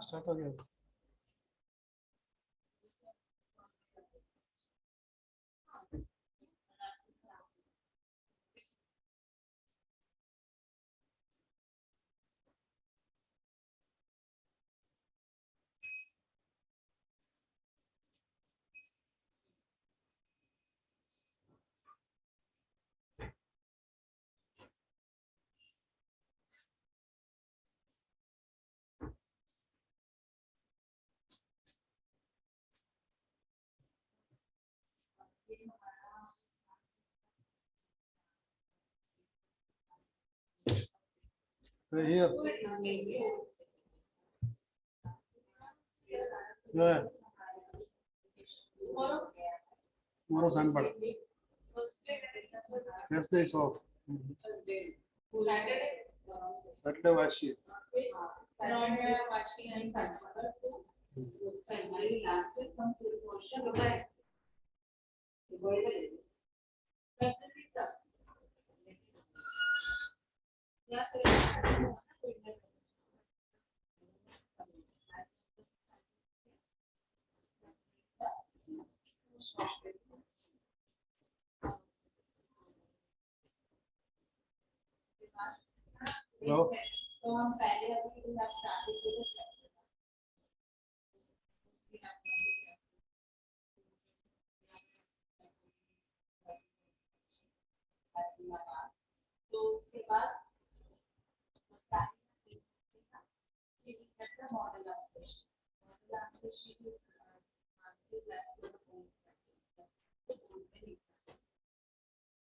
Start हो गया। Here. Yeah. Tomorrow Sunday. Thursday is off. Saturday Vashi. Hello. तो हम पहले अभी स्टार्टिंग के तो उसके बाद model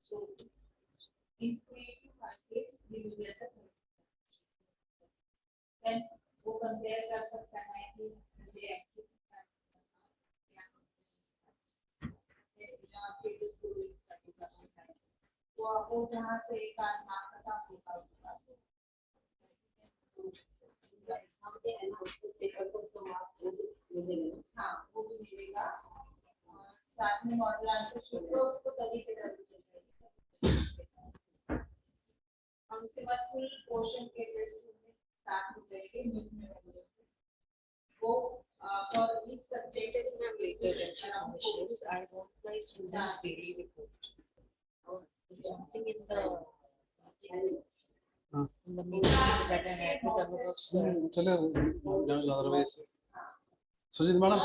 so in creative package we will get the then वो कंपेयर कर सकता है कि मुझे एक्चुअली तो आपको जहाँ से एक आसमान पता होगा उसका हाँ वो भी मिलेगा साथ में मॉडल आंसर शीट तो उसको तरीके से और उसके बाद फुल पोर्शन के टेस्ट स्टार्ट हो जाएंगे मिड में वो for each subject later lectures I want my students daily report something in the meeting that I had with Anubhav sir. Otherwise, Sujit madam.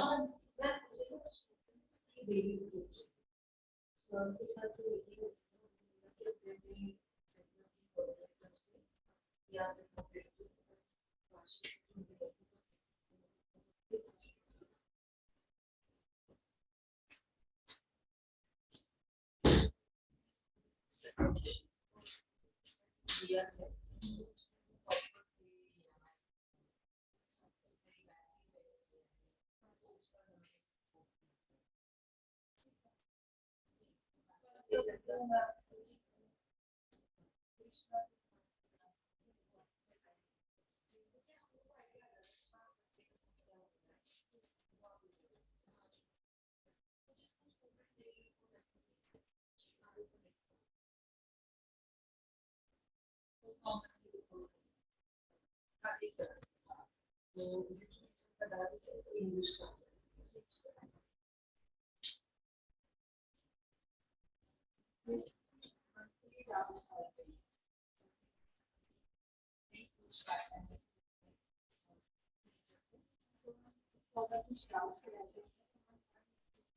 आपको अगर कुछ डाउट्स रहते हैं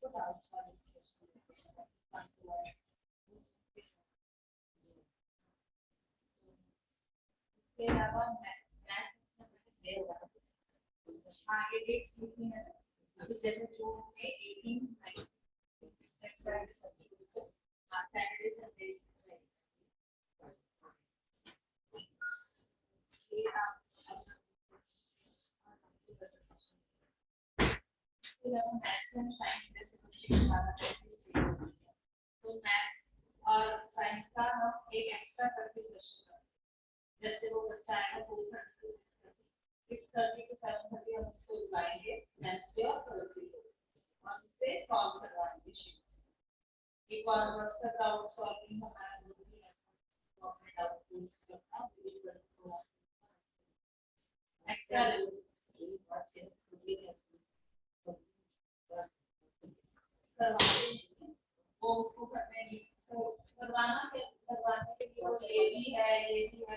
तो डाउट्स वाले इसके अलावा आगे डेट्स लिखनी है अभी जैसे जून में 18 Saturday Sunday maths and science जैसे बच्चे की बात करते हैं तो मैथ्स और साइंस का हम एक एक्स्ट्रा करके सेशन जैसे वो बच्चा आएगा 4:30 to 6:30 to 7:30 हम उसको बुलाएंगे वेडनेसडे और थर्सडे को और उससे सॉल्व करवाएंगे शीट्स एक बार व्हाट्सएप डाउट सॉल्विंग हमारा ग्रुप में है तो अपने डाउट पूछ करना वीडियो को एक्स्ट्ा वो उसको करने तो करवाने के लिए वो ये भी है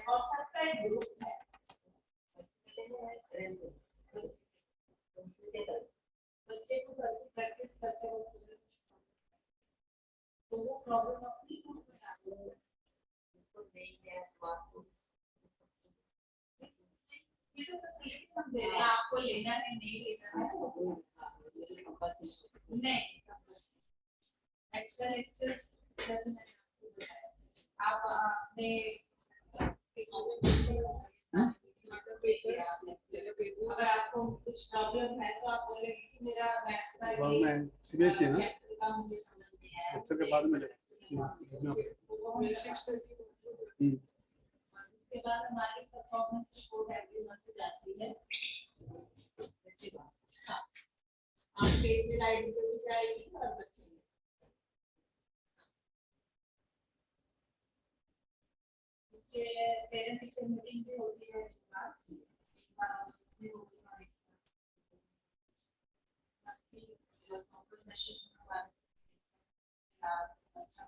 और सबका एक ग्रुप है बच्चे को घर की प्रैक्टिस करते वक्त तो वो प्रॉब्लम अपनी खुद में आती है इसको नहीं है स्मार्ट ये तो फैसिलिटी हम दे रहे हैं आपको लेना है नहीं लेना है नहीं एक्स्ट्रा लेक्चर्स जैसे मैंने आपको बताया आप अपने अगर आपको कुछ प्रॉब्लम है तो आप बोलेंगे कि मेरा मैथ्स का मैं सीबीएसई ना मुझे समझ नहीं आया अच्छा के बाद में उसके बाद हमारी परफॉर्मेंस रिपोर्ट एवरी मंथ जाती है आपके ईमेल आईडी पे भी जाएगी और बच्चे उसके पेरेंट टीचर मीटिंग भी होती है एक बार उसमें होगी और एक बार कंपनसेशन हमारे अच्छा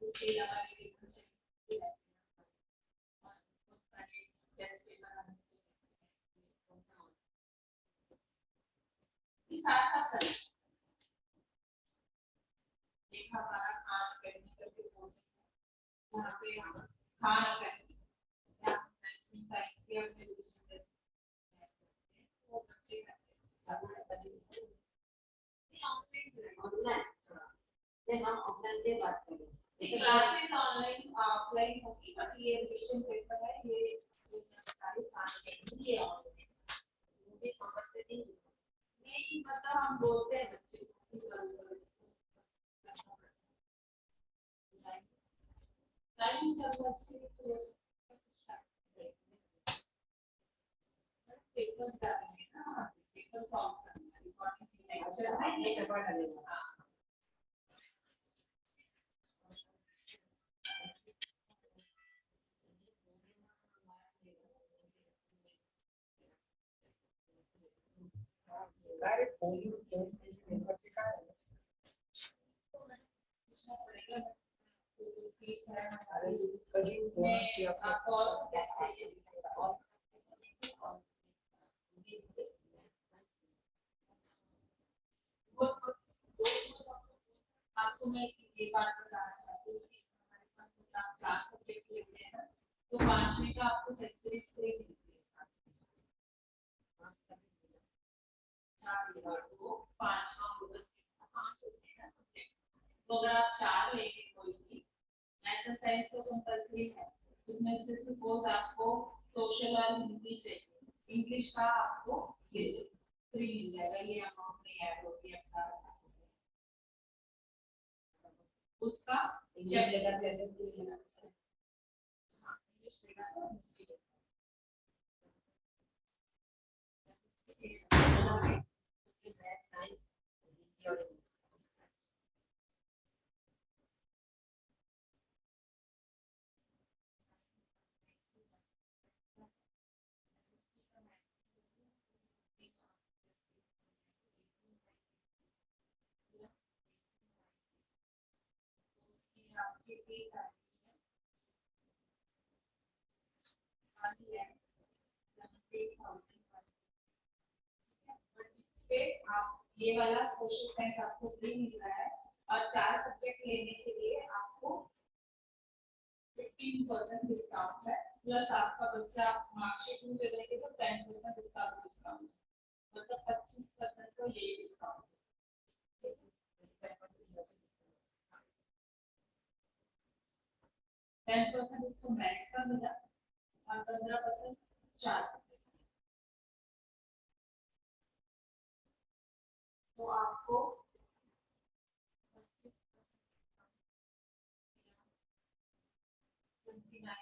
उसके अलावा साथ साथ चल एक हमारा खान अकेडमी करके बोर्ड है वहाँ पे खान अकेडमी या साइंस के अपने डिवीजन जैसे वो बच्चे ऑनलाइन की बात करें क्लासेस ऑनलाइन ऑफलाइन होगी बट ये रिवीजन पेपर है ये सारी खान अकेडमी ये ऑनलाइन मुझे कंपलसरी नहीं मतलब हम बोलते हैं बच्चे टाइम चल रहा है पेपर्स डालेंगे ना पेपर सॉल्व करना है रिकॉर्डिंग लेक्चर में एक पेपर डालेगा अरे पोलियो पेपर का है फीस है अरे कभी फोन किया कॉस्ट टेस्ट चाहिए आपको मैं ये बात बताना चाहती हूँ कि हमारे पास आप 4 सब्जेक्ट लेते हैं ना तो 5वें का आपको टेस्ट सीरीज फ्री मिलती है 4 को 5 होगा 5 होते हैं ना सब्जेक्ट तो अगर आप 4 लेंगे कोई भी मैथ्स एंड साइंस तो कंपलसरी है उसमें से सपोज आपको सोशल और हिंदी चाहिए इंग्लिश का आपको ये फ्री मिल जाएगा ये अमाउंट नहीं ऐड होगी अपना उसका इंग्लिश लेगा भी ऐसे ही लेगा हाँ इंग्लिश लेगा मैथ साइंस हिंदी और आपकी फीस बट इस पे आप ये वाला सोशल साइंस आपको फ्री मिल रहा है और 4 सब्जेक्ट लेने के लिए आपको 15% डिस्काउंट है प्लस आपका बच्चा मार्कशीट में दे देंगे तो 10% डिस्काउंट मतलब 25% तो ये डिस्काउंट 10% उसको मेरिट का मिला और 15% 4 सब्जेक्ट तो आपको 29,000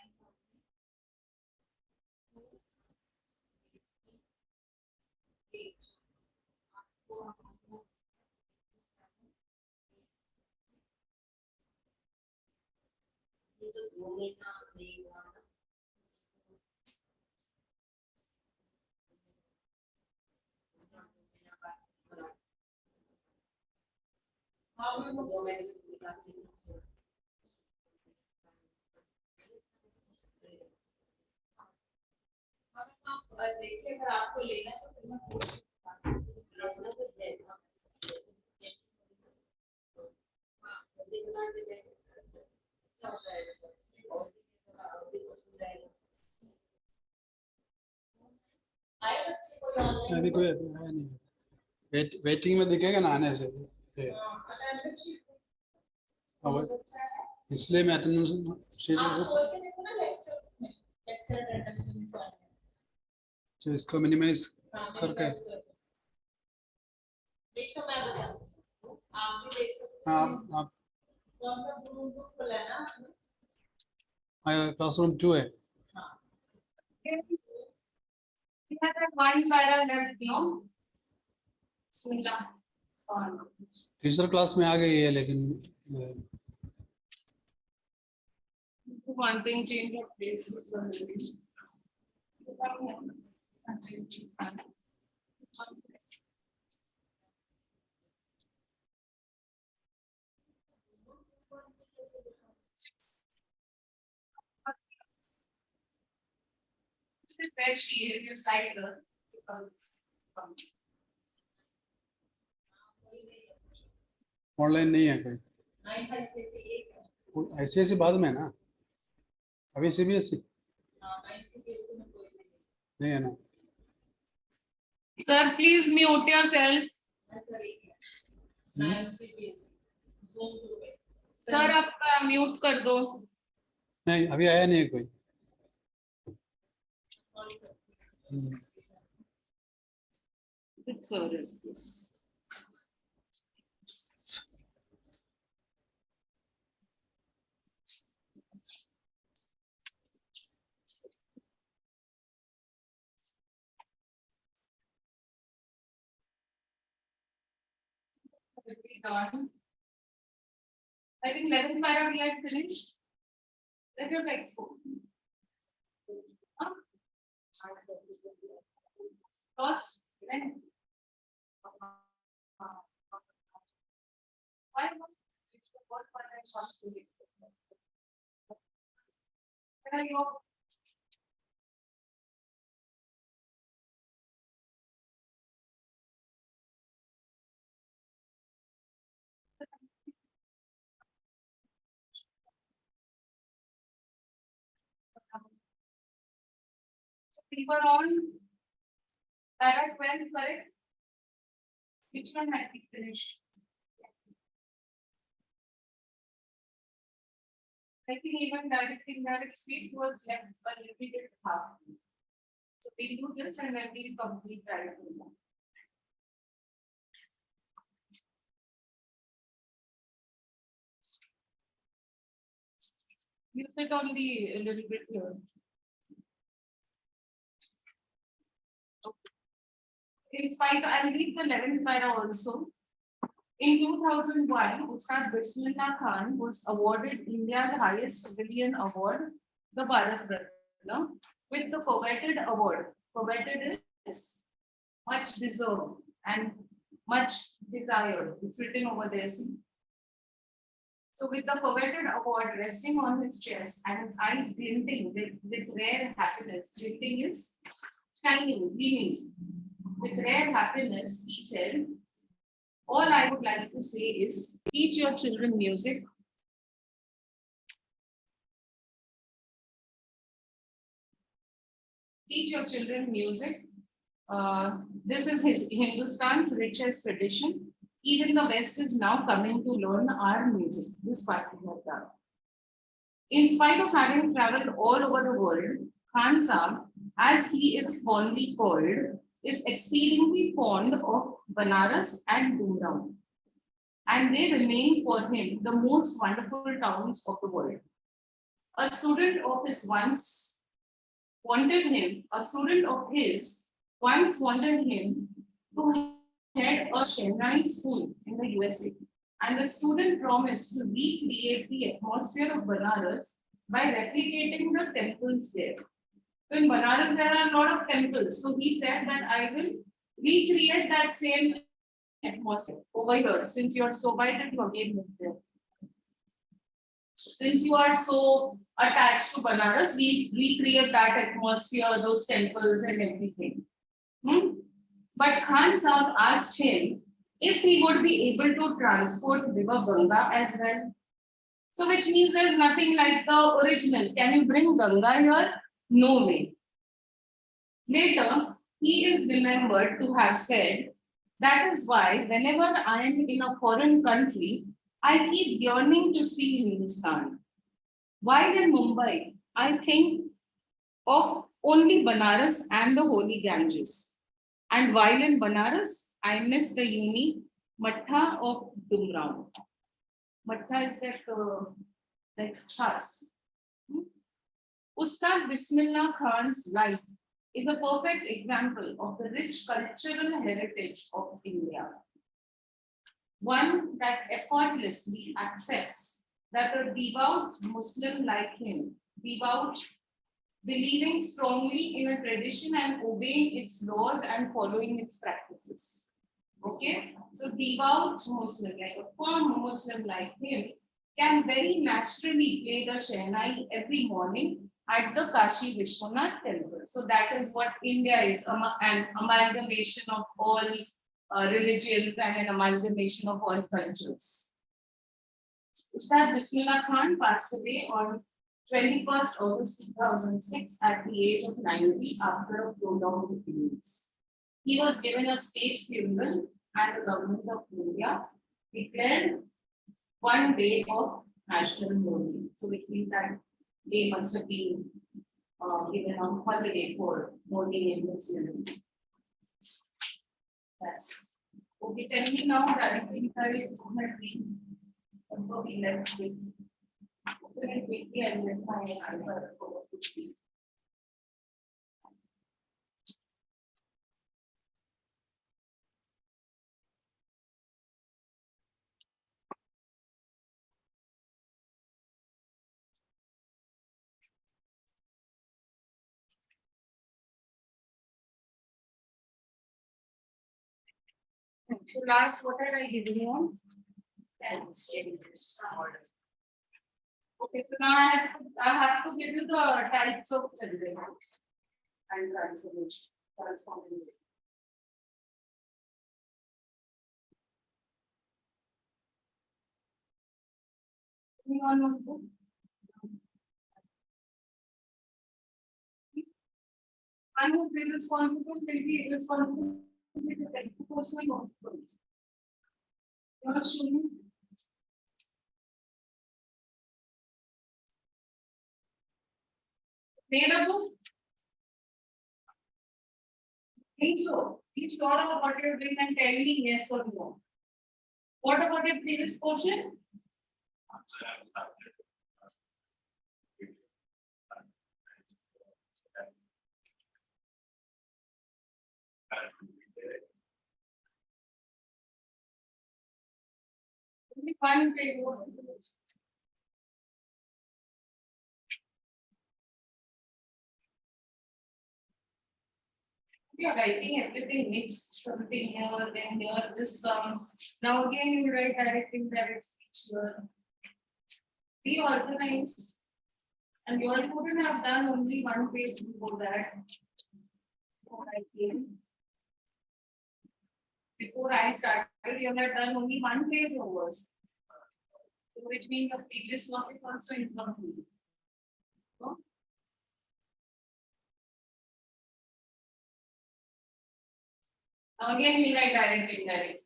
ये जो 2 महीना नहीं हुआ ना, हाँ तो 2 महीने से निकाल के देखिए अगर आपको लेना है तो फिर मैं रखना तो है ना। हाँ, जल्दी बना दे मैं अच्छा हो जाएगा और भी क्वेश्चन जाएगा। आए बच्चे कोई ऑनलाइन अभी कोई आया नहीं, वेटिंग में दिखेगा ना आने से ये। अटेंडेंस शीट अब बच्चा है इसलिए मैं अटेंडेंस शीट आप को खोल के देखो ना लेक्चर्स में लेक्चर अटेंडेंस में सॉल्व तो इसको मिनिमाइज हाँ करके देख तो मैं बता आप भी देख सकते हाँ हैं आप कौन सा ग्रुप बुक खोला है ना आपने? क्लासरूम 2 है। हाँ We had that one para left, no? Sila. Teacher class में आ गई है लेकिन One thing change of place. This is where she is, your side girl. Online नहीं है कोई। 9 से 1 है ICSE बाद में ना, अभी CBSE हाँ 9 से 1 में कोई नहीं है ना। Sir, please mute yourself. नहीं सर एक है 9 से 1 Zoom ग्रुप है Sir, आप म्यूट कर दो. नहीं अभी आया नहीं है कोई। Which sir is this? Done. I think 11 para we had finished. Let your text go. Huh? First, then. Why not? It's the first one I want to do. Where are you? So we were on para 12, correct? Which one had we finished? I think even direct indirect speed was left, but we did half. So we do this and then we complete direct indirect. Use it only a little bit here. In spite, I'll read the 11th para also. In 2001, Ustad Bismillah Khan was awarded India's highest civilian award, the Bharat Ratna, with the coveted award. Coveted is much deserved and much desired. It's written over there. See? So with the coveted award resting on his chest and his eyes glinting with rare happiness, glinting is shining, beaming. With rare happiness, he said, all I would like to say is teach your children music. Teach your children music. This is Hindustan's richest tradition. Even the West is now coming to learn our music. This part we have done. In spite of having traveled all over the world, Khan Saab, as he is fondly called, is exceedingly fond of Banaras and Dumraon. And they remain for him the most wonderful towns of the world. A student of his once wanted him, a student of his once wanted him to head a Shehnai school in the USA. And the student promised to recreate the atmosphere of Banaras by replicating the temples there. So in Banaras, there are a lot of temples. So he said that I will recreate that same atmosphere over here. Since you are so vital, you again move there. Since you are so attached to Banaras, we recreate that atmosphere, those temples and everything. But Khan Saab asked him if he would be able to transport River Ganga as well. So which means there's nothing like the original. Can you bring Ganga here? No way. Later, he is remembered to have said, that is why whenever I am in a foreign country, I keep yearning to see Hindustan. While in Mumbai, I think of only Banaras and the Holy Ganges. And while in Banaras, I miss the unique Matha of Dumraon. Matha is like chas. Ustad Bismillah Khan's life is a perfect example of the rich cultural heritage of India. One that effortlessly accepts that a devout Muslim like him, devout, believing strongly in a tradition and obeying its laws and following its practices. Okay, so devout Muslim, like a firm Muslim like him, can very naturally play the Shehnai every morning at the Kashi Vishwanath temple. So that is what India is, an amalgamation of all religions and an amalgamation of all cultures. Ustad Bismillah Khan passed away on 21st August 2006 at the age of 90 after a prolonged illness. He was given a state funeral and the government of India declared one day of national mourning. So which means that they must have been given a holiday for mourning in this funeral. That's okay. Tell me now, Rakhi, let's quickly and let's find an answer for what to speak. So last, what had I given you? And stating this order. Okay, so now I have to give you the types of sediments and transformation, transformation. Anyone want to? One who is responsible will be responsible for the technical personal consequence. You want to show me? Made a book? Think so. Please thought about what you're doing and tell me yes or no. What about your previous portion? Only one page. You're writing everything mixed, something here, then here, this comes. Now again, you write directing direct speech here. Be organized. And you all couldn't have done only one page before that. Before I started, you had done only one page over. So which means the previous work is also incomplete. No? Now again, you write direct, indirect.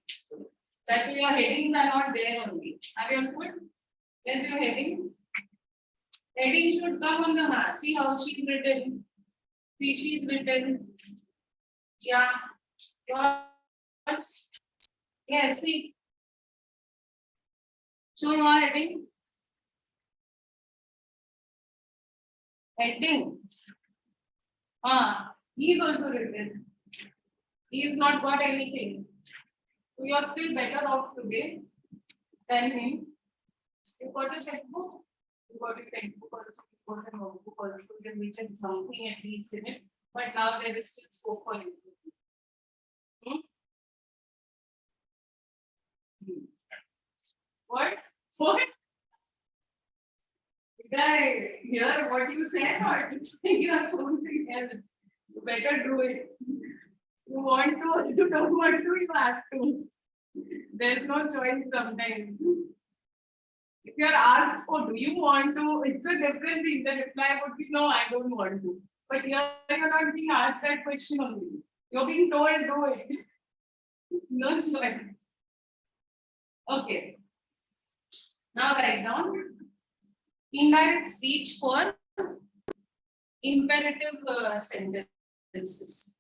That way your headings are not there only. Are you all good? Yes, your heading. Heading should come on the map. See how she's written. See, she's written. Yeah. Yours. Yes, see. Show your heading. Heading. He is also written. He has not got anything. So you are still better off today than him. You got a checkbook. You got a textbook also. You got a notebook also. You can written something at least in it. But now there is still scope for you. What? What? Did I hear what you said or did I hear something else? You better do it. You want to, you don't want to, you have to. There's no choice sometimes. If you are asked, oh, do you want to? It's a different thing. The reply would be, no, I don't want to. But here you're not being asked that question only. You're being told, do it. No choice. Okay. Now write down indirect speech for imperative sentences.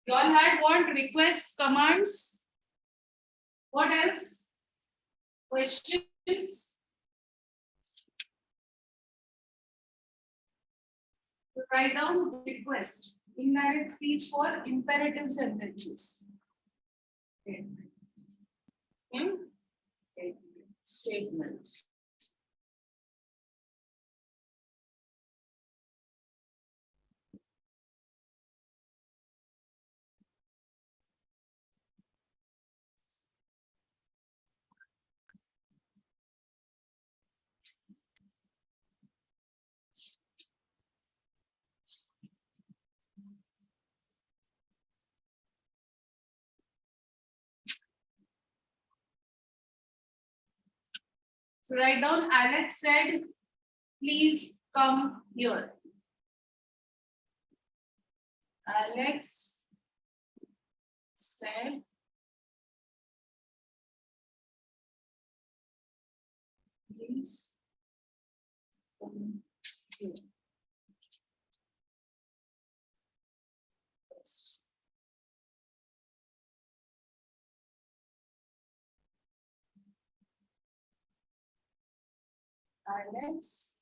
You all had what? Requests, commands. What else? Questions. So write down request. Indirect speech for imperative sentences. Okay. Okay. Statements. So write down Alex said, please come here. Alex said, please come here. Alex,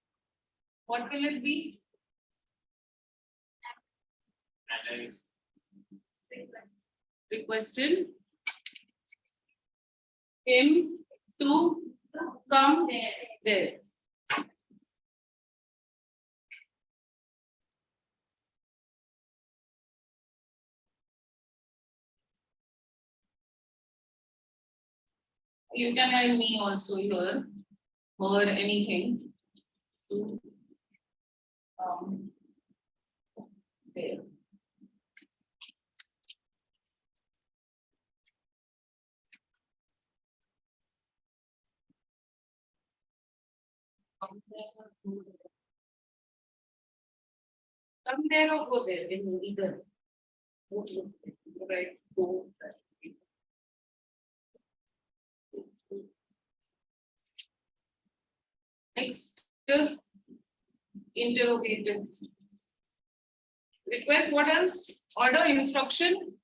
what will it be? Alex. Requested him to come there. You can add me also here or anything to there. Come there or go there, either. Right, go. Next, interrogative. Request, what else? Order, instruction.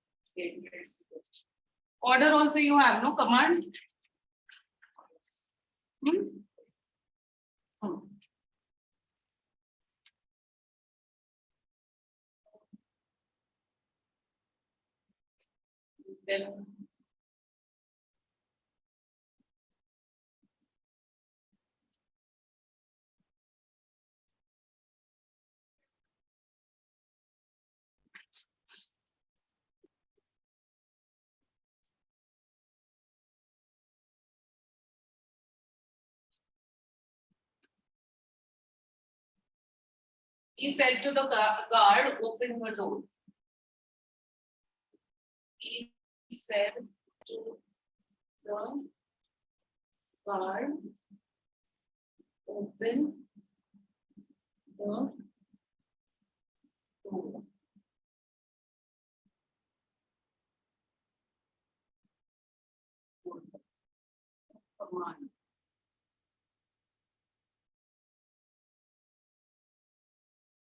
Order also you have, no command. Then He said to the guard, open the door. He said to the guard, open the door. Command.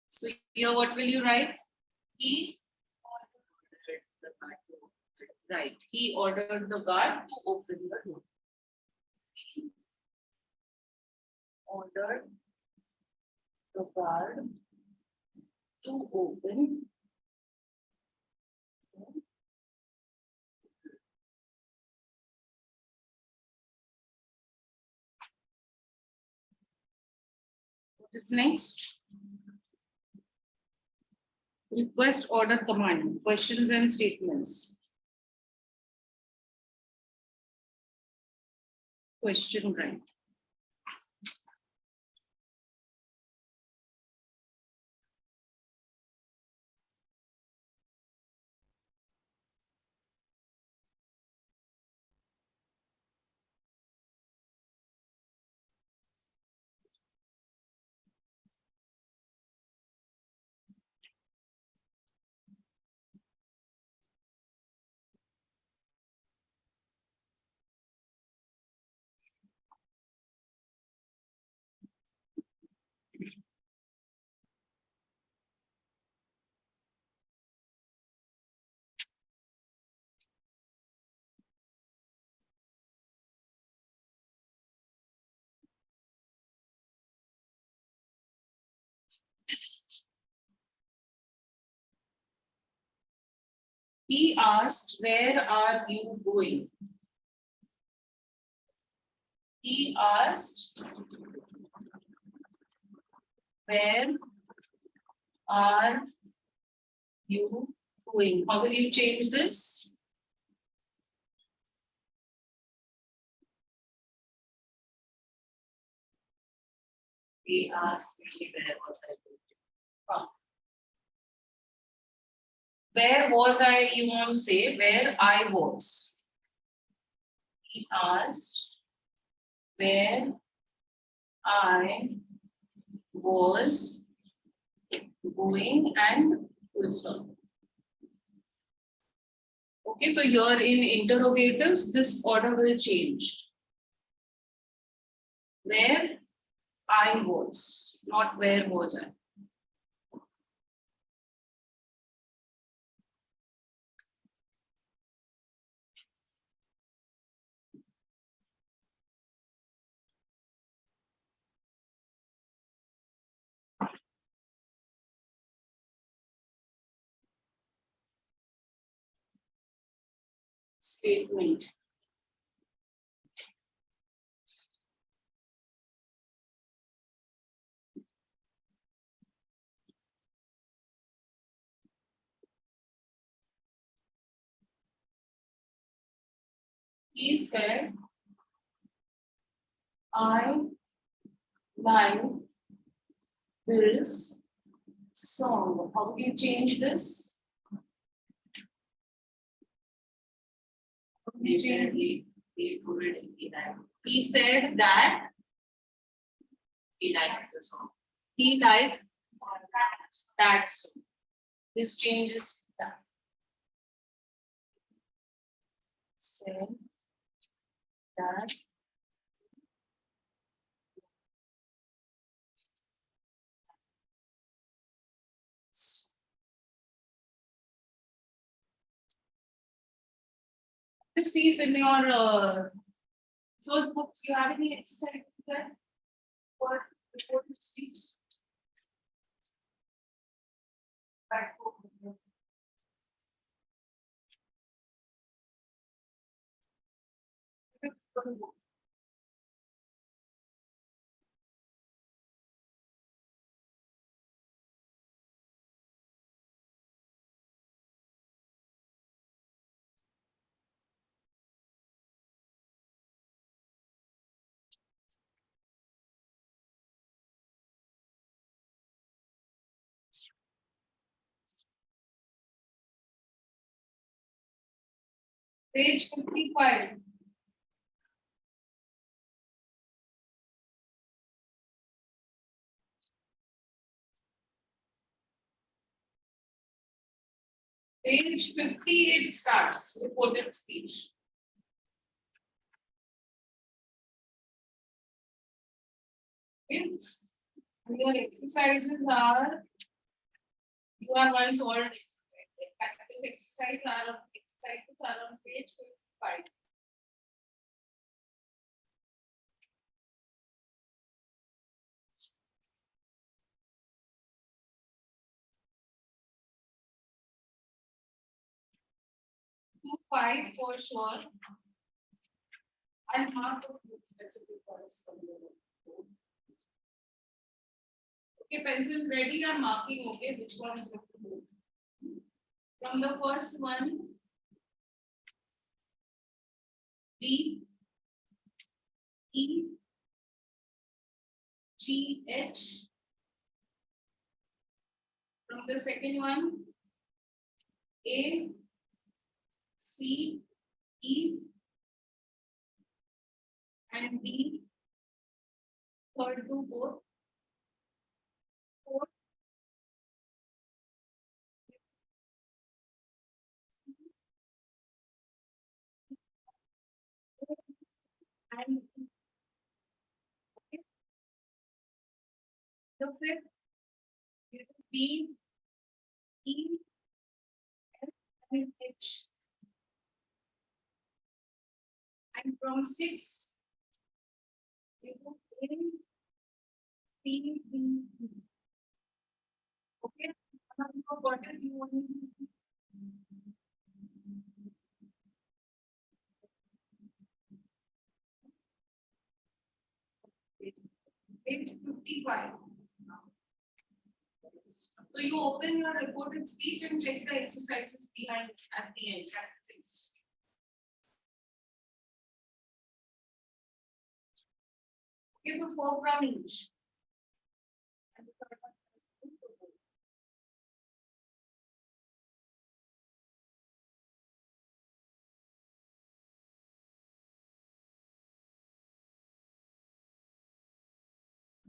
So here what will you write? He ordered the guard to open. Right. He ordered the guard to open the door. He ordered the guard to open. What is next? Request, order, command, questions and statements. Question, right? He asked, where are you going? He asked, where are you going? How will you change this? He asked me, where was I going? Where was I? You want to say where I was. He asked where I was going and full stop. Okay, so here in interrogatives, this order will change. Where I was, not where was I. Statement. He said, I like this song. How do you change this? He said that he liked the song. He liked that song. This changes that. Said that to see if in your source books you have any exercise there for before the speech. Page 55. Page 58 starts reported speech. Okay. Your exercises are, you are one solved. Practical exercises are on page 55. Two five for sure. I'll mark the specific points for you. Okay, pencils ready. I'm marking. Okay, which ones you have to do. From the first one, B, E, G, H. From the second one, A, C, E, and D. Third two both. Fourth, and the fifth, B, E, F, and H. And from six, you go A, C, D, E. Okay, what if you want to do? Page 55. So you open your reported speech and check the exercises behind at the end. Practice. Okay, so 4 from each. And the third one is two.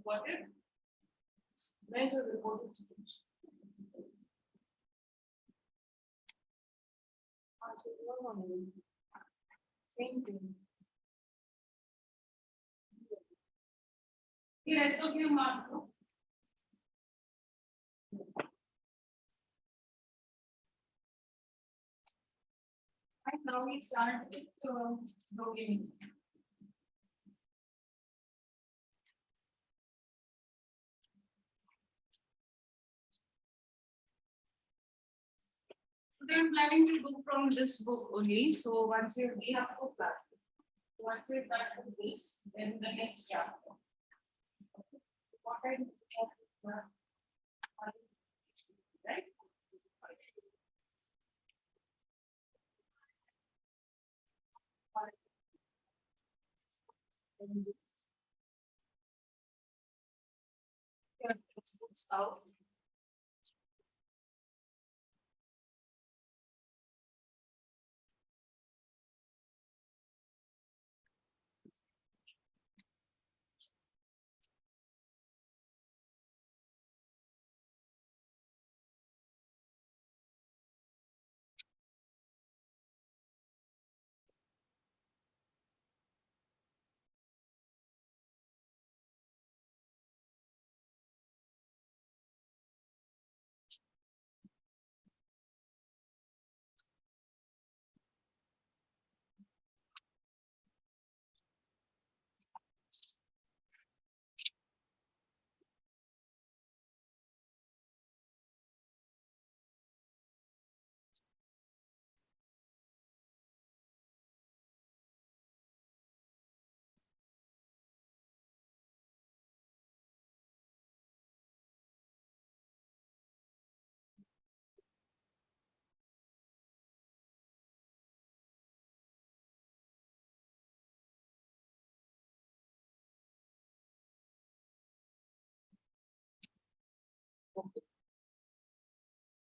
What if? Where's the reported speech? Same thing. The rest of you mark. And now we start with beginning. Today I'm planning to do from this book only. So once we have two classes. Once we're done with this, then the next chapter. What I do, right? Yeah, it's out.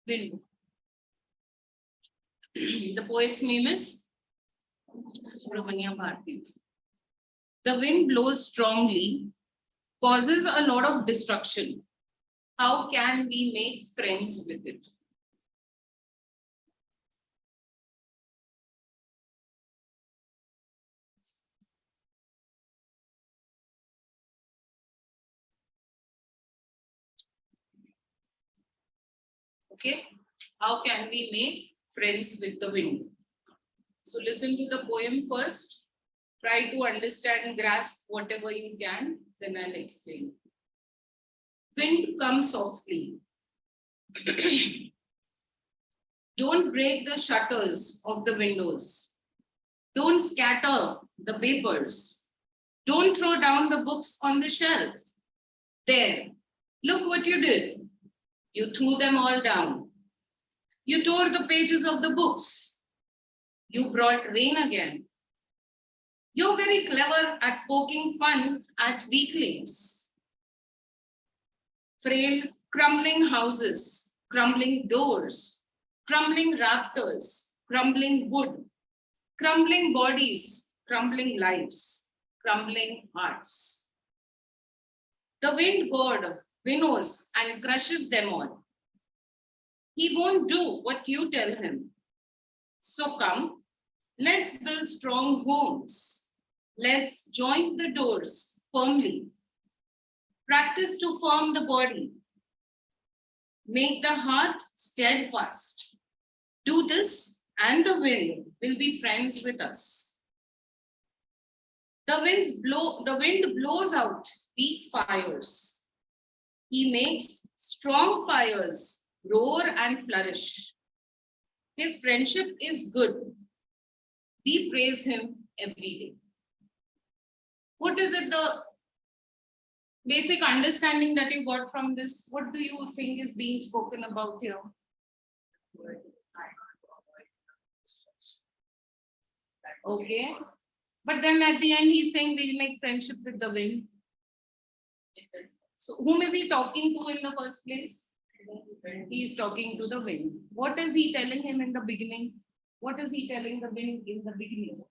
Wind. The poet's name is Subramania Bharti. The wind blows strongly, causes a lot of destruction. How can we make friends with it? Okay, how can we make friends with the wind? So listen to the poem first. Try to understand and grasp whatever you can, then I'll explain. Wind comes softly. Don't break the shutters of the windows. Don't scatter the papers. Don't throw down the books on the shelf. There, look what you did. You threw them all down. You tore the pages of the books. You brought rain again. You're very clever at poking fun at weaklings. Frail, crumbling houses, crumbling doors, crumbling rafters, crumbling wood, crumbling bodies, crumbling lives, crumbling hearts. The wind god winnows and crushes them all. He won't do what you tell him. So come, let's build strong homes. Let's join the doors firmly. Practice to form the body. Make the heart steadfast. Do this and the wind will be friends with us. The wind blows out weak fires. He makes strong fires roar and flourish. His friendship is good. We praise him every day. What is it, the basic understanding that you got from this? What do you think is being spoken about here? Okay. But then at the end, he's saying we'll make friendship with the wind. So whom is he talking to in the first place? He's talking to the wind. What is he telling him in the beginning? What is he telling the wind in the beginning?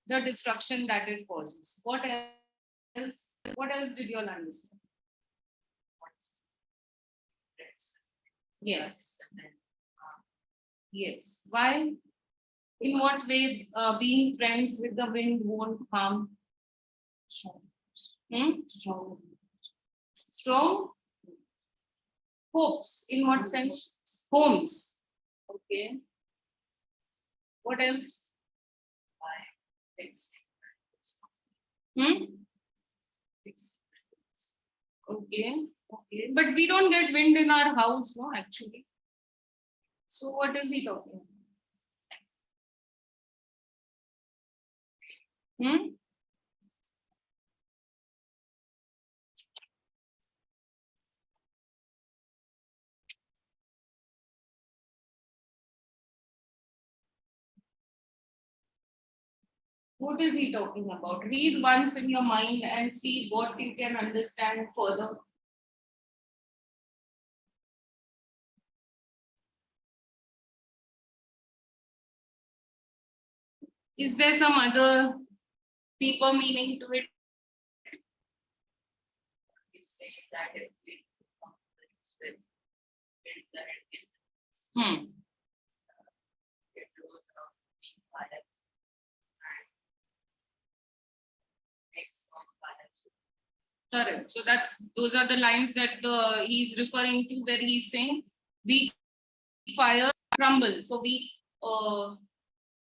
The destruction that it causes. What else? What else did you all understand? Yes. Yes. Why? In what way being friends with the wind won't harm? Strong. Strong hopes. In what sense? Homes. Okay. What else? Okay. Okay. But we don't get wind in our house, no, actually. So what is he talking about? What is he talking about? Read once in your mind and see what you can understand further. Is there some other deeper meaning to it? Correct. So those are the lines that he's referring to, where he's saying weak fires crumble. So weak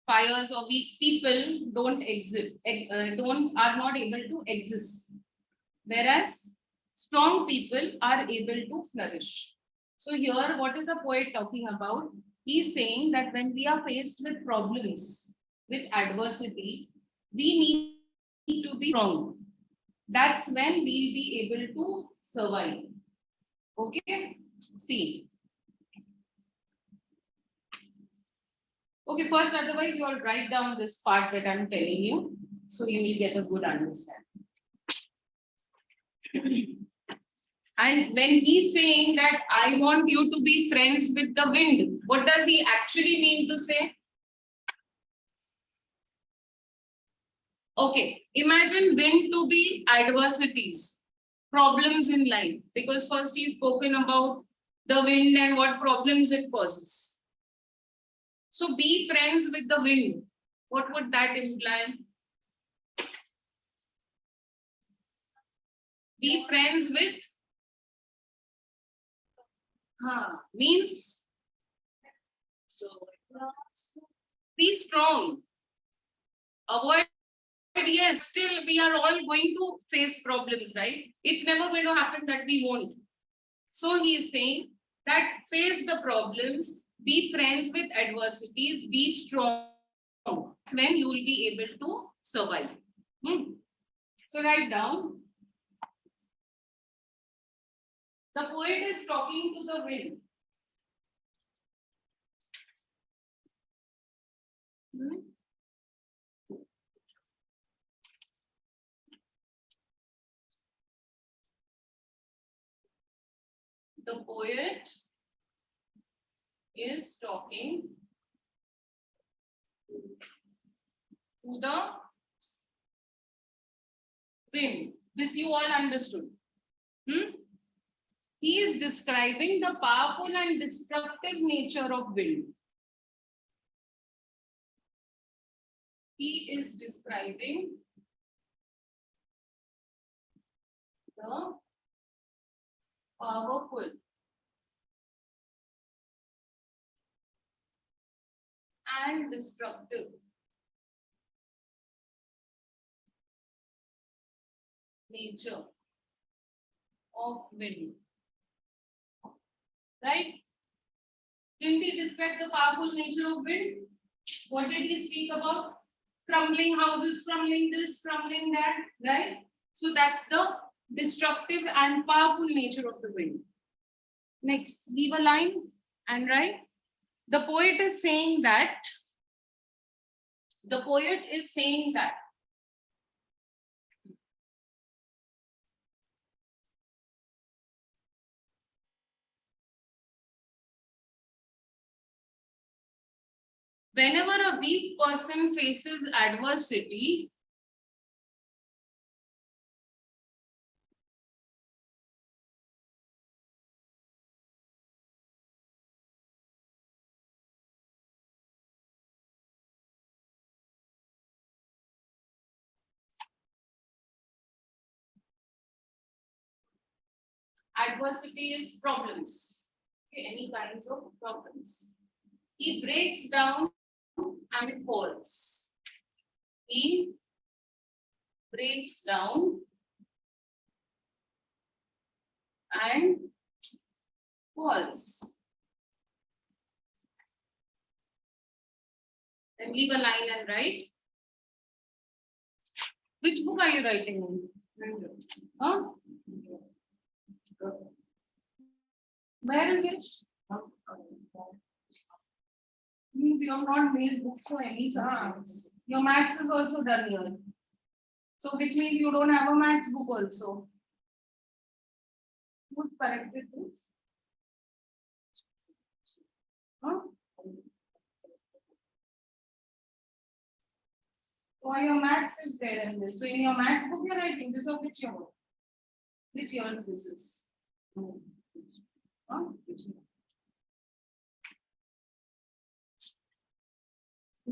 fires or weak people don't exist, are not able to exist, whereas strong people are able to flourish. So here, what is the poet talking about? He's saying that when we are faced with problems, with adversities, we need to be strong. That's when we'll be able to survive. Okay, see. Okay, first, otherwise you all write down this part that I'm telling you, so you will get a good understanding. And when he's saying that I want you to be friends with the wind, what does he actually mean to say? Okay, imagine wind to be adversities, problems in life, because first he's spoken about the wind and what problems it causes. So be friends with the wind. What would that imply? Be friends with, means be strong. Avoid, yes, still we are all going to face problems, right? It's never going to happen that we won't. So he is saying that face the problems, be friends with adversities, be strong. That's when you will be able to survive. So write down. The poet is talking to the wind. The poet is talking to the wind. This you all understood. He is describing the powerful and destructive nature of wind. He is describing the powerful and destructive nature of wind. Right? Didn't he describe the powerful nature of wind? What did he speak about? Crumbling houses, crumbling this, crumbling that, right? So that's the destructive and powerful nature of the wind. Next, leave a line and write. The poet is saying that. The poet is saying that. Whenever a weak person faces adversity, adversity is problems. Okay, any kinds of problems. He breaks down and falls. He breaks down and falls. Then leave a line and write. Which book are you writing in? Huh? Where is it? Means you have not made books for any subjects. Your maths is also done here. So which means you don't have a maths book also. Who's corrected this? Huh? So your maths is there in this. So in your maths book you're writing this or which year? Which year this is? Huh?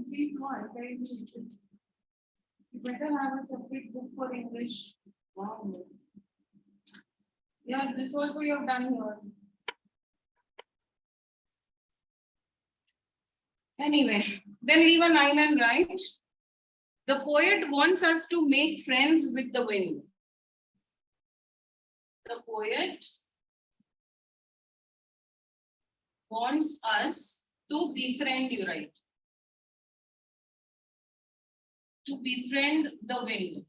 You better have a separate book for English. Wow. Yeah, this also you have done here. Anyway, then leave a line and write. The poet wants us to make friends with the wind. The poet wants us to befriend, you write. To befriend the wind.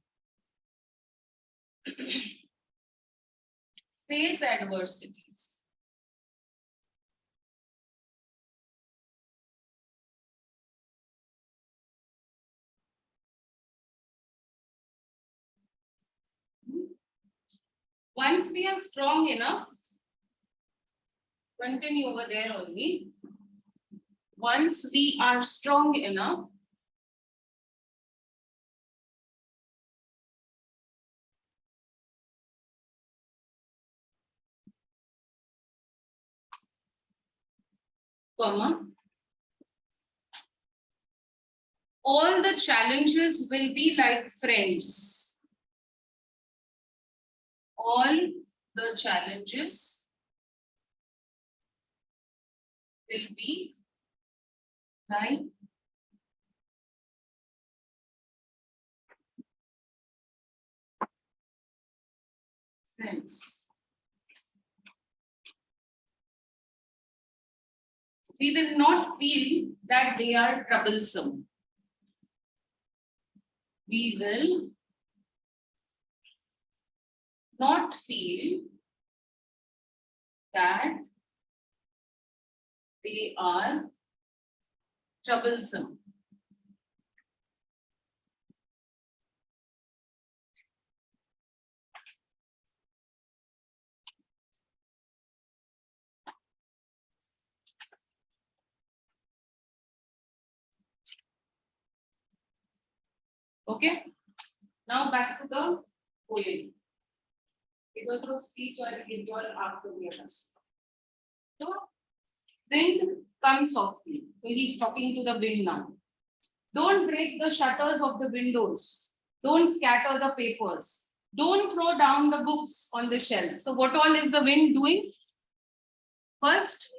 Face adversities. Once we are strong enough, continue over there only. Once we are strong enough, comma, all the challenges will be like friends. All the challenges will be like friends. We will not feel that they are troublesome. We will not feel that they are troublesome. Okay, now back to the poem. Because through speech or visual after the others. So, wind comes softly. So he's talking to the wind now. Don't break the shutters of the windows. Don't scatter the papers. Don't throw down the books on the shelf. So what all is the wind doing? First,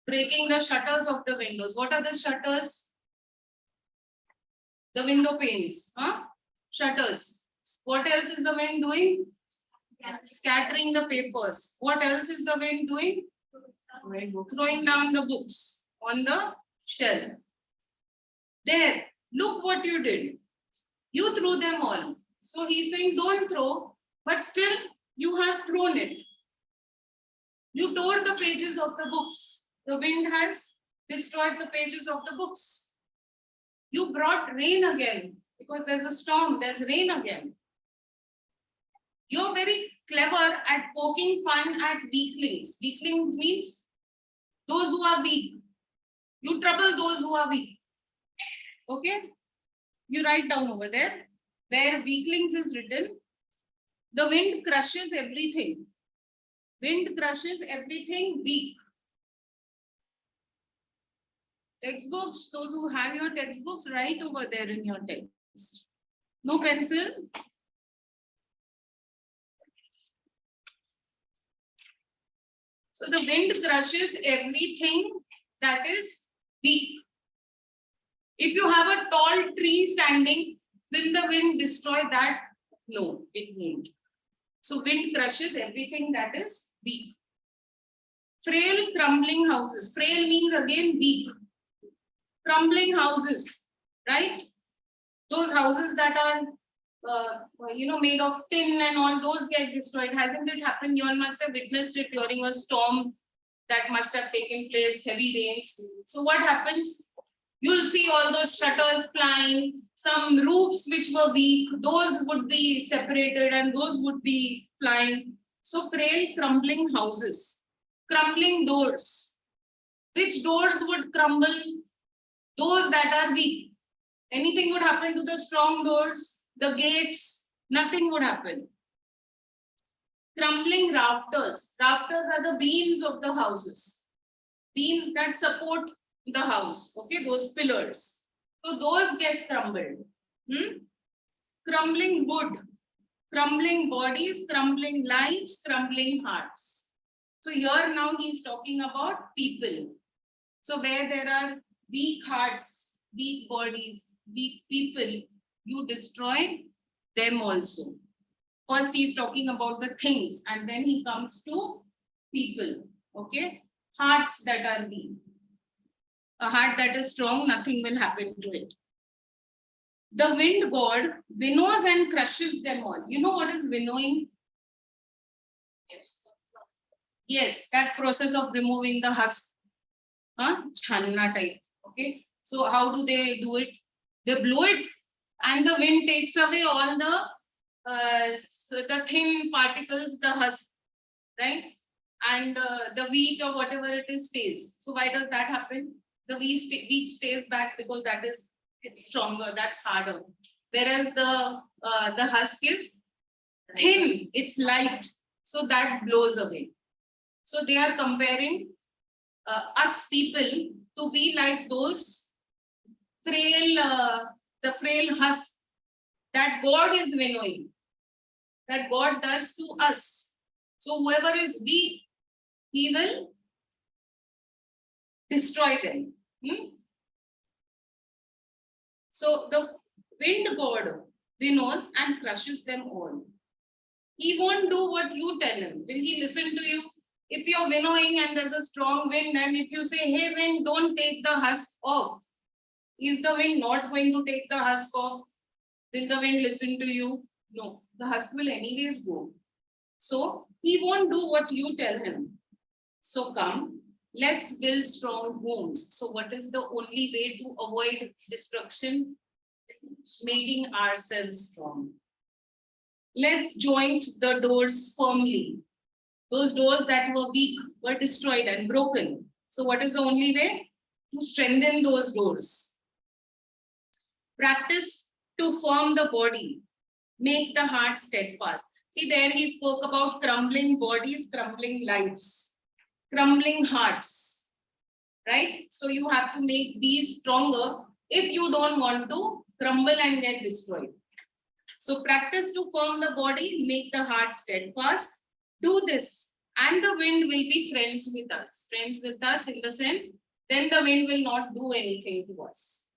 breaking the shutters of the windows. What are the shutters? The window panes. Shutters. What else is the wind doing? Scattering the papers. What else is the wind doing? Throwing down the books on the shelf. There, look what you did. You threw them all. So he's saying don't throw, but still you have thrown it. You tore the pages of the books. The wind has destroyed the pages of the books. You brought rain again because there's a storm, there's rain again. You're very clever at poking fun at weaklings. Weaklings means those who are weak. You trouble those who are weak. Okay? You write down over there where weaklings is written. The wind crushes everything. Wind crushes everything weak. Textbooks, those who have your textbooks, write over there in your text. No pencil. So the wind crushes everything that is weak. If you have a tall tree standing, will the wind destroy that? No, it won't. So wind crushes everything that is weak. Frail, crumbling houses. Frail means again weak. Crumbling houses, right? Those houses that are made of tin and all, those get destroyed. Hasn't it happened? You all must have witnessed it during a storm that must have taken place, heavy rains. So what happens? You'll see all those shutters flying, some roofs which were weak, those would be separated and those would be flying. So frail, crumbling houses, crumbling doors. Which doors would crumble? Those that are weak. Anything would happen to the strong doors, the gates, nothing would happen. Crumbling rafters. Rafters are the beams of the houses. Beams that support the house. Okay, those pillars. So those get crumbled. Crumbling wood. Crumbling bodies, crumbling lives, crumbling hearts. So here now he's talking about people. So where there are weak hearts, weak bodies, weak people, you destroy them also. First he's talking about the things and then he comes to people. Okay, hearts that are weak. A heart that is strong, nothing will happen to it. The wind god winnows and crushes them all. You know what is winnowing? Yes, that process of removing the husk. Channa type. Okay, so how do they do it? They blow it and the wind takes away all the thin particles, the husk, right? And the wheat or whatever it is stays. So why does that happen? The wheat stays back because it's stronger, that's harder. Whereas the husk is thin, it's light, so that blows away. So they are comparing us people to be like those frail, the frail husk that God is winnowing, that God does to us. So whoever is weak, he will destroy them. So the wind god winnows and crushes them all. He won't do what you tell him. Will he listen to you? If you're winnowing and there's a strong wind, and if you say, hey wind, don't take the husk off, is the wind not going to take the husk off? Will the wind listen to you? No, the husk will anyways go. So he won't do what you tell him. So come, let's build strong homes. So what is the only way to avoid destruction? Making ourselves strong. Let's joint the doors firmly. Those doors that were weak were destroyed and broken. So what is the only way? To strengthen those doors. Practice to firm the body. Make the heart steadfast. See, there he spoke about crumbling bodies, crumbling lives, crumbling hearts, right? So you have to make these stronger if you don't want to crumble and get destroyed. So practice to firm the body, make the heart steadfast. Do this and the wind will be friends with us. Friends with us in the sense, then the wind will not do anything to us.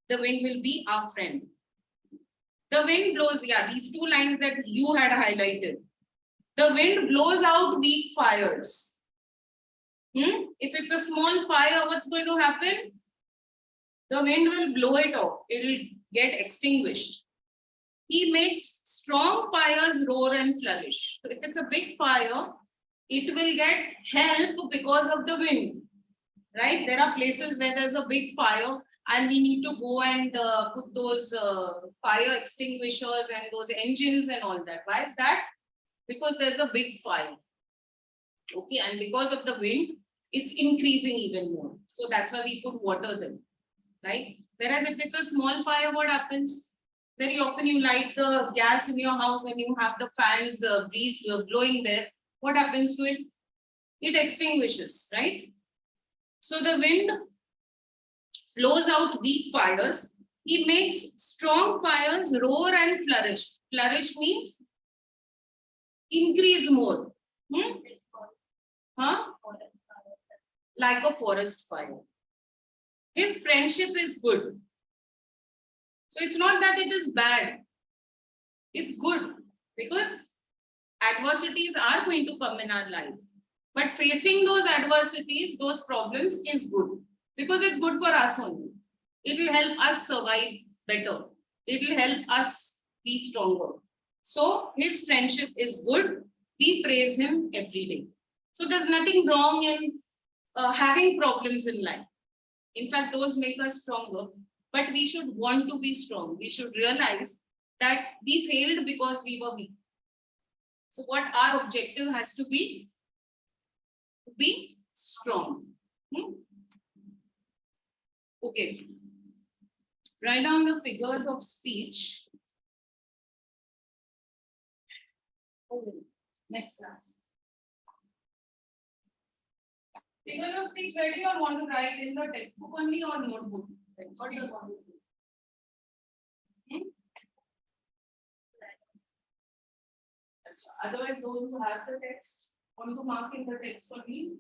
The wind will be our friend. The wind blows, yeah, these two lines that you had highlighted. The wind blows out weak fires. If it's a small fire, what's going to happen? The wind will blow it off. It will get extinguished. He makes strong fires roar and flourish. So if it's a big fire, it will get help because of the wind, right? There are places where there's a big fire and we need to go and put those fire extinguishers and those engines and all that. Why is that? Because there's a big fire. Okay, and because of the wind, it's increasing even more. So that's why we put water them, right? Whereas if it's a small fire, what happens? Very often you light the gas in your house and you have the fans breeze blowing there. What happens to it? It extinguishes, right? So the wind blows out weak fires. He makes strong fires roar and flourish. Flourish means increase more. Huh? Like a forest fire. His friendship is good. So it's not that it is bad. It's good because adversities are going to come in our life. But facing those adversities, those problems is good because it's good for us only. It will help us survive better. It will help us be stronger. So his friendship is good. We praise him every day. So there's nothing wrong in having problems in life. In fact, those make us stronger. But we should want to be strong. We should realize that we failed because we were weak. So what our objective has to be strong. Okay. Write down the figures of speech. Okay. Next class. Figures of speech, where do you want to write in the textbook only or notebook? What do you want to do? Otherwise, those who have the text want to mark in the text only.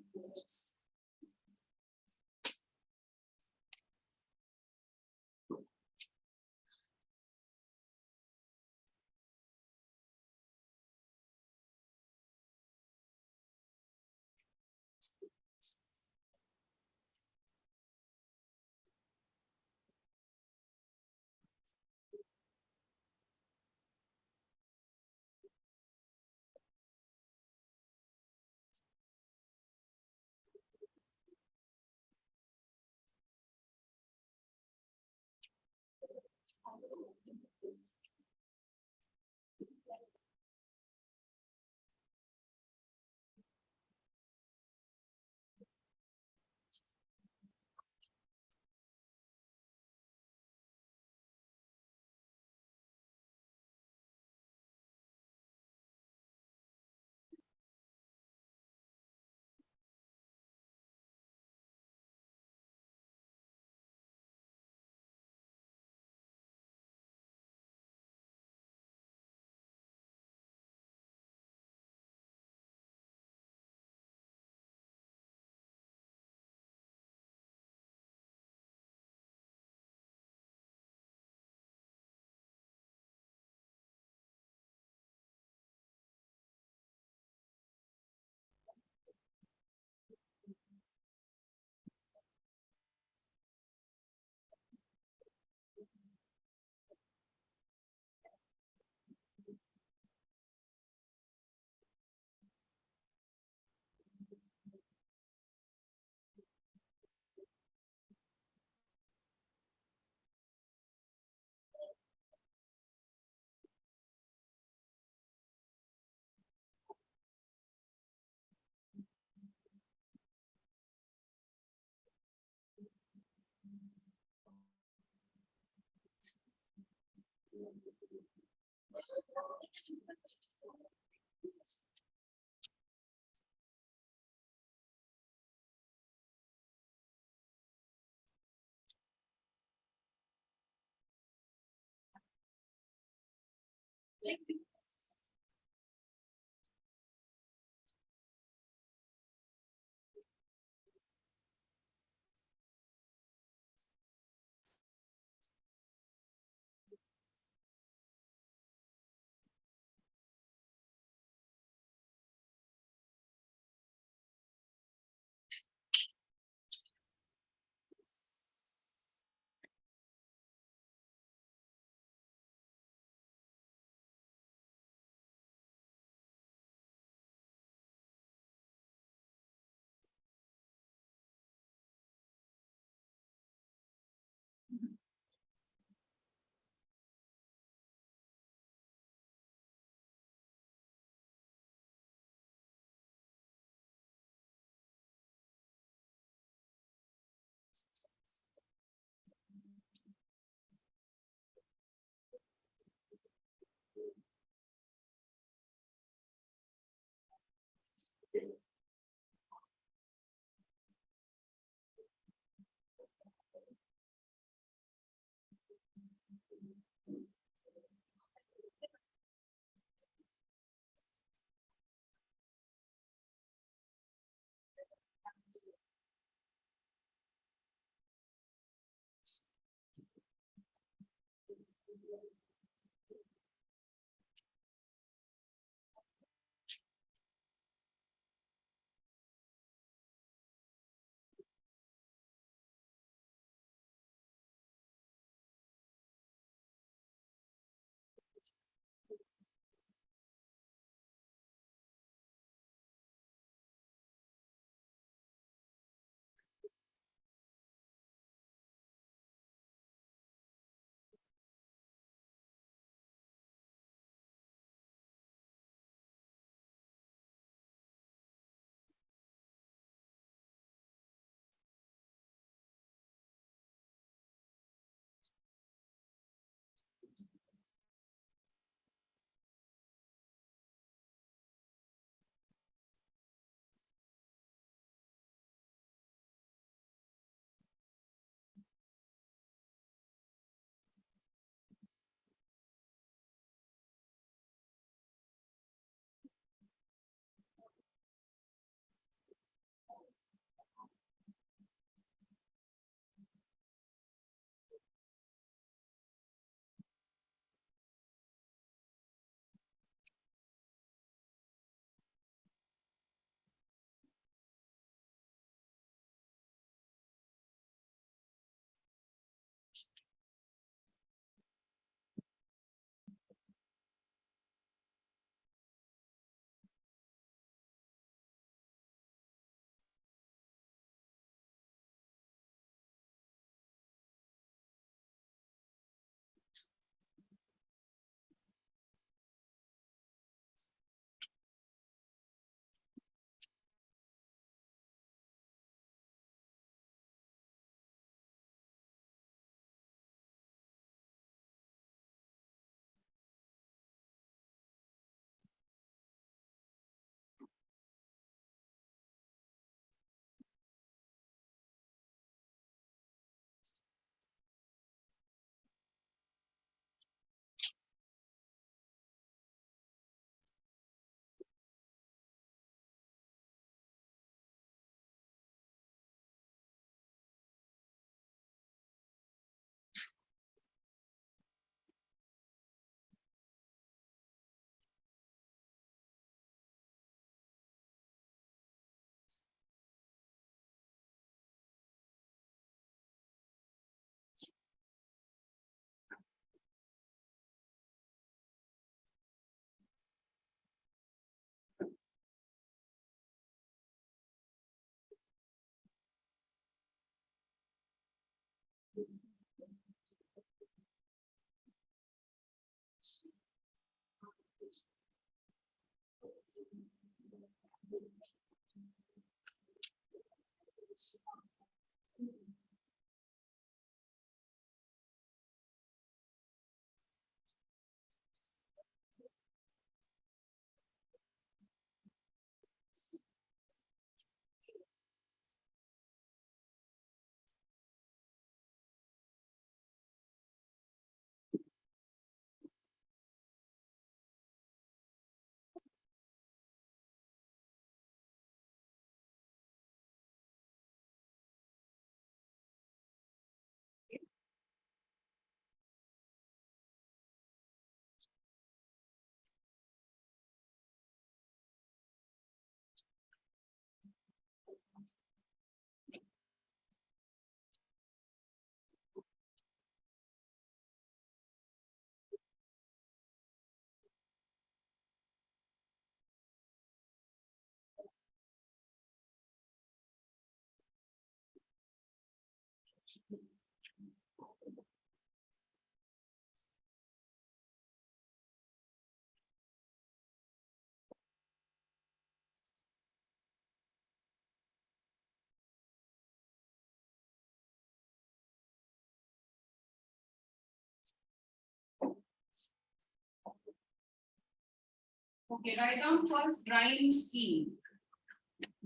Okay, write down first rhyme scheme.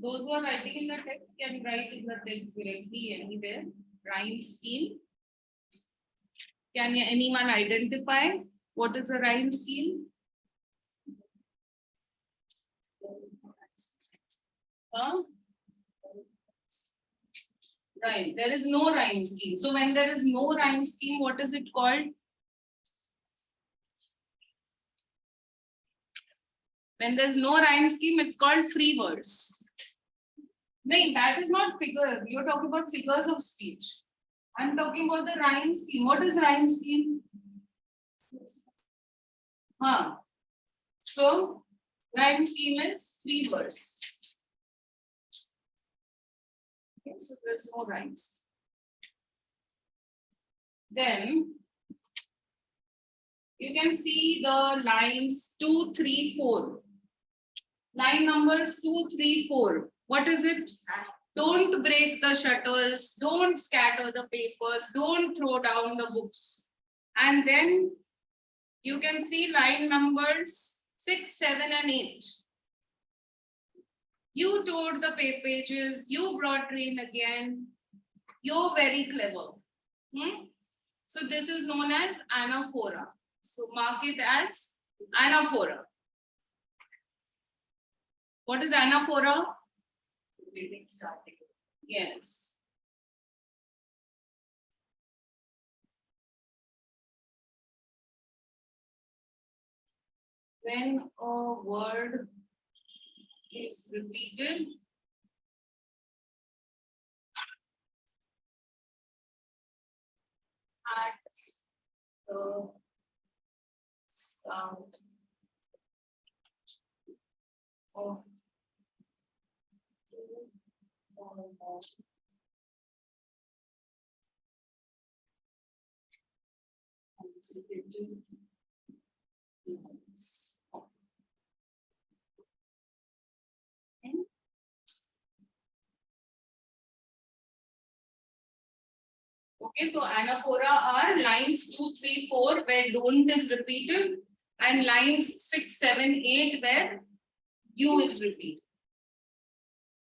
Those who are writing in the text can write in the text directly anywhere. Rhyme scheme. Can anyone identify what is a rhyme scheme? Huh? Right, there is no rhyme scheme. So when there is no rhyme scheme, what is it called? When there's no rhyme scheme, it's called free verse. No, that is not figure. You're talking about figures of speech. I'm talking about the rhyme scheme. What is rhyme scheme? Huh. So rhyme scheme is free verse. Okay, so there's no rhymes. Then you can see the lines 2, 3, 4. Line numbers 2, 3, 4. What is it? Don't break the shutters. Don't scatter the papers. Don't throw down the books. And then you can see line numbers 6, 7, and 8. You tore the pages. You brought rain again. You're very clever. So this is known as anaphora. So mark it as anaphora. What is anaphora? Yes. When a word is repeated, at the start of okay, so anaphora are lines 2, 3, 4 where don't is repeated, and lines 6, 7, 8 where you is repeated.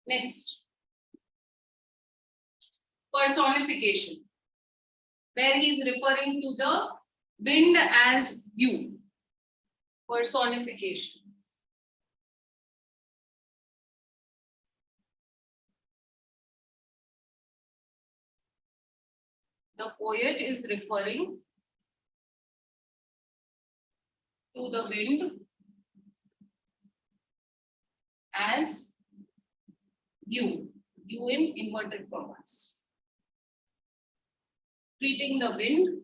Next, personification, where he is referring to the wind as you. Personification. The poet is referring to the wind as you in inverted commas. Treating the wind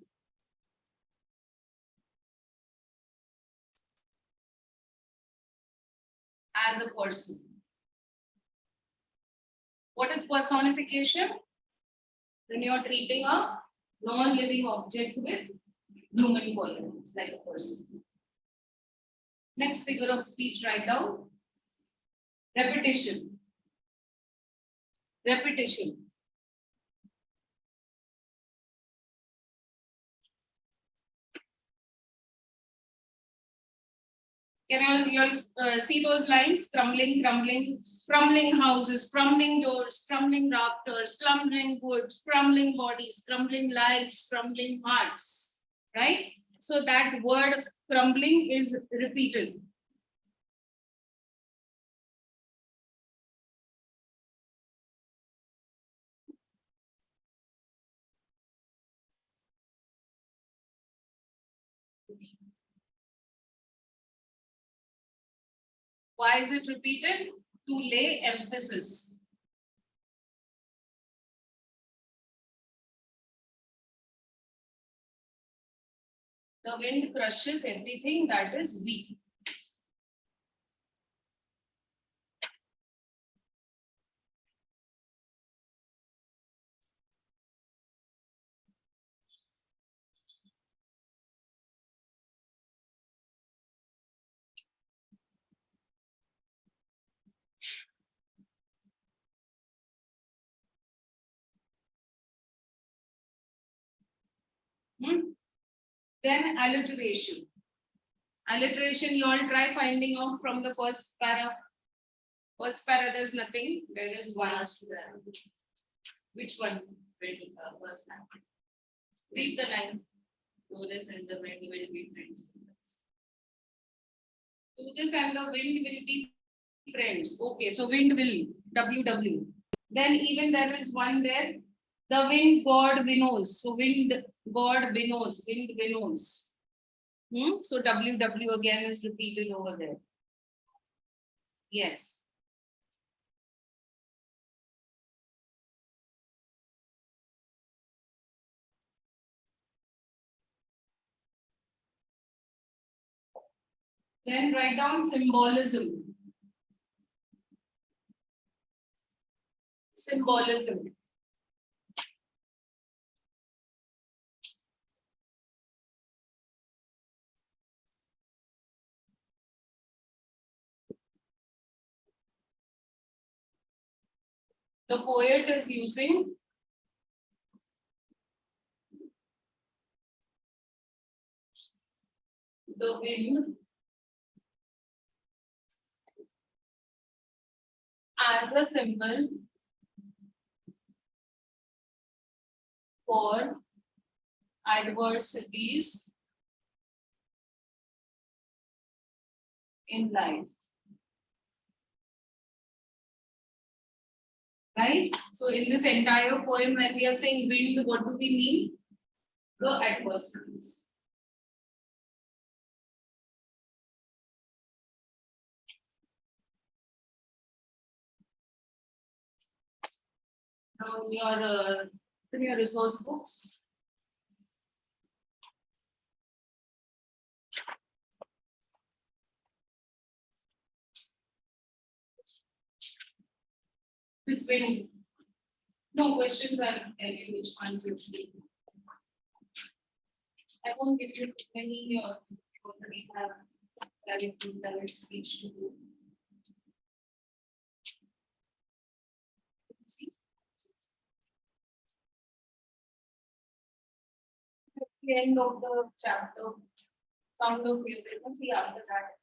as a person. What is personification? When you are treating a non-living object with human qualities, like a person. Next figure of speech, write down. Repetition. Repetition. Can you see those lines? Crumbling, crumbling, crumbling houses, crumbling doors, crumbling rafters, crumbling woods, crumbling bodies, crumbling lives, crumbling hearts. Right? So that word crumbling is repeated. Why is it repeated? To lay emphasis. The wind crushes everything that is weak. Then alliteration. Alliteration, you all try finding out from the first para. First para, there's nothing. There is one. Which one? First line. Read the line. Do this and the wind will be friends. Do this and the wind will be friends. Okay, so wind will, WW. Then even there is one there. The wind god winnows. So wind god winnows. Wind winnows. So WW again is repeated over there. Yes. Then write down symbolism. Symbolism. The poet is using the wind as a symbol for adversities in life. Right? So in this entire poem, when we are saying wind, what do we mean? The adversities. Now in your resource books, this wind. No questions are any which one you see. I won't give you many already have direct speech to do. See? At the end of the chapter, sound of music, and see after that.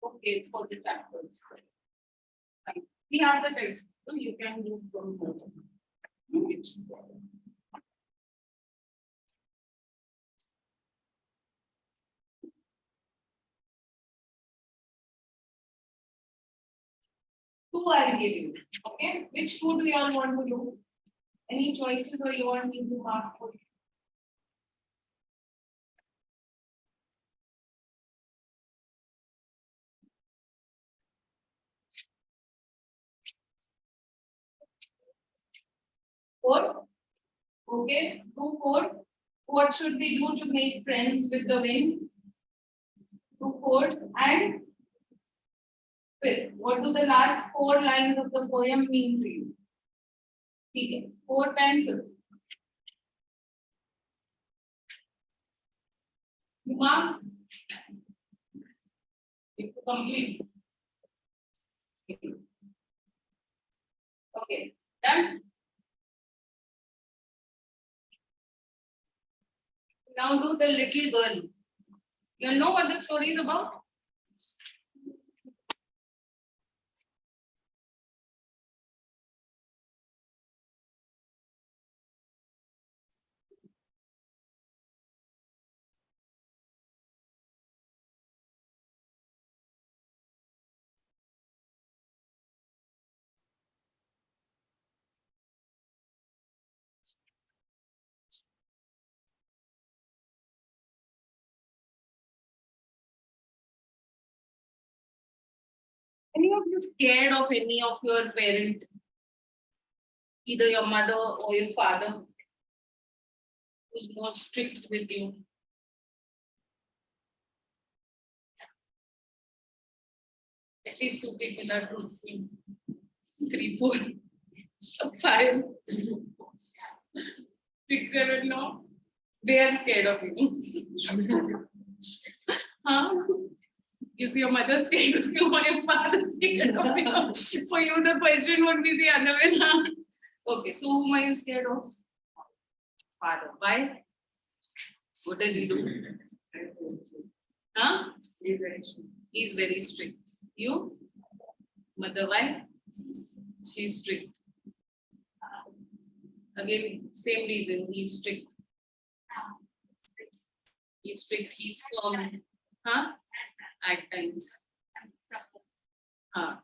Okay, it's for the chapters. Right. We have the text, so you can do from here. Two I'll give you. Okay, which two do you all want to do? Any choices or you want me to mark for you? Four. Okay, 2, 4. What should we do to make friends with the wind? 2, 4 and 5th. What do the last 4 lines of the poem mean to you? Okay, 4th and 5th. Mark. It's complete. Okay, done. Now do the little girl. You know what the story is about? Any of you scared of any of your parent? Either your mother or your father, who's more strict with you? At least 2 people are truthful. 3, 4, 5 5, 6, 7, no. They are scared of you. Huh? Is your mother scared of you or your father scared of you? For you, the question would be the other way around. Okay, so whom are you scared of? Father. Why? What does he do? Huh? He's very strict. You? Mother, why? She's strict. Again, same reason. He's strict. He's strict. He's firm. Huh? At times. Huh.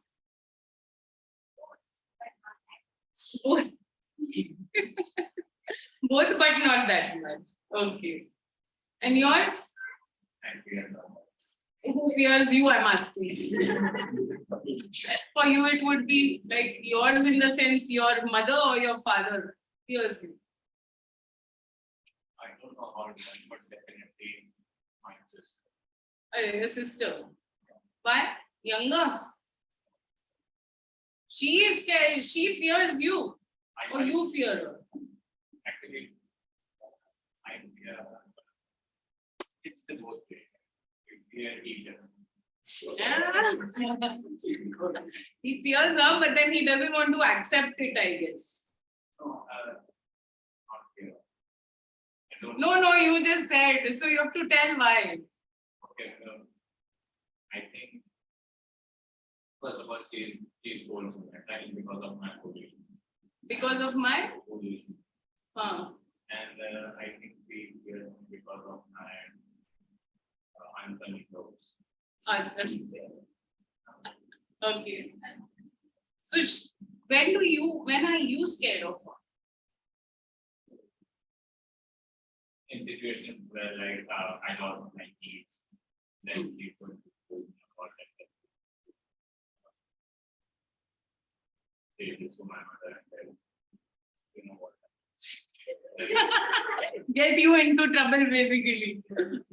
Both. Both, but not that much. Okay. And yours? Who fears you, I'm asking. For you, it would be like yours in the sense your mother or your father fears you. I don't know how it's done, but definitely my sister. Your sister. Why? Younger. She is scared. She fears you. Or you fear her. Actually, it's the both ways. We fear each other. He fears her, but then he doesn't want to accept it, I guess. Not fear. I don't No, you just said. So you have to tell why. Okay, I think first of all, she's told me attacking because of my position. Because of my. Huh. And I think we fear because of my unfunny clothes. Answer. Okay. So when are you scared of her? In situations where like I lost my keys, then people would about that. Say this to my mother and then you know what. Get you into trouble basically.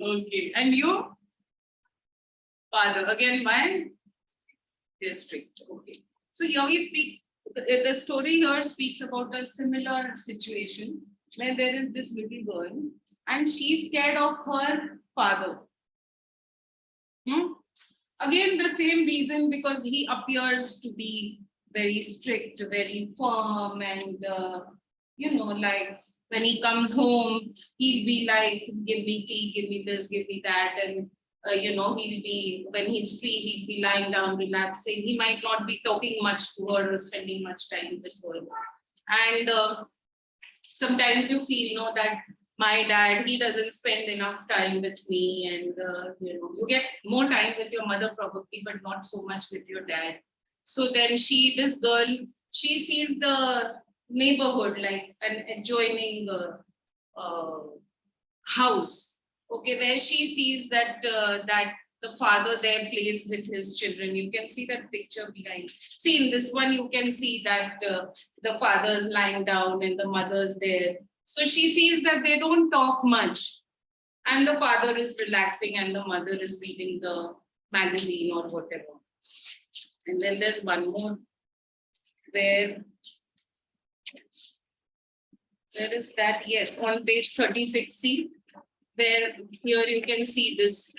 Okay. And you? Father. Again, why? They're strict. Okay. So here we speak, the story here speaks about a similar situation where there is this little girl and she's scared of her father. Again, the same reason, because he appears to be very strict, very firm, and like when he comes home, he'll be like, give me tea, give me this, give me that, and he'll be, when he's free, he'll be lying down, relaxing. He might not be talking much to her or spending much time with her. And sometimes you feel, that my dad, he doesn't spend enough time with me, and you get more time with your mother probably, but not so much with your dad. So then this girl, she sees the neighborhood, like an adjoining house, okay, where she sees that the father there plays with his children. You can see that picture behind. See, in this one, you can see that the father is lying down and the mother's there. So she sees that they don't talk much, and the father is relaxing and the mother is reading the magazine or whatever. And then there's one more where is that? Yes, on page 36, see, where here you can see this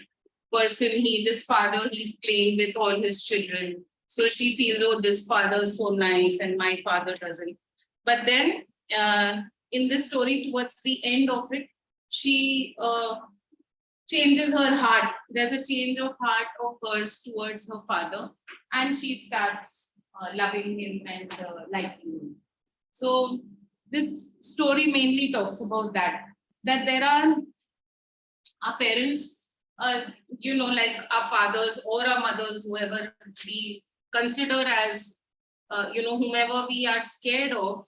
person, this father, he's playing with all his children. So she feels, oh, this father is so nice and my father doesn't. But then in this story, towards the end of it, she changes her heart. There's a change of heart of hers towards her father, and she starts loving him and liking him. So this story mainly talks about that there are our parents, like our fathers or our mothers, whoever we consider as, whomever we are scared of,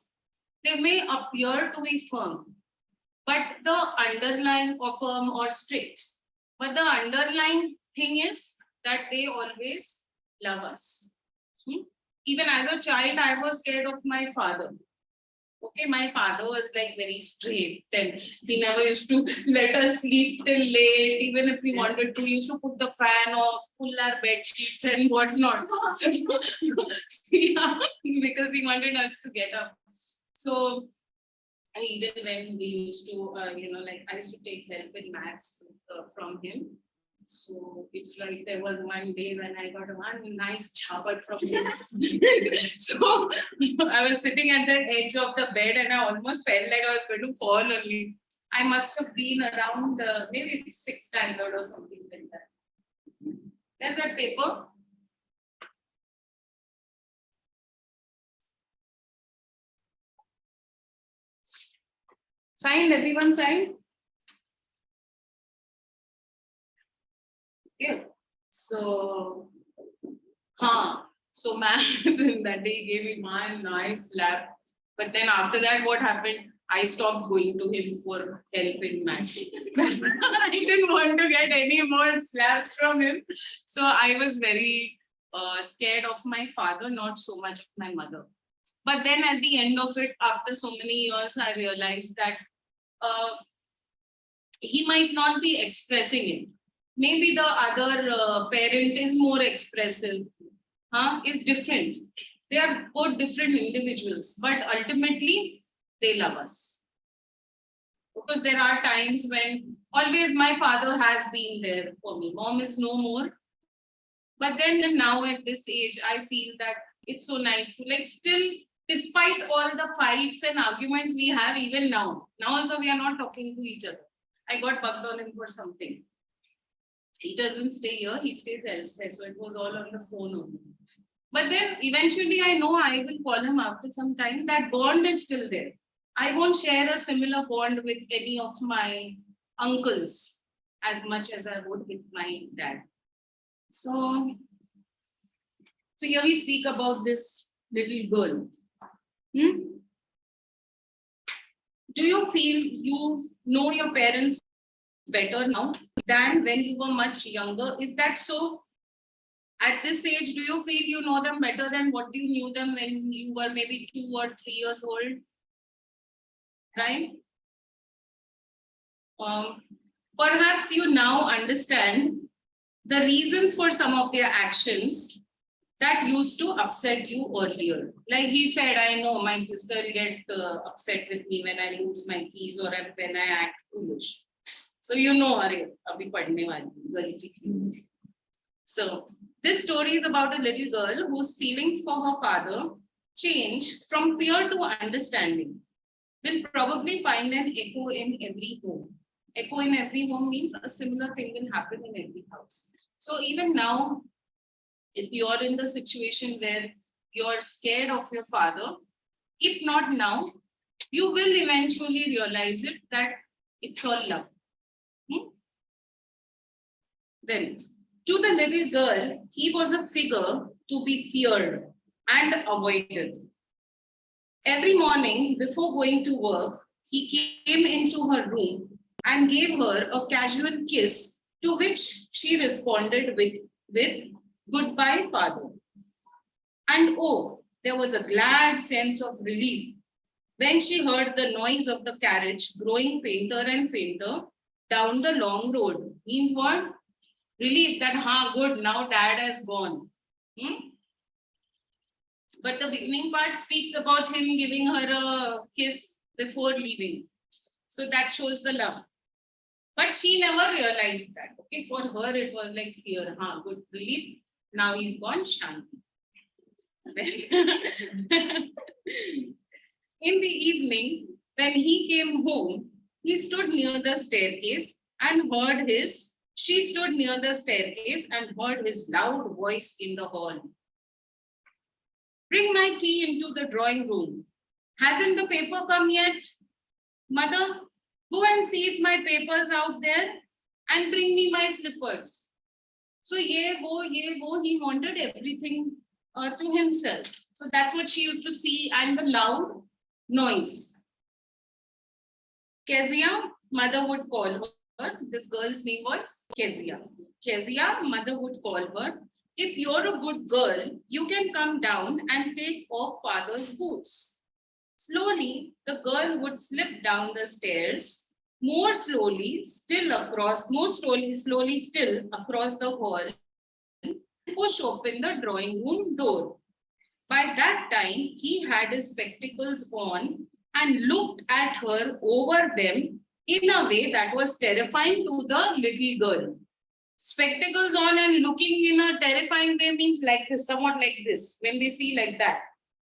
they may appear to be firm, but the underlying, or firm or strict, but the underlying thing is that they always love us. Even as a child, I was scared of my father. Okay, my father was like very strict and he never used to let us sleep till late. Even if we wanted to, he used to put the fan off, pull our bed sheets and whatnot. Yeah, because he wanted us to get up. So even when we used to, like I used to take help in maths from him. So it's like there was one day when I got one nice chapad from him. So I was sitting at the edge of the bed and I almost felt like I was going to fall only. I must have been around maybe 6th standard or something like that. There's that paper. Signed, everyone signed? Okay. So, so maths in that day gave me one nice slap. But then after that, what happened? I stopped going to him for help in maths. I didn't want to get any more slaps from him. So I was very scared of my father, not so much of my mother. But then at the end of it, after so many years, I realized that he might not be expressing it. Maybe the other parent is more expressive, is different. They are both different individuals, but ultimately they love us. Because there are times when always my father has been there for me. Mom is no more. But then and now at this age, I feel that it's so nice to like still, despite all the fights and arguments we have even now also we are not talking to each other. I got bugged on him for something. He doesn't stay here, he stays elsewhere. So it was all on the phone only. But then eventually I know I will call him after some time. That bond is still there. I won't share a similar bond with any of my uncles as much as I would with my dad. So here we speak about this little girl. Do you feel you know your parents better now than when you were much younger? Is that so? At this age, do you feel you know them better than what you knew them when you were maybe 2 or 3 years old? Right? Perhaps you now understand the reasons for some of their actions that used to upset you earlier. Like he said, I know my sister will get upset with me when I lose my keys or when I act foolish. So you know, abhi padne wali. So this story is about a little girl whose feelings for her father change from fear to understanding. Will probably find an echo in every home. Echo in every home means a similar thing will happen in every house. So even now, if you're in the situation where you're scared of your father, if not now, you will eventually realize it that it's all love. Then, to the little girl, he was a figure to be feared and avoided. Every morning before going to work, he came into her room and gave her a casual kiss, to which she responded with goodbye, father. And oh, there was a glad sense of relief when she heard the noise of the carriage growing fainter and fainter down the long road. Means what? Relief that, good, now dad has gone. But the beginning part speaks about him giving her a kiss before leaving. So that shows the love. But she never realized that. Okay, for her it was like here, good, relief. Now he's gone, shanti. In the evening, when he came home, he stood near the staircase and heard she stood near the staircase and heard his loud voice in the hall. Bring my tea into the drawing room. Hasn't the paper come yet? Mother, go and see if my paper's out there and bring me my slippers. So ye wo, he wanted everything to himself. So that's what she used to see, and the loud noise. Kezia, mother would call her. This girl's name was Kezia. Kezia, mother would call her. If you're a good girl, you can come down and take off father's boots. Slowly, the girl would slip down the stairs, more slowly still across the hall, and push open the drawing room door. By that time, he had his spectacles on and looked at her over them in a way that was terrifying to the little girl. Spectacles on and looking in a terrifying way means like this, somewhat like this, when they see like that,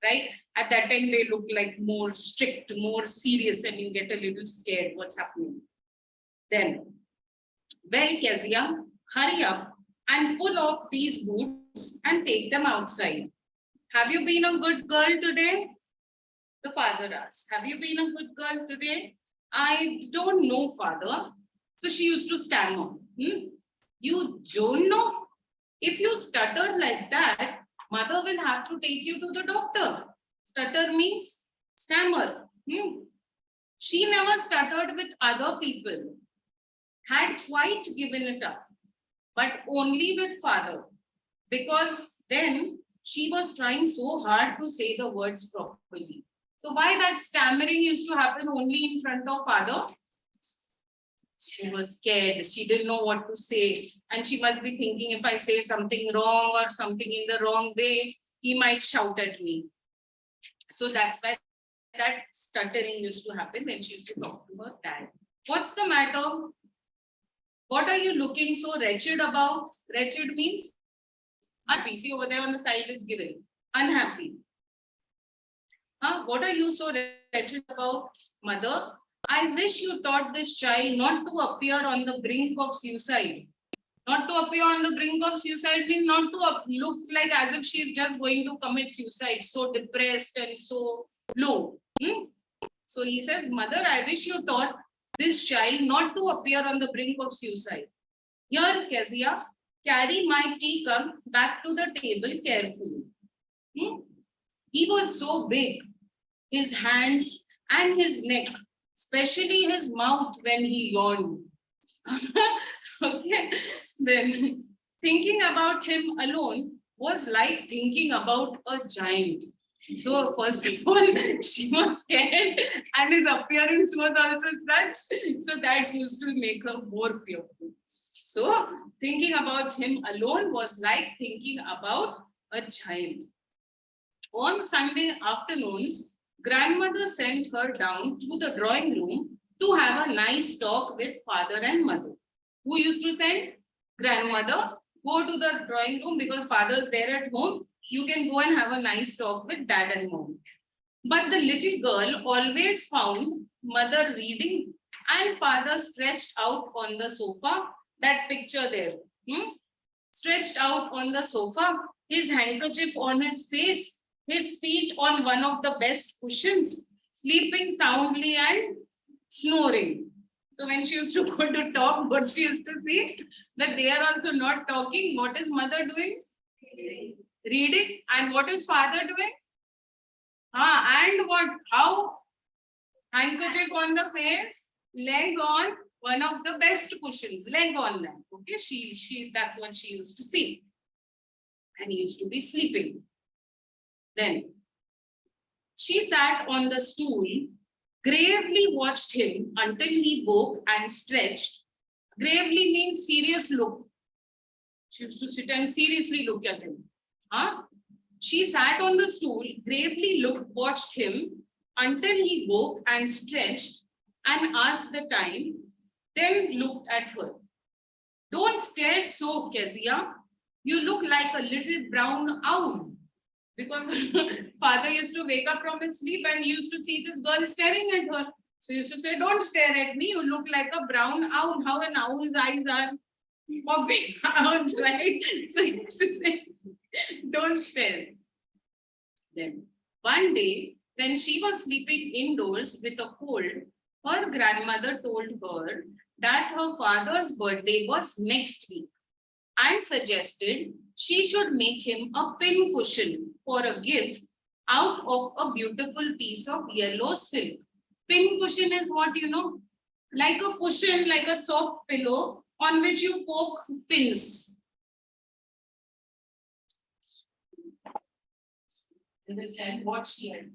right? At that time, they look like more strict, more serious, and you get a little scared what's happening. Then, well, Kezia, hurry up and pull off these boots and take them outside. Have you been a good girl today? The father asked. Have you been a good girl today? I don't know, father. So she used to stammer. You don't know? If you stutter like that, mother will have to take you to the doctor. Stutter means stammer. She never stuttered with other people, had quite given it up, but only with father, because then she was trying so hard to say the words properly. So why that stammering used to happen only in front of father? She was scared. She didn't know what to say. And she must be thinking, if I say something wrong or something in the wrong way, he might shout at me. So that's why that stuttering used to happen when she used to talk to her dad. What's the matter? What are you looking so wretched about? Wretched means unhappy. See over there on the side, it's given. Unhappy. What are you so wretched about, mother? I wish you taught this child not to appear on the brink of suicide. Not to appear on the brink of suicide means not to look like as if she's just going to commit suicide, so depressed and so low. So he says, mother, I wish you taught this child not to appear on the brink of suicide. Here, Kezia, carry my teacup back to the table carefully. He was so big, his hands and his neck, especially his mouth when he yawned. Okay, then thinking about him alone was like thinking about a giant. So first of all, she was scared and his appearance was also such. So that used to make her more fearful. So thinking about him alone was like thinking about a child. On Sunday afternoons, grandmother sent her down to the drawing room to have a nice talk with father and mother. Who used to send? Grandmother. Go to the drawing room because father's there at home. You can go and have a nice talk with dad and mom. But the little girl always found mother reading and father stretched out on the sofa. That picture there. Stretched out on the sofa, his handkerchief on his face, his feet on one of the best cushions, sleeping soundly and snoring. So when she used to go to talk, what she used to see, that they are also not talking. What is mother doing? Reading. And what is father doing? And what? How? Handkerchief on the face, leg on one of the best cushions, leg on leg. Okay, that's what she used to see. And he used to be sleeping. Then she sat on the stool, gravely watched him until he woke and stretched. Gravely means serious look. She used to sit and seriously look at him. She sat on the stool, gravely watched him until he woke and stretched and asked the time, then looked at her. Don't stare so, Kezia. You look like a little brown owl. Because father used to wake up from his sleep and he used to see this girl staring at her. So he used to say, don't stare at me. You look like a brown owl. How an owl's eyes are popping out, right? So he used to say, don't stare. Then one day, when she was sleeping indoors with a cold, her grandmother told her that her father's birthday was next week and suggested she should make him a pin cushion for a gift out of a beautiful piece of yellow silk. Pin cushion is what you know, like a cushion, like a soft pillow on which you poke pins. Understand what she had.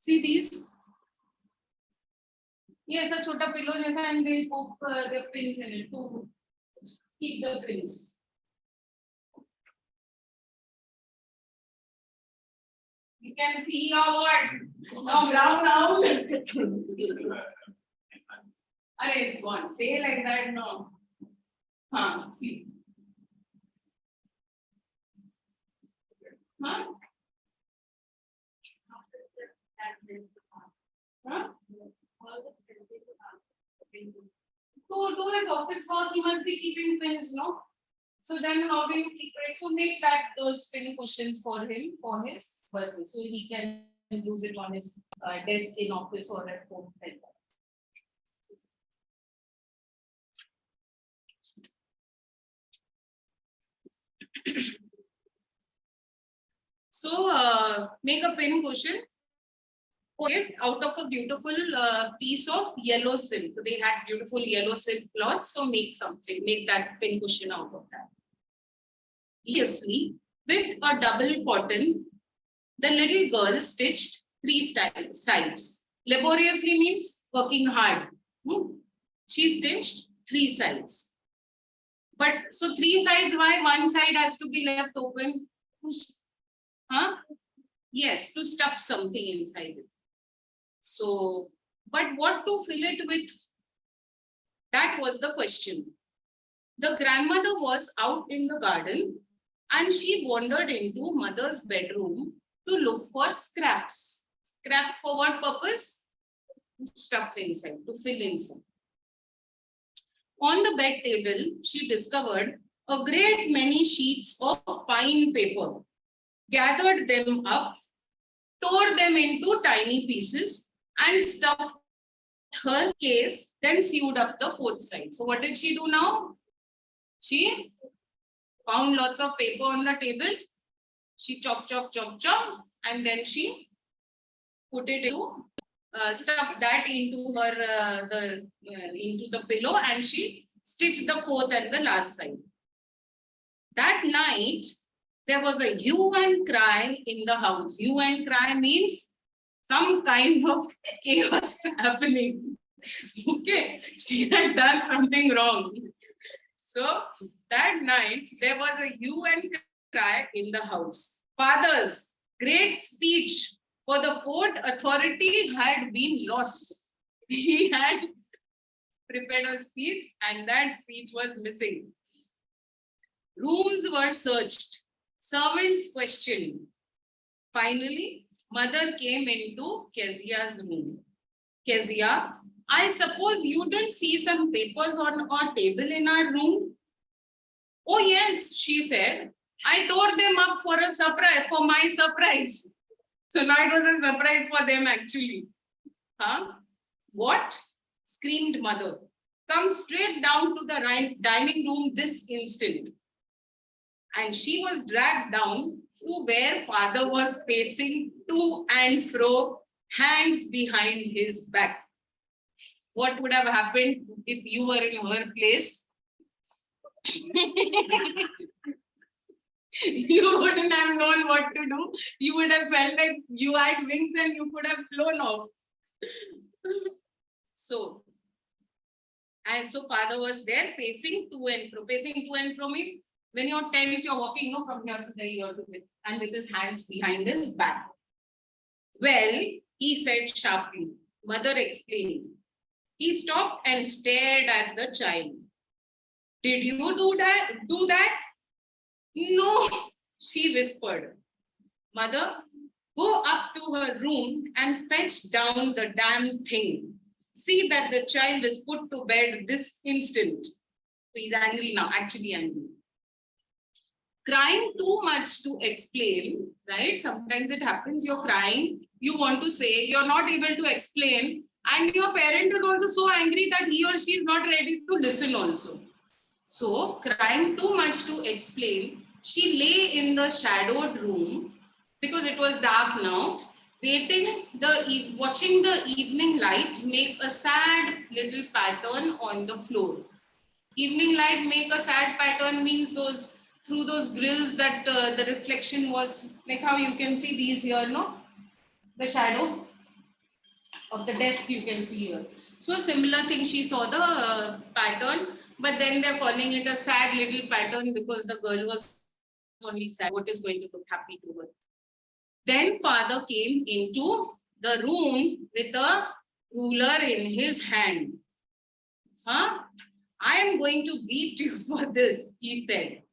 See these? Yes, a chota pillow jaisa, and they poke their pins in it to keep the pins. You can see your what? Now brown house. Arey, what? Say like that, no. Huh, see. Huh? Huh? To do his office work, he must be keeping pins, no? So then how do you keep it? So make that those pin cushions for him, for his work, so he can use it on his desk in office or at home. Like that. So make a pin cushion out of a beautiful piece of yellow silk. They had beautiful yellow silk cloth, so make something, make that pin cushion out of that. Laboriously, with a double cotton, the little girl stitched 3 sides. Laboriously means working hard. She stitched 3 sides. But so 3 sides, why? One side has to be left open. Huh? Yes, to stuff something inside it. So, but what to fill it with? That was the question. The grandmother was out in the garden and she wandered into mother's bedroom to look for scraps. Scraps for what purpose? Stuff inside, to fill inside. On the bed table, she discovered a great many sheets of fine paper, gathered them up, tore them into tiny pieces, and stuffed her case, then sewed up the 4th side. So what did she do now? She found lots of paper on the table. She chop, and then she put it into, stuffed that into her into the pillow, and she stitched the 4th and the last side. That night, there was a hue and cry in the house. Hue and cry means some kind of chaos happening. Okay, she had done something wrong. So that night, there was a hue and cry in the house. Father's great speech for the port authority had been lost. He had prepared a speech and that speech was missing. Rooms were searched. Servants questioned. Finally, mother came into Kezia's room. Kezia, I suppose you didn't see some papers on our table in our room? Oh yes, she said. I tore them up for a surprise, for my surprise. So now it was a surprise for them actually. Huh? What? Screamed mother. Come straight down to the dining room this instant. And she was dragged down to where father was pacing to and fro, hands behind his back. What would have happened if you were in her place? You wouldn't have known what to do. You would have felt like you had wings and you could have flown off. So father was there pacing to and fro. Pacing to and fro means when you're tense, you're walking from here to there, here to there, and with his hands behind his back. Well, he said sharply. Mother explained. He stopped and stared at the child. Did you do that? No, she whispered. Mother, go up to her room and fetch down the damn thing. See that the child is put to bed this instant. So he's angry now, actually angry. Crying too much to explain, right? Sometimes it happens, you're crying, you want to say, you're not able to explain, and your parent is also so angry that he or she is not ready to listen also. So, crying too much to explain, she lay in the shadowed room, because it was dark now, watching the evening light make a sad little pattern on the floor. Evening light make a sad pattern means through those grills that the reflection was, like how you can see these here, no? The shadow. of the desk you can see here. So similar thing, she saw the pattern, but then they're calling it a sad little pattern because the girl was only sad. What is going to look happy to her? Then father came into the room with a ruler in his hand. Huh? I am going to beat you for this, he said.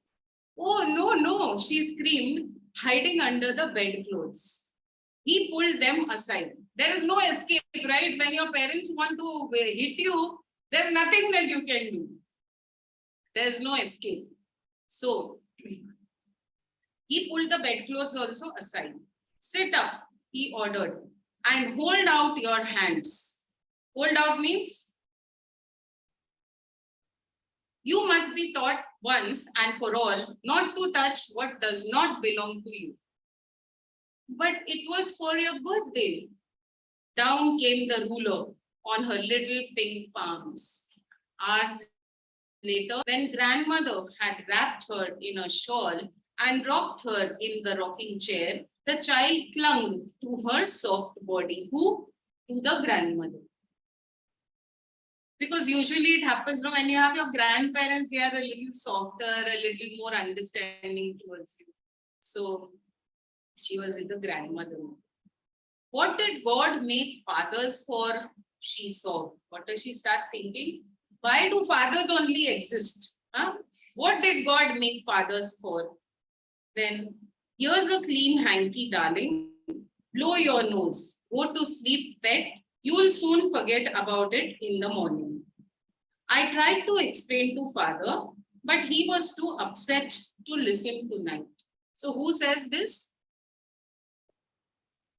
Oh, no, no, she screamed, hiding under the bedclothes. He pulled them aside. There is no escape, right? When your parents want to hit you, there's nothing that you can do. There's no escape. So, he pulled the bedclothes also aside. Sit up, he ordered, and hold out your hands. Hold out means you must be taught once and for all not to touch what does not belong to you. But it was for your birthday. Down came the ruler on her little pink palms. Hours later, when grandmother had wrapped her in a shawl and rocked her in the rocking chair, the child clung to her soft body. Who? To the grandmother. Because usually it happens when you have your grandparents, they are a little softer, a little more understanding towards you. So she was with the grandmother. What did God make fathers for? She saw. What does she start thinking? Why do fathers only exist? Huh? What did God make fathers for? Then here's a clean hanky, darling. Blow your nose. Go to sleep, pet. You will soon forget about it in the morning. I tried to explain to father, but he was too upset to listen tonight. So who says this?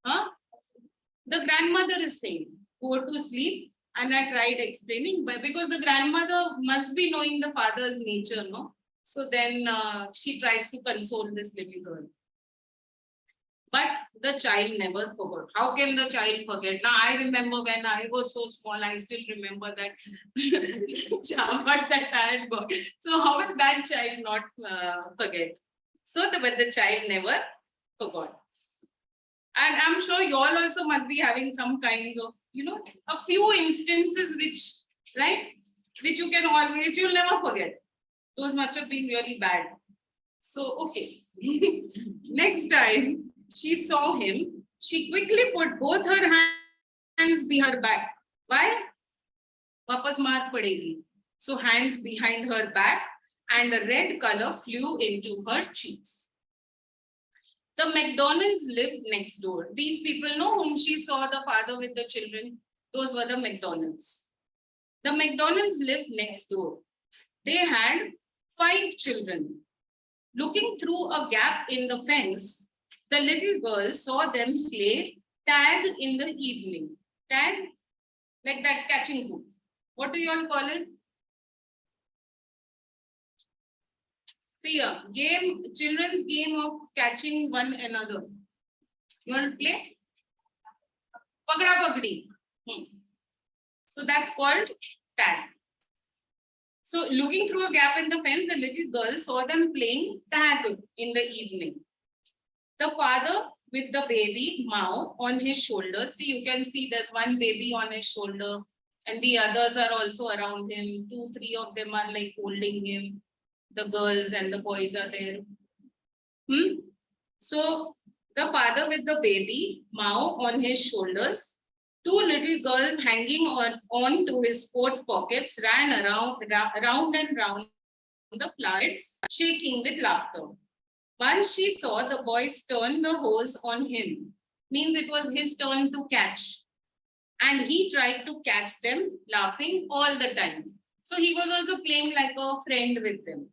Huh? The grandmother is saying, go to sleep. And I tried explaining, but because the grandmother must be knowing the father's nature, no? So then she tries to console this little girl. But the child never forgot. How can the child forget? Now I remember when I was so small, I still remember that jamat that I had got. So how will that child not forget? So but the child never forgot. And I'm sure you all also must be having some kinds of, a few instances which you can always, you'll never forget. Those must have been really bad. So, okay. Next time she saw him, she quickly put both her hands behind her back. Why? Wapas maar padegi. So hands behind her back and a red color flew into her cheeks. The McDonald's lived next door. These people know whom she saw, the father with the children. Those were the McDonald's. The McDonald's lived next door. They had 5 children. Looking through a gap in the fence, the little girl saw them play tag in the evening. Tag, like that catching hook. What do you all call it? See, a game, children's game of catching one another. You want to play? Pagda pagdi. So that's called tag. So looking through a gap in the fence, the little girl saw them playing tag in the evening. The father with the baby Mao on his shoulder. See, you can see there's one baby on his shoulder and the others are also around him. 2, 3 of them are like holding him. The girls and the boys are there. So the father with the baby Mao on his shoulders, 2 little girls hanging on to his coat pockets ran round and round the flowers, shaking with laughter. Once she saw the boys turn the hose on him, means it was his turn to catch. And he tried to catch them, laughing all the time. So he was also playing like a friend with them.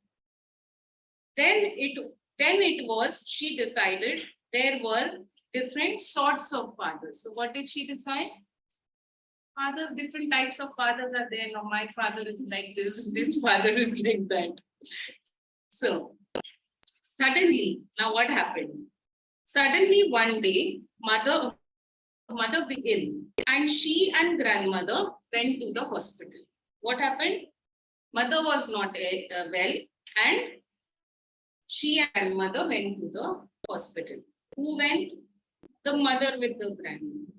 Then it was, she decided there were different sorts of fathers. So what did she decide? Fathers, different types of fathers are there. No, my father is like this father is like that. So suddenly, now what happened? Suddenly one day, mother became ill and she and grandmother went to the hospital. What happened? Mother was not well and she and grandmother went to the hospital. Who went? The mother with the grandmother.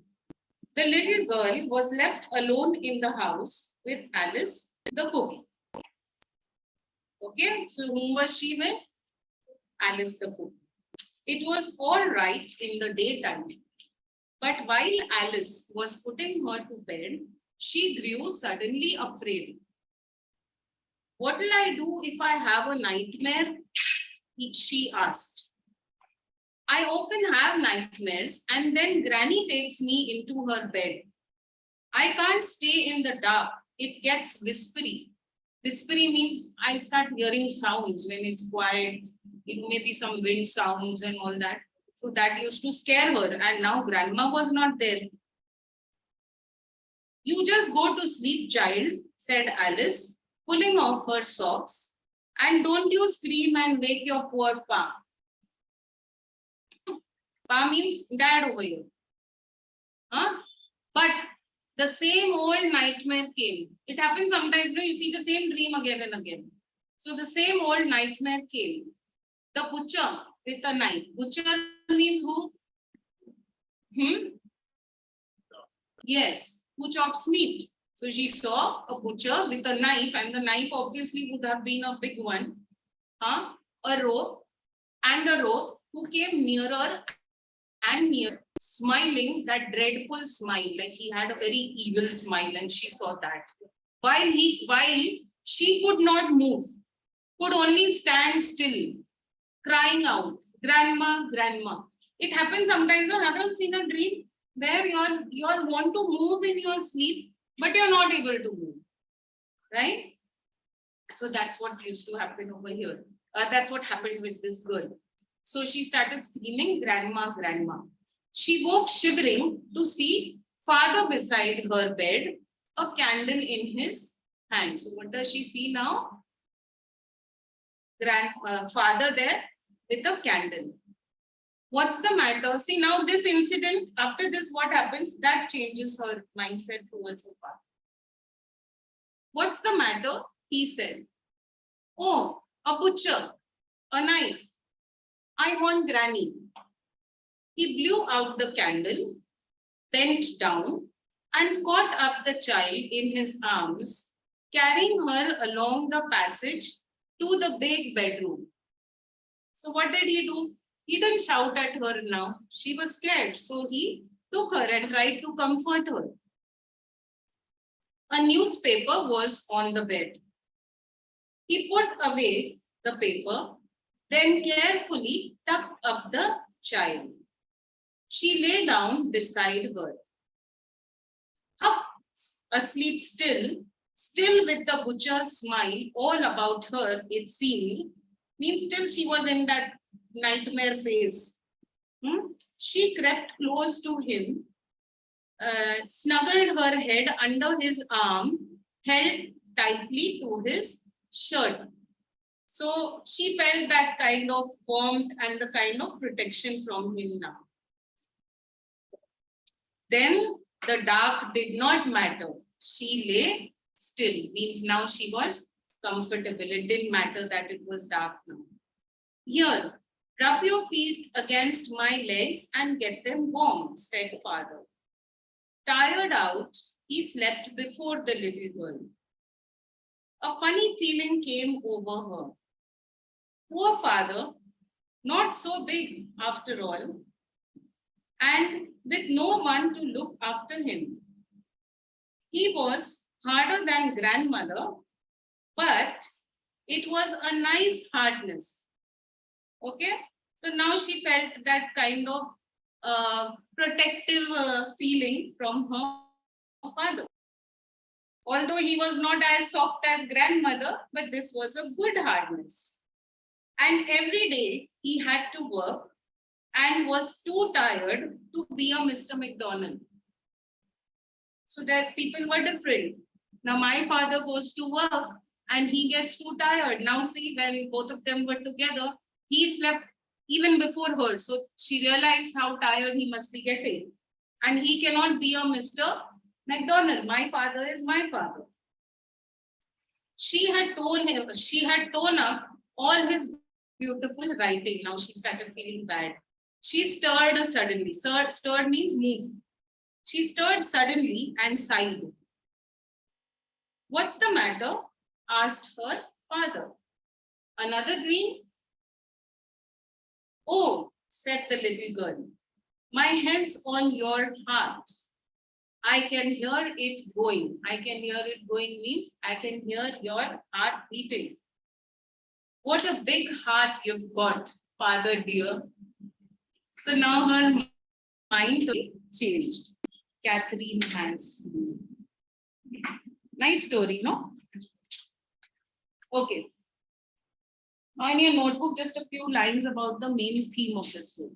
The little girl was left alone in the house with Alice, the cook. Okay, so whom was she with? Alice, the cook. It was all right in the daytime, but while Alice was putting her to bed, she grew suddenly afraid. What will I do if I have a nightmare? She asked. I often have nightmares, and then Granny takes me into her bed. I can't stay in the dark. It gets whispery. Whispery means I start hearing sounds when it's quiet. It may be some wind sounds and all that. So that used to scare her. And now grandma was not there. You just go to sleep, child, said Alice, pulling off her socks. And don't you scream and wake your poor pa. Pa means dad over here. Huh? But the same old nightmare came. It happens sometimes, you see the same dream again and again. So the same old nightmare came. The butcher with a knife. Butcher means who? Yes, who chops meat. So she saw a butcher with a knife, and the knife obviously would have been a big one. A rope, and the rope who came nearer and near, smiling that dreadful smile, like he had a very evil smile, and she saw that. While she could not move, could only stand still, crying out, "Grandma, grandma." It happens sometimes. You haven't seen a dream where you all want to move in your sleep, but you're not able to move, right? So that's what used to happen over here. That's what happened with this girl. So she started screaming, "Grandma, grandma." She woke shivering to see father beside her bed, a candle in his hand. So what does she see now? Father there with a candle. What's the matter? See, now this incident, after this, what happens? That changes her mindset towards her father. What's the matter? He said. Oh, a butcher, a knife. I want Granny. He blew out the candle, bent down, and caught up the child in his arms, carrying her along the passage to the big bedroom. So what did he do? He didn't shout at her now. She was scared. So he took her and tried to comfort her. A newspaper was on the bed. He put away the paper, then carefully tucked up the child. She lay down beside her. Half asleep still with the butcher's smile all about her, it seemed, means still she was in that nightmare phase. She crept close to him, snuggled her head under his arm, held tightly to his shirt. So she felt that kind of warmth and the kind of protection from him now. Then the dark did not matter. She lay still, means now she was comfortable. It didn't matter that it was dark now. Here, rub your feet against my legs and get them warm, said father. Tired out, he slept before the little girl. A funny feeling came over her. Poor father, not so big after all, and with no one to look after him. He was harder than grandmother, but it was a nice hardness. Okay, so now she felt that kind of protective feeling from her father. Although he was not as soft as grandmother, but this was a good hardness. And every day he had to work and was too tired to be a Mr. McDonald. So that people were different. Now my father goes to work and he gets too tired. Now see, when both of them were together, he slept even before her. So she realized how tired he must be getting. And he cannot be a Mr. McDonald. My father is my father. She had torn up all his beautiful writing. Now she started feeling bad. She stirred suddenly. Stirred means move. She stirred suddenly and sighed. What's the matter? Asked her father. Another dream? Oh, said the little girl. My hand's on your heart. I can hear it going. I can hear it going means I can hear your heart beating. What a big heart you've got, father dear. So now her mind changed. Catherine has. Nice story, no? Okay. Now in your notebook, just a few lines about the main theme of this book.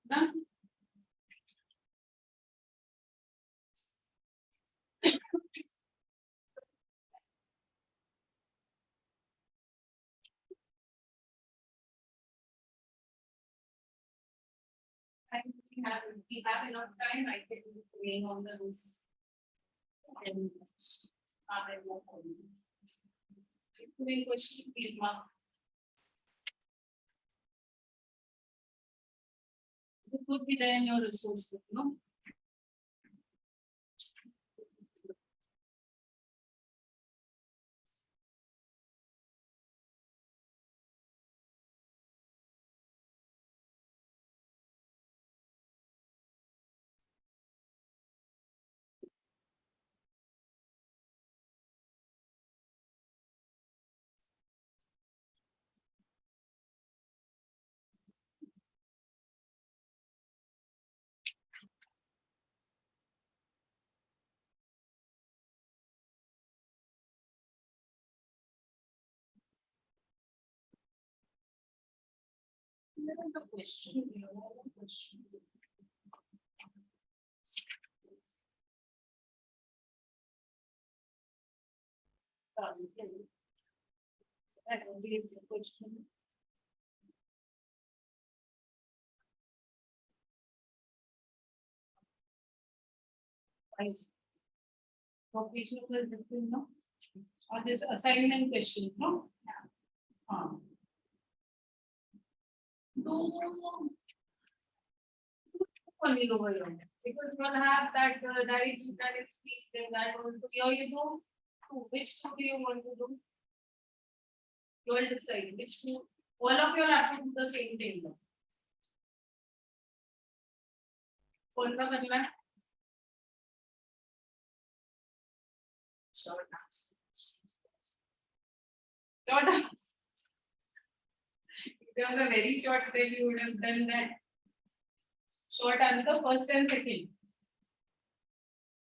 Done? I think we have enough time. I can explain on the rules. And I will Any question, please, ma'am? It could be there in your resource book, no? The question, question. I don't believe the question. Vocational different, no? Or this assignment question, no? Do only over here. Because we'll have that direct speech and that also. Here you do two. Which two do you want to do? You will decide which two. All of you have to do the same thing. कौन सा करना है? Short answer. Short answer. If it was a very short, then you would have done that. Short answer, first and second.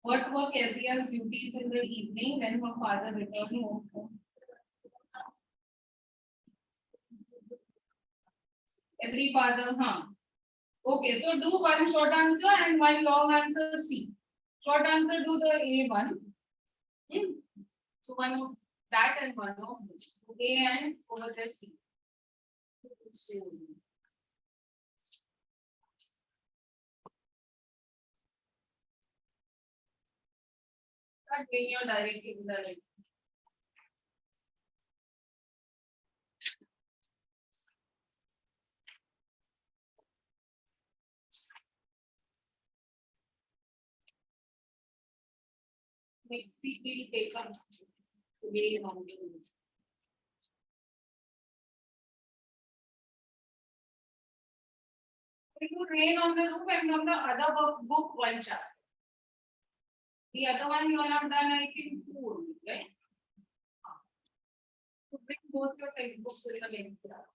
What were Kezia's duties in the evening when her father returned home? Every father, huh? Okay, so do one short answer and one long answer C. Short answer, do the A1. So one of that and one of this. A and over the C. Start doing your direct indirect. Next week we will take up very long. We do rain on the roof and from the other book one chapter. The other one you all have done, I think, two only, right? So bring both your textbooks in the next class.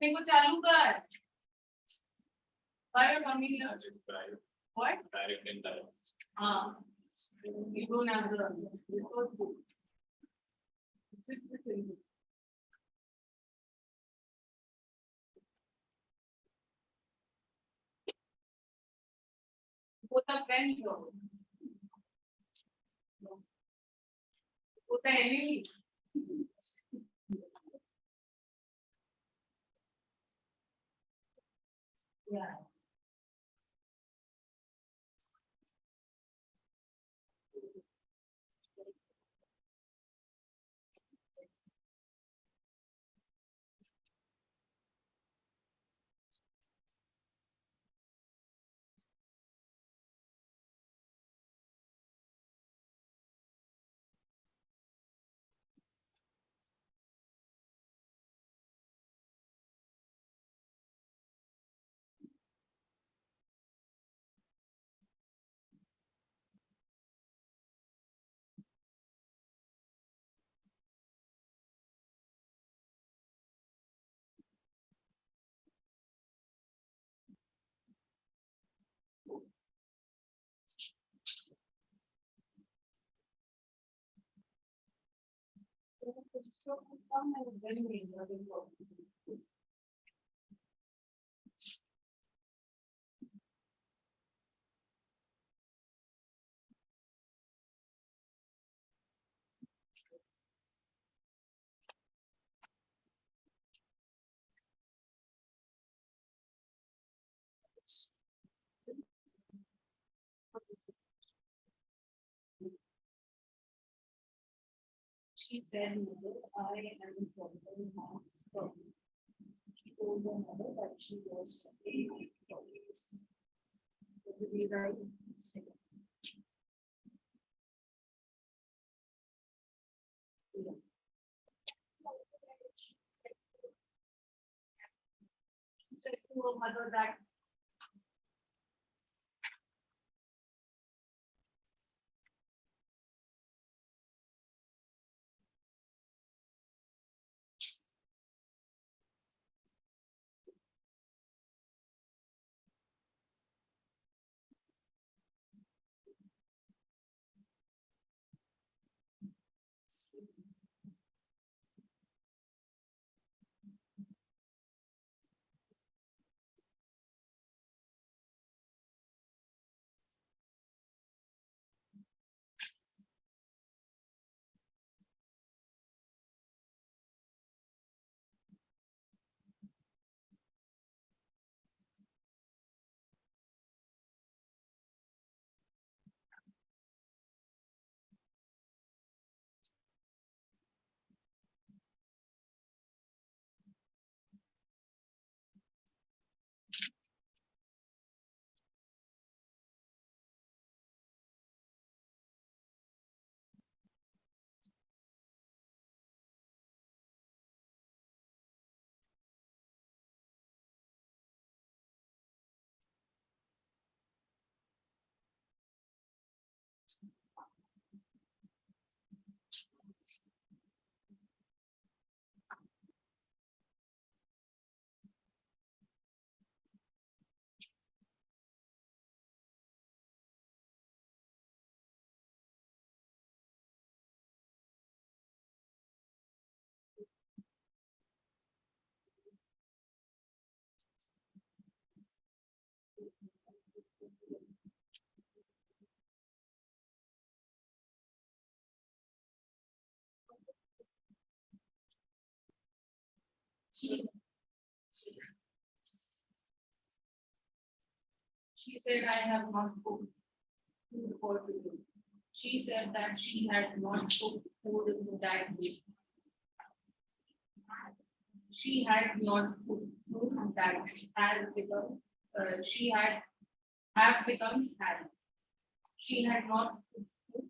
मेरे को चालू कर Direct coming here. What? Direct and direct. You don't have the resource book. Sit with him. Both are French though. Both are enemy. Yeah. She said, "Mother, I am from the house." She told her mother that she was a terrorist. What did he write? Yeah. She said to her mother that she said, "I have not cooked food for today." She said that she had not cooked food in that day. She had not cooked food that has become, she had have become had. She had not cooked food.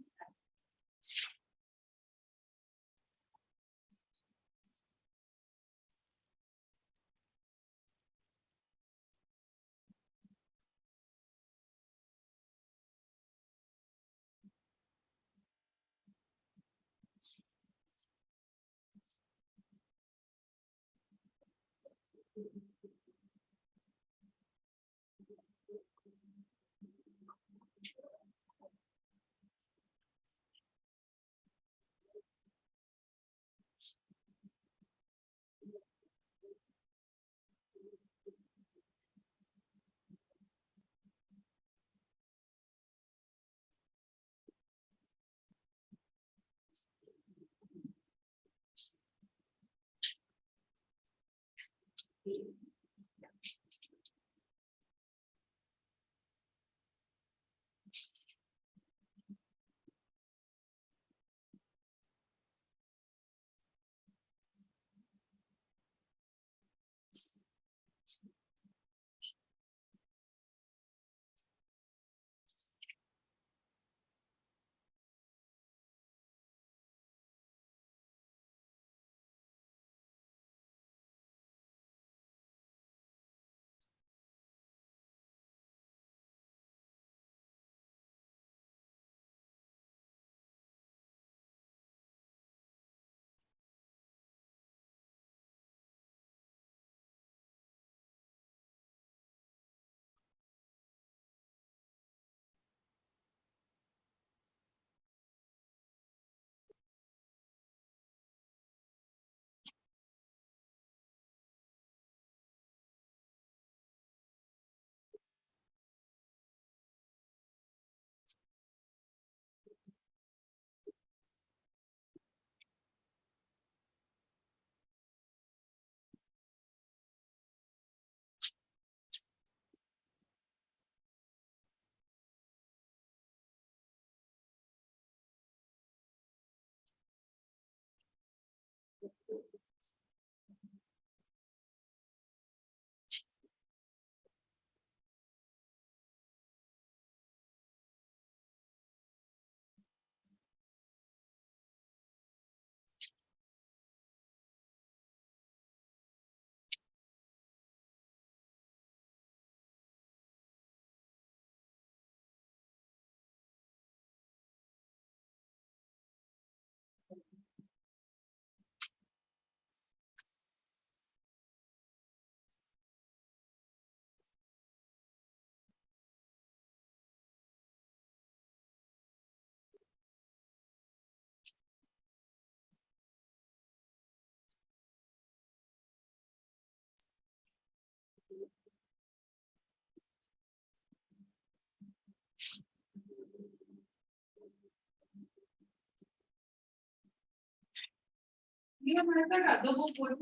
You have that other book, what is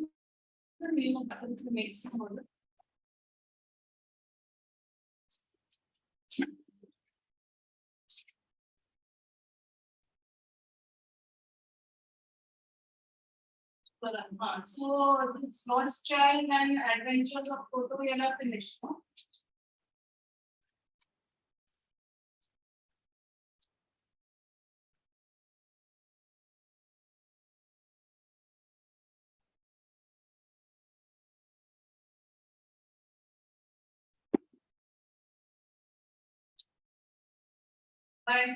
the name of that? Which makes you wonder. So it's Lost Child and Adventures of Toto Yella finished, no? Right.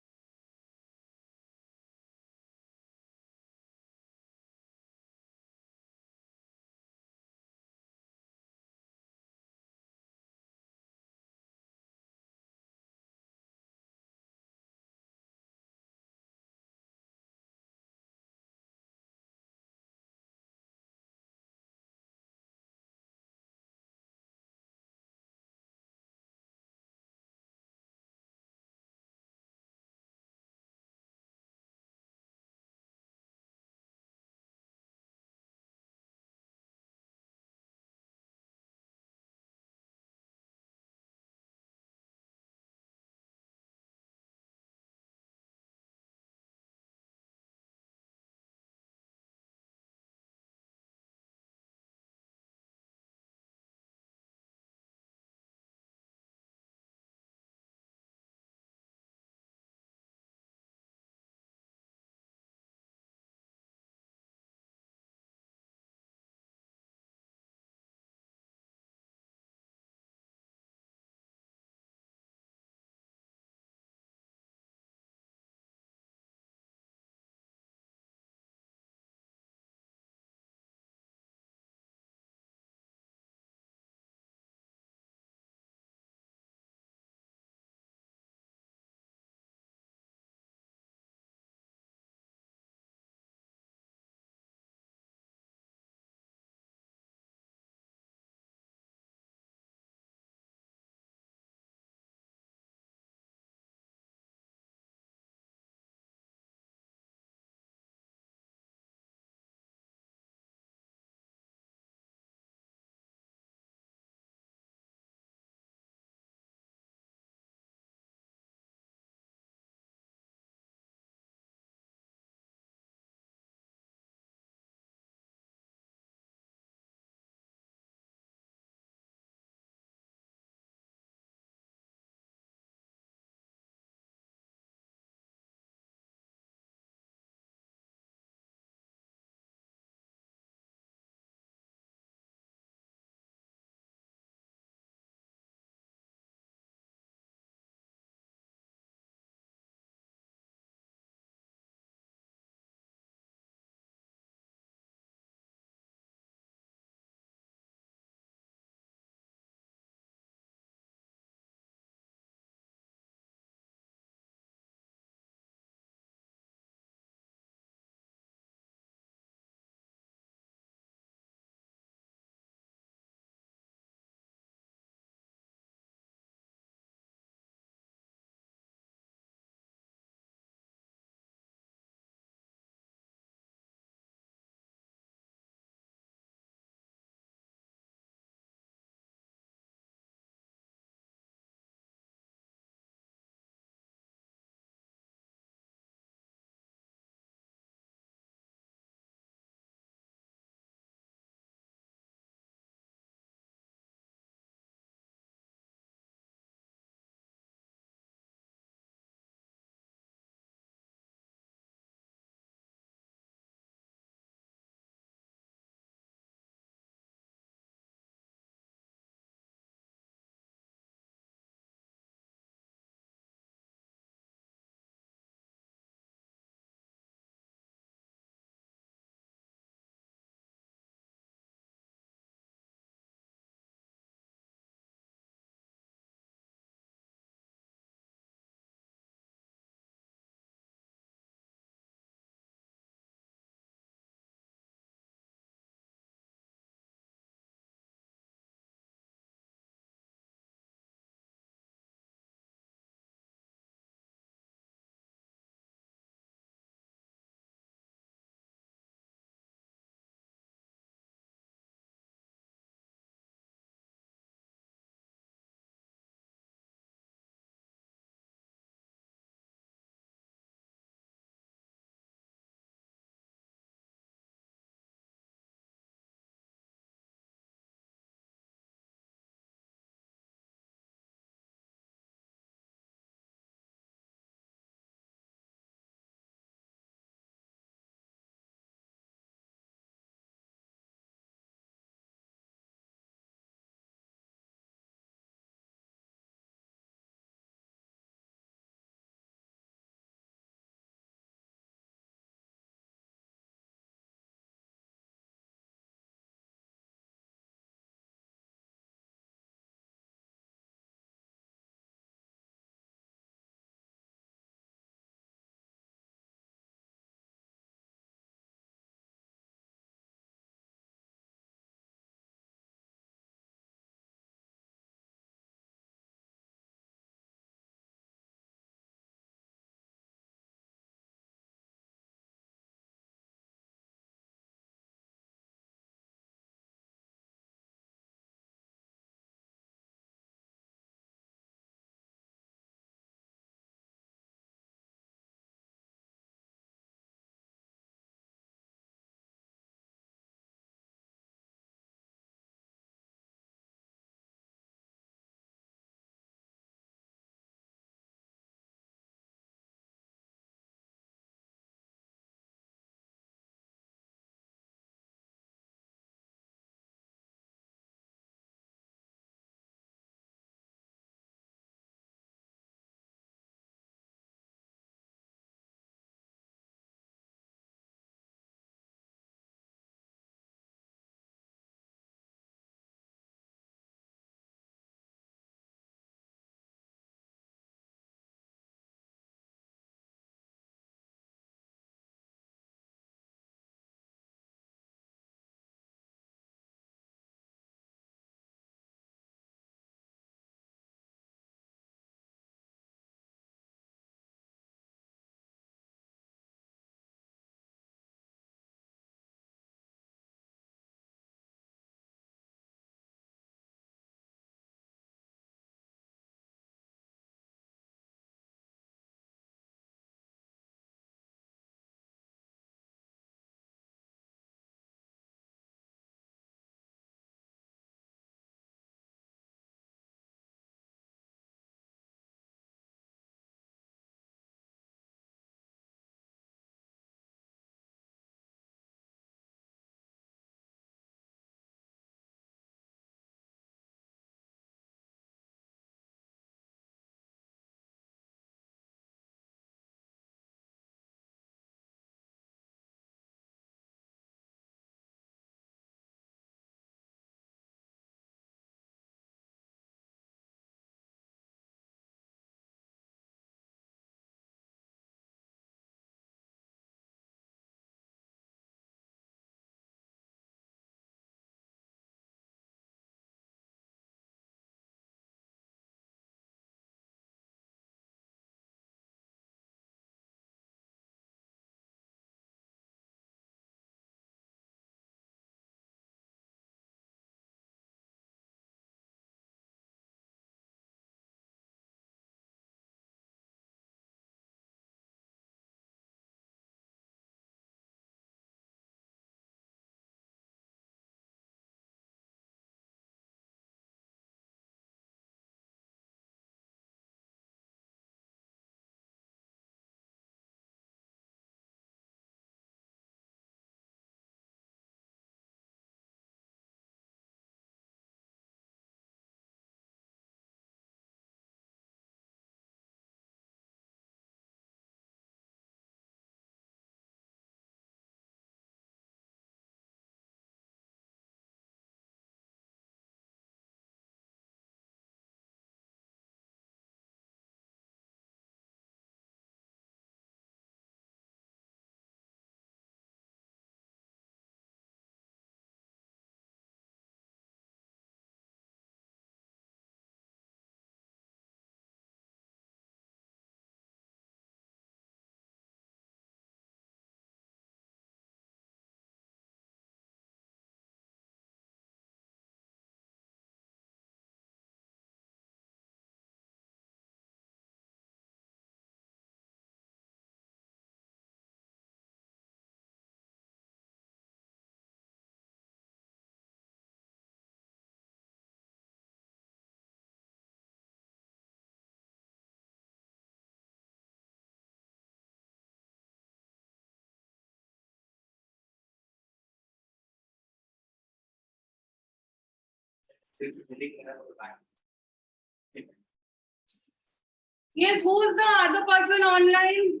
Yes, who's the other person online?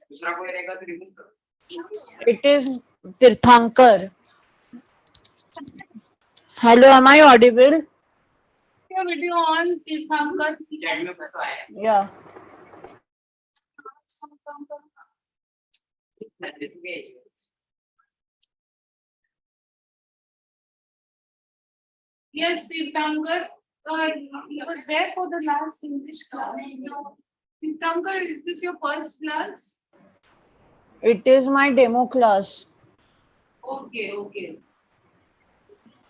दूसरा कोई रहेगा तो remove करो. It is Tirthankar. Hello, am I audible? Your video on, Tirthankar. Chat में तो आया. Yeah. Yes, Tirthankar. You were there for the last English class. Tirthankar, is this your first class? It is my demo class. Okay, okay.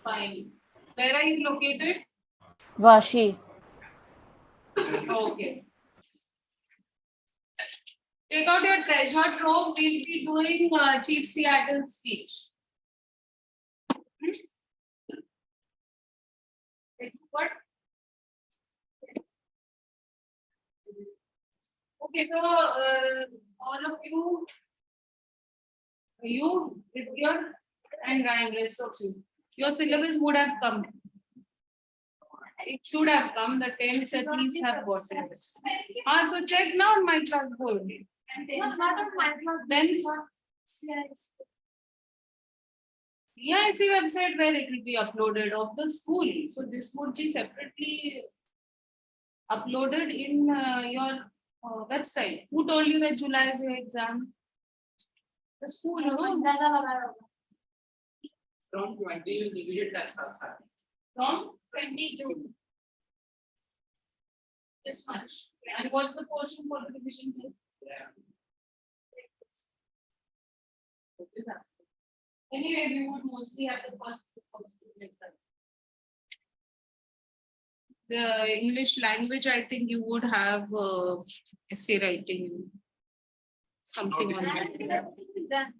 Fine. Where are you located? Vashi. Okay. Take out your treasure trove. We'll be doing Chief Seattle's speech. What? Okay, so all of you with your and Ryan, rest of you, your syllabus would have come. It should have come. The 10s at least have gotten it. So check now on my class board. Then ICSE website where it will be uploaded of the school. So this would be separately uploaded in your website. Who told you that July is your exam? The school, no? From 20 immediate test starts. From 20 June. This much. and what's the portion for the division two? Yeah. Anyways, you would mostly have the first like that. The English language, I think you would have essay writing. Something on that.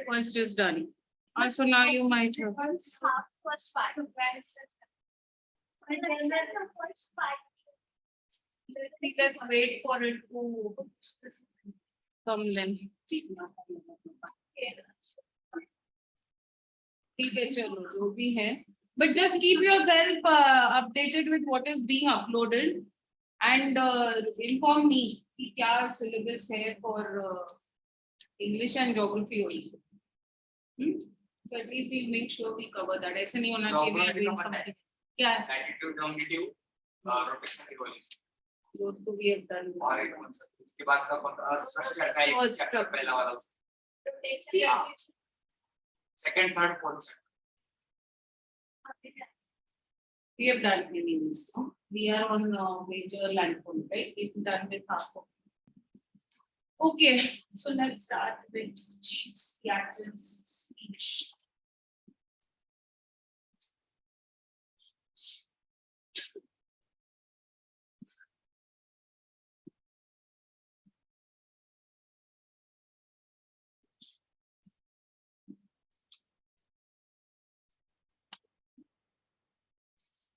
First is done. Also now you might have. First part. Let's wait for it to come then. ठीक है चलो जो भी है but just keep yourself updated with what is being uploaded and inform me कि क्या syllabus है for English and geography also. So at least we'll make sure we cover that. ऐसे नहीं होना चाहिए we are doing something. क्या है? Latitude, longitude, rotation equals. वो तो we have done. और एक कौन सा? उसके बाद का कौन सा? structure का एक chapter पहला वाला. Yeah. Second, third, fourth. We have done anyways. No? We are on major landform, right? We've done with half of. Okay, so let's start with Chief Seattle's speech.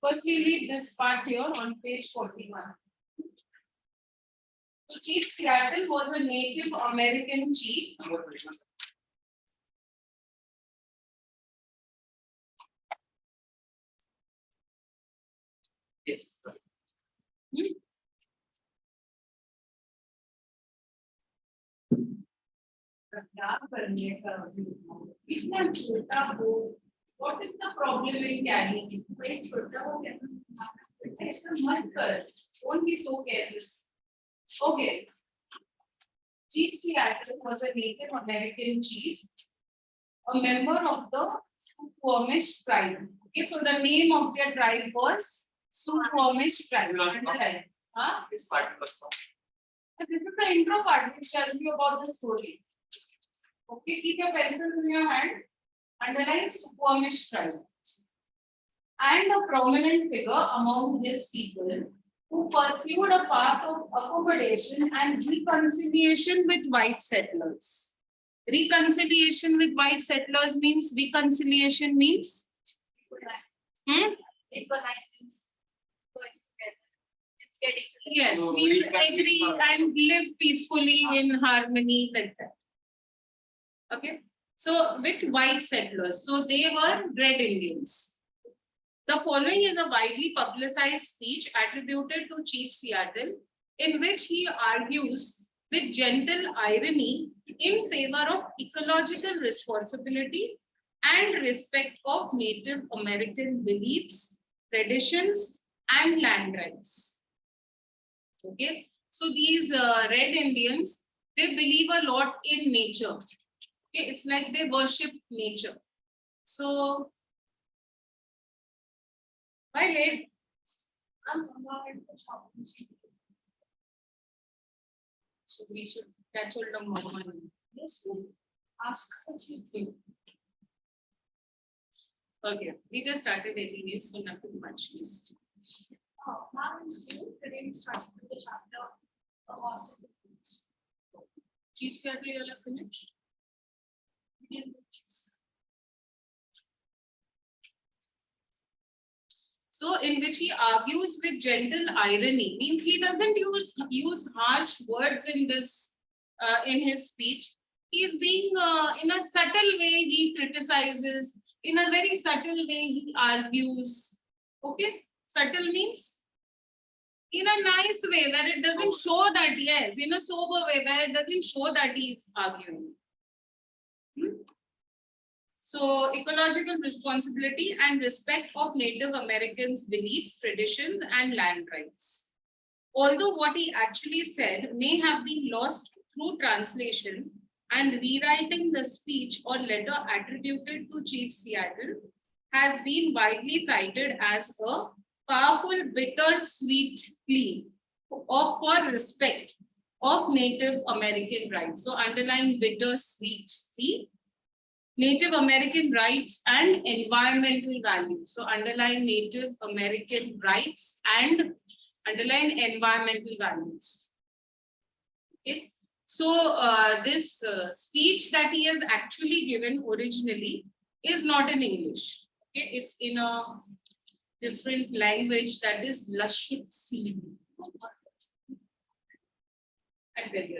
Firstly, read this part here on page 41. So Chief Seattle was a Native American chief. Yes. What is the problem in carrying? Won't be so careless. Okay. Chief Seattle was a Native American chief, a member of the Squamish tribe. Okay, so the name of their tribe was Squamish tribe. Underline. Huh? This part was This is the intro part which tells you about the story. Okay, keep your pencils in your hand. Underline Squamish tribe. And a prominent figure among these people who pursued a path of accommodation and reconciliation with white settlers. Reconciliation with white settlers means reconciliation means yes, So means reconciliation agree and live peacefully in harmony like that. Okay. So with white settlers, so they were Red Indians. The following is a widely publicized speech attributed to Chief Seattle, in which he argues with gentle irony in favor of ecological responsibility and respect of Native American beliefs, traditions, and land rights. Okay, so these Red Indians, they believe a lot in nature. Okay, it's like they worship nature. So, why late? So we should catch hold of Mama. Yes, ask her if you think. Okay, we just started anyways, so nothing much missed. Now in school, today we started with the chapter of Austin. Chief Secretary, you all have finished? So in which he argues with gentle irony, means he doesn't use harsh words in this in his speech. He is being in a subtle way he criticizes, in a very subtle way he argues. Okay, subtle means in a nice way where it doesn't show that, yes, in a sober way where it doesn't show that he is arguing. So ecological responsibility and respect of Native Americans' beliefs, traditions, and land rights. Although what he actually said may have been lost through translation and rewriting the speech or letter attributed to Chief Seattle has been widely cited as a powerful, bittersweet plea for respect of Native American rights. So underline bittersweet plea. Native American rights and environmental values. So underline Native American rights and underline environmental values. Okay. So this speech that he has actually given originally is not in English. Okay. It's in a different language, that is Lashutsi. I tell you.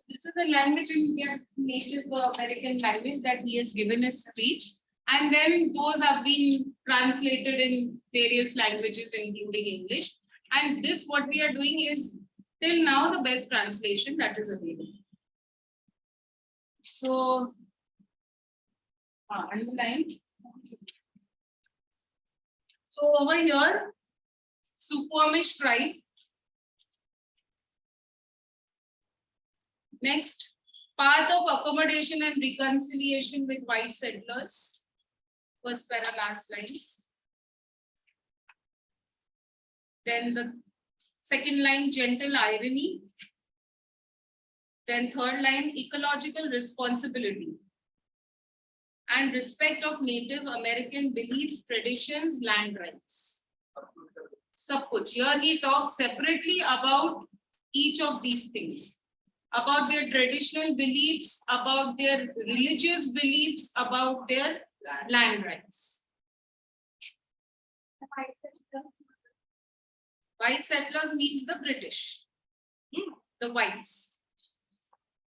This is the language in Native American language that he has given his speech, and then those have been translated in various languages, including English. And this, what we are doing, is till now the best translation that is available. So, underline. So over here, Suquamish tribe. Next, path of accommodation and reconciliation with white settlers. First para, last lines. Then the second line, gentle irony. Then third line, ecological responsibility and respect of Native American beliefs, traditions, land rights. Sab kuch. Here he talks separately about each of these things. About their traditional beliefs, about their religious beliefs, about their land rights. White settlers means the British, the whites.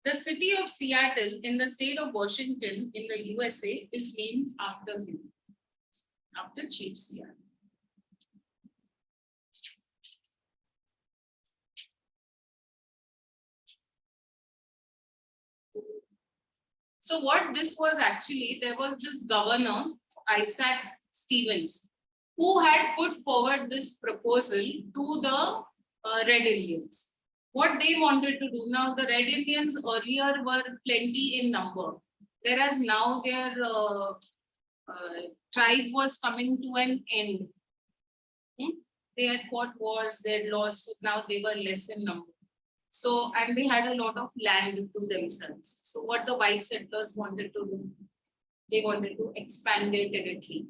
The city of Seattle in the state of Washington in the USA is named after him, after Chief Seattle. So what this was actually, there was this governor, ICSE, who had put forward this proposal to the Red Indians. What they wanted to do, now the Red Indians earlier were plenty in number, whereas now their tribe was coming to an end. They had fought wars, they had lost, so now they were less in number. So, and they had a lot of land to themselves. So what the white settlers wanted to do, they wanted to expand their territory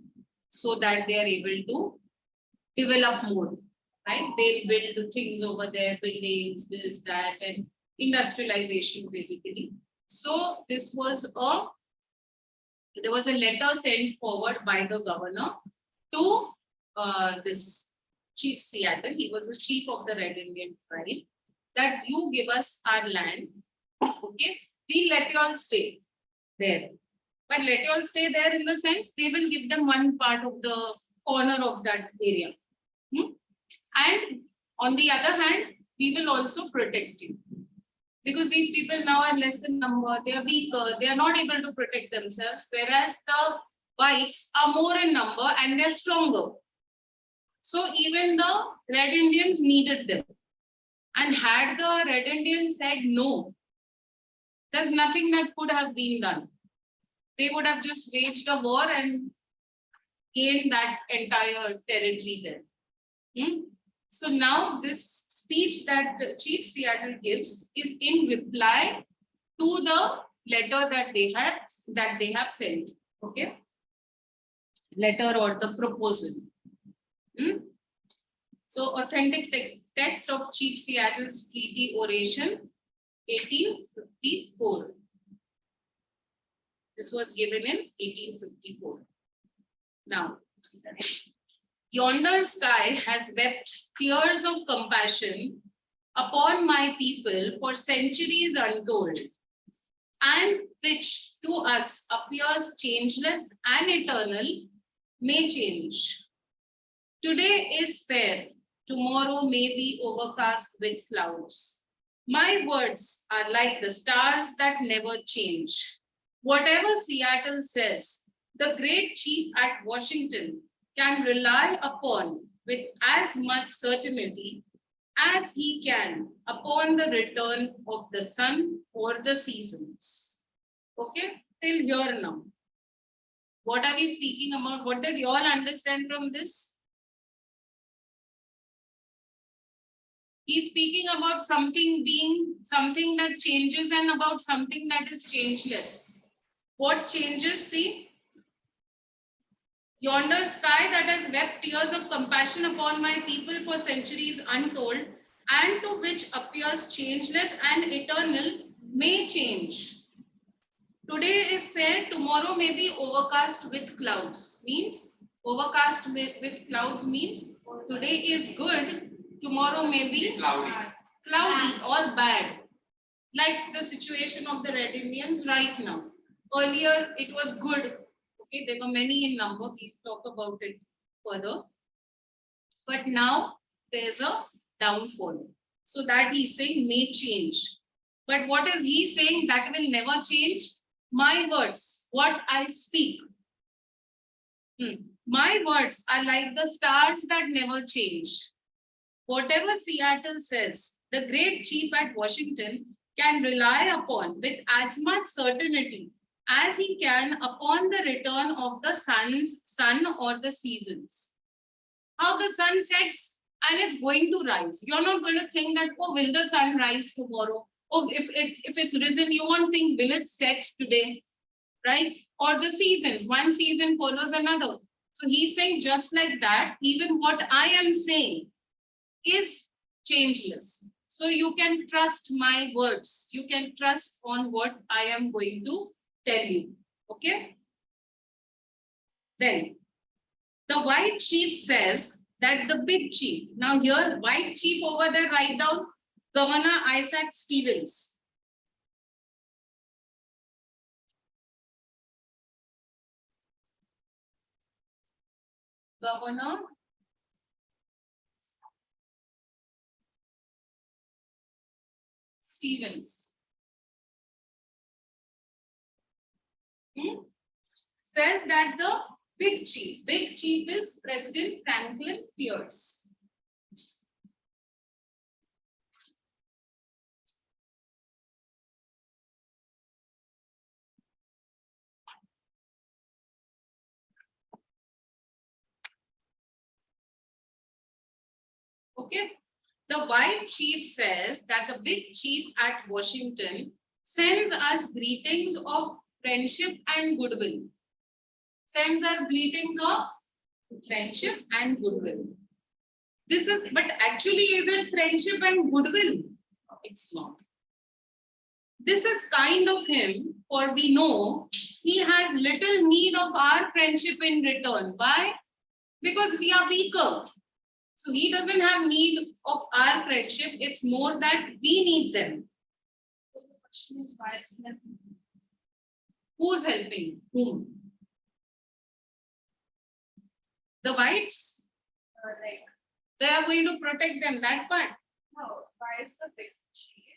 so that they are able to develop more, right? They'll build things over there, buildings, this, that, and industrialization basically. So this was there was a letter sent forward by the governor to this Chief Seattle. He was the chief of the Red Indian tribe. that you give us our land, okay, we let you all stay there. But let you all stay there in the sense they will give them one part of the corner of that area. And on the other hand, we will also protect you. Because these people now are less in number, they are weaker, they are not able to protect themselves, whereas the whites are more in number and they're stronger. So even the Red Indians needed them. And had the Red Indians said no, there's nothing that could have been done. They would have just waged a war and gained that entire territory there. So now this speech that Chief Seattle gives is in reply to the letter that they have sent. Okay, letter or the proposal. So authentic text of Chief Seattle's treaty oration, 1854. This was given in 1854. Now, yonder sky has wept tears of compassion upon my people for centuries untold, and which to us appears changeless and eternal, may change. Today is fair, tomorrow may be overcast with clouds. My words are like the stars that never change. Whatever Seattle says, the great chief at Washington can rely upon with as much certainty as he can upon the return of the sun or the seasons. Okay, till here now. What are we speaking about? What did you all understand from this? He's speaking about something being something that changes and about something that is changeless. What changes? See, yonder sky that has wept tears of compassion upon my people for centuries untold, and to which appears changeless and eternal, may change. Today is fair, tomorrow may be overcast with clouds. Means overcast with clouds means today is good, tomorrow may be cloudy or bad. Like the situation of the Red Indians right now. Earlier it was good. Okay, there were many in number. We'll talk about it further. But now there's a downfall. So that he's saying may change. But what is he saying? That will never change. My words, what I speak. My words are like the stars that never change. Whatever Seattle says, the great chief at Washington can rely upon with as much certainty as he can upon the return of the sun or the seasons. How the sun sets and it's going to rise. You're not going to think that, oh, will the sun rise tomorrow? Oh, if it's risen, you won't think, will it set today? Right? Or the seasons, one season follows another. So he's saying just like that, even what I am saying is changeless. So you can trust my words. You can trust on what I am going to tell you. Okay? Then the white chief says that the big chief, now here white chief over there, write down Governor Isaac Stevens. Governor Stevens says that the big chief is President Franklin Pierce. Okay, the white chief says that the big chief at Washington sends us greetings of friendship and goodwill. Sends us greetings of friendship and goodwill. This is, but actually is it friendship and goodwill? It's not. This is kind of him, for we know he has little need of our friendship in return. Why? Because we are weaker. So he doesn't have need of our friendship. It's more that we need them. So the question is why is that? Who's helping whom? The whites, Like, they are going to protect them, that part. no, why is the big chief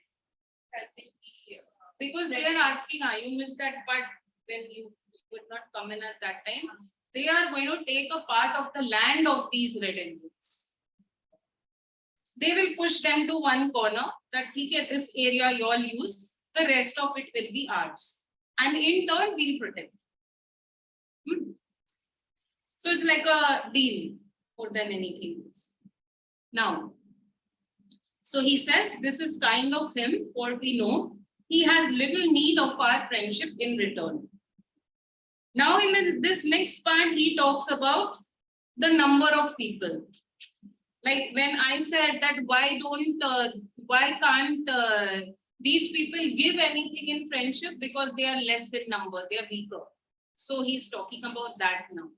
helping the, Because they are asking, you missed that part when you would not come in at that time. They are going to take a part of the land of these red Indians. They will push them to one corner that okay, this area you all use, the rest of it will be ours. And in turn, we'll protect. So it's like a deal more than anything else. Now, so he says, this is kind of him, for we know he has little need of our friendship in return. Now, in this next part, he talks about the number of people. Like when I said that why can't these people give anything in friendship because they are less in number, they are weaker. So he's talking about that now.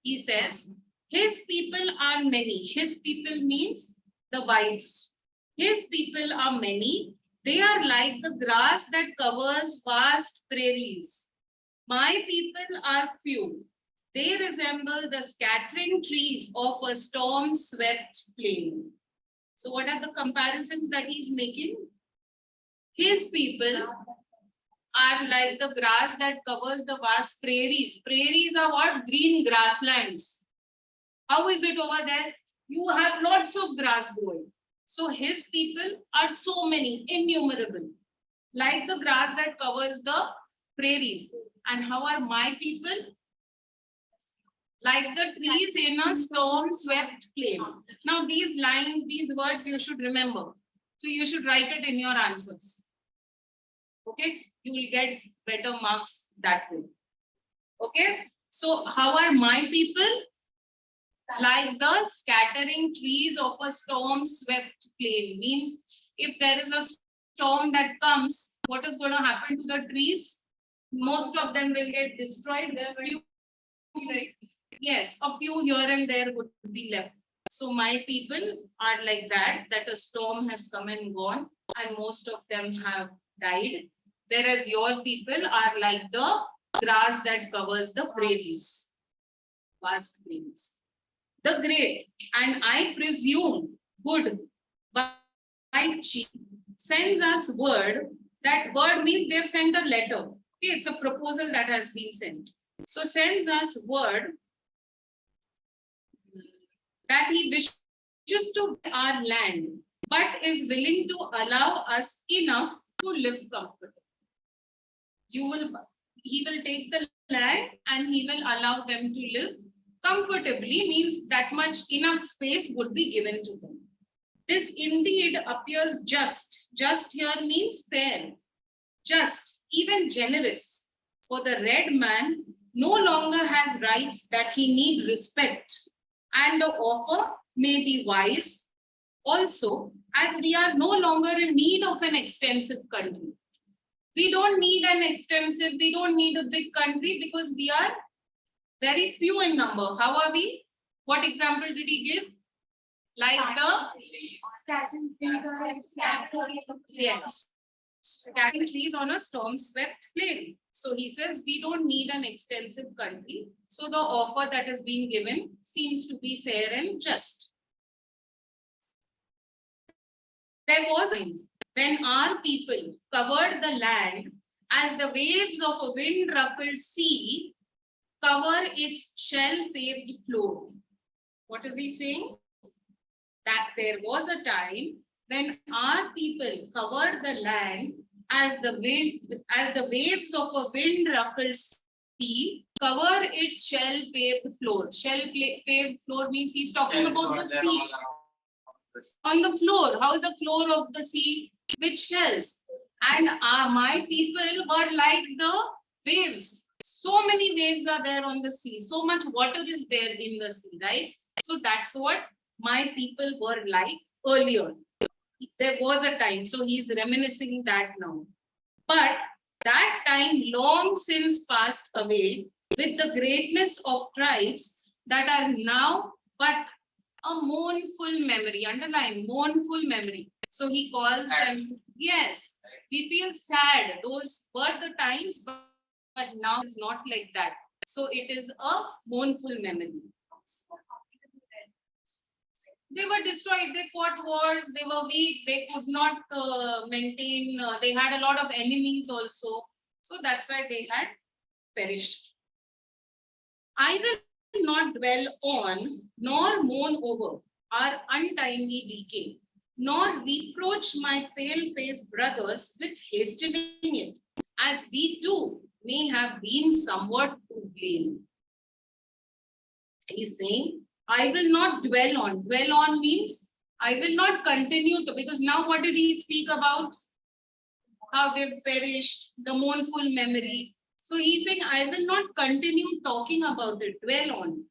He says, his people are many. His people means the whites. His people are many. They are like the grass that covers vast prairies. My people are few. They resemble the scattering trees of a storm-swept plain. So what are the comparisons that he's making? His people are like the grass that covers the vast prairies. Prairies are what? Green grasslands. How is it over there? You have lots of grass growing. So his people are so many, innumerable, like the grass that covers the prairies. And how are my people? Like the trees in a storm-swept plain. Now these lines, these words you should remember. So you should write it in your answers. Okay, you will get better marks that way. Okay, so how are my people? Like the scattering trees of a storm-swept plain. Means if there is a storm that comes, what is going to happen to the trees? Most of them will get destroyed. There will be, yes, a few here and there would be left. So my people are like that, that a storm has come and gone and most of them have died. Whereas your people are like the grass that covers the prairies, vast plains. The great, and I presume good, by chief sends us word. That word means they've sent a letter. Okay, it's a proposal that has been sent. So sends us word that he wishes to buy our land, but is willing to allow us enough to live comfortably. He will take the land and he will allow them to live comfortably, means that much enough space would be given to them. This indeed appears just. Just here means fair, just, even generous. For the red man no longer has rights that he need respect, and the offer may be wise also, as we are no longer in need of an extensive country. We don't need we don't need a big country because we are very few in number. How are we? What example did he give? Like yes, scattering trees on a storm-swept plain. So he says we don't need an extensive country. So the offer that has been given seems to be fair and just. There was a time when our people covered the land as the waves of a wind-ruffled sea cover its shell-paved floor. What is he saying? That there was a time when our people covered the land as the waves of a wind-ruffled sea cover its shell-paved floor. Shell-paved floor means he's talking about the sea. On the floor. How is the floor of the sea? With shells. And my people were like the waves. So many waves are there on the sea. So much water is there in the sea, right? So that's what my people were like earlier. There was a time. So he's reminiscing that now. But that time long since passed away with the greatness of tribes that are now but a mournful memory. Underline mournful memory. So he calls them, yes, we feel sad. Those were the times, but now it's not like that. So it is a mournful memory. They were destroyed, they fought wars, they were weak, they could not maintain, they had a lot of enemies also. So that's why they had perished. I will not dwell on nor mourn over our untimely decay, nor reproach my pale-faced brothers with hastening it, as we too may have been somewhat to blame. He's saying, I will not dwell on. Dwell on means I will not continue to, because now what did he speak about? How they've perished, the mournful memory. So he's saying, I will not continue talking about it, dwell on.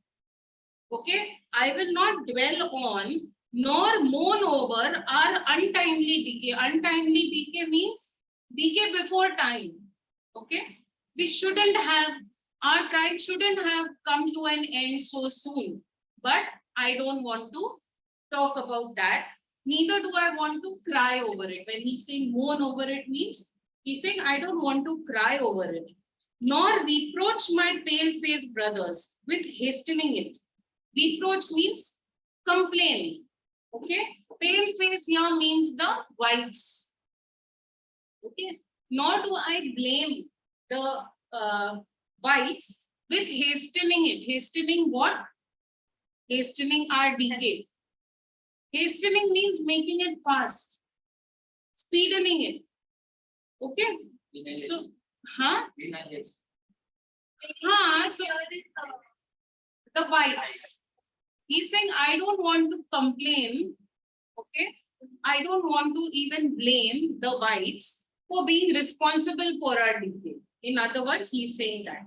Okay, I will not dwell on nor mourn over our untimely decay. Untimely decay means decay before time. Okay, we shouldn't have, our tribe shouldn't have come to an end so soon. But I don't want to talk about that. Neither do I want to cry over it. When he's saying mourn over it means, he's saying I don't want to cry over it. Nor reproach my pale-faced brothers with hastening it. Reproach means complain. Okay, pale-face here means the whites. Okay, nor do I blame the whites with hastening it. Hastening what? Hastening our decay. Hastening means making it fast, speedening it. Okay, so, so the whites. He's saying, I don't want to complain. Okay, I don't want to even blame the whites for being responsible for our decay. In other words, he's saying that.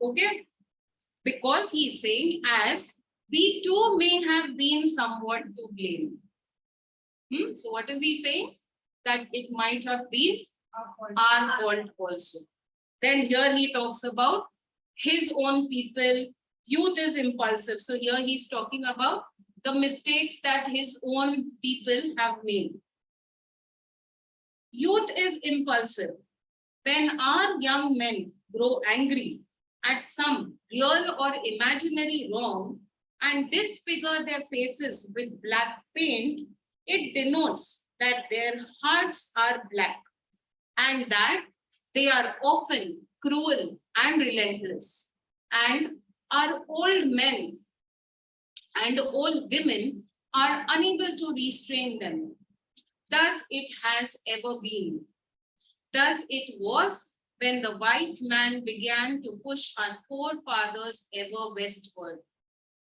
Okay, because he's saying, as we too may have been somewhat to blame. So what is he saying? That it might have been our fault also. Then here he talks about his own people. Youth is impulsive. So here he's talking about the mistakes that his own people have made. Youth is impulsive. When our young men grow angry at some real or imaginary wrong and disfigure their faces with black paint, it denotes that their hearts are black and that they are often cruel and relentless. And our old men and old women are unable to restrain them. Thus it has ever been. Thus it was when the white man began to push our forefathers ever westward.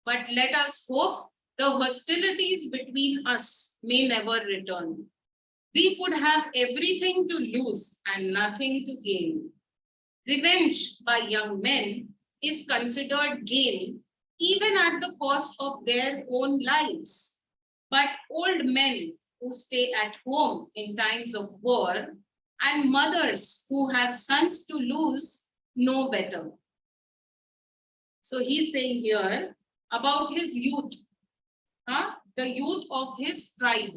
But let us hope the hostilities between us may never return. We could have everything to lose and nothing to gain. Revenge by young men is considered gain even at the cost of their own lives. But old men who stay at home in times of war and mothers who have sons to lose know better. So he's saying here about his youth, the youth of his tribe,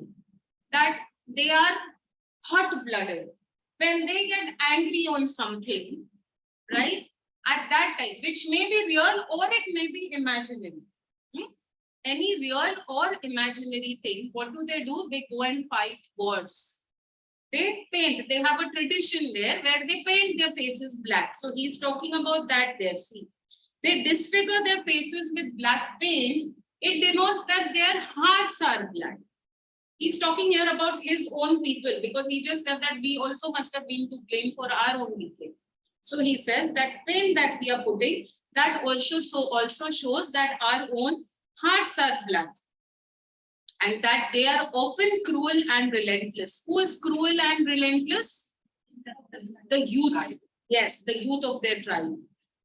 that they are hot-blooded. When they get angry on something, right, at that time, which may be real or it may be imaginary. Any real or imaginary thing, what do? They go and fight wars. They paint, they have a tradition there where they paint their faces black. So he's talking about that there, see. They disfigure their faces with black paint. It denotes that their hearts are black. He's talking here about his own people because he just said that we also must have been to blame for our own decay. So he says that paint that we are putting, that also shows that our own hearts are black and that they are often cruel and relentless. Who is cruel and relentless? The youth. Yes, the youth of their tribe.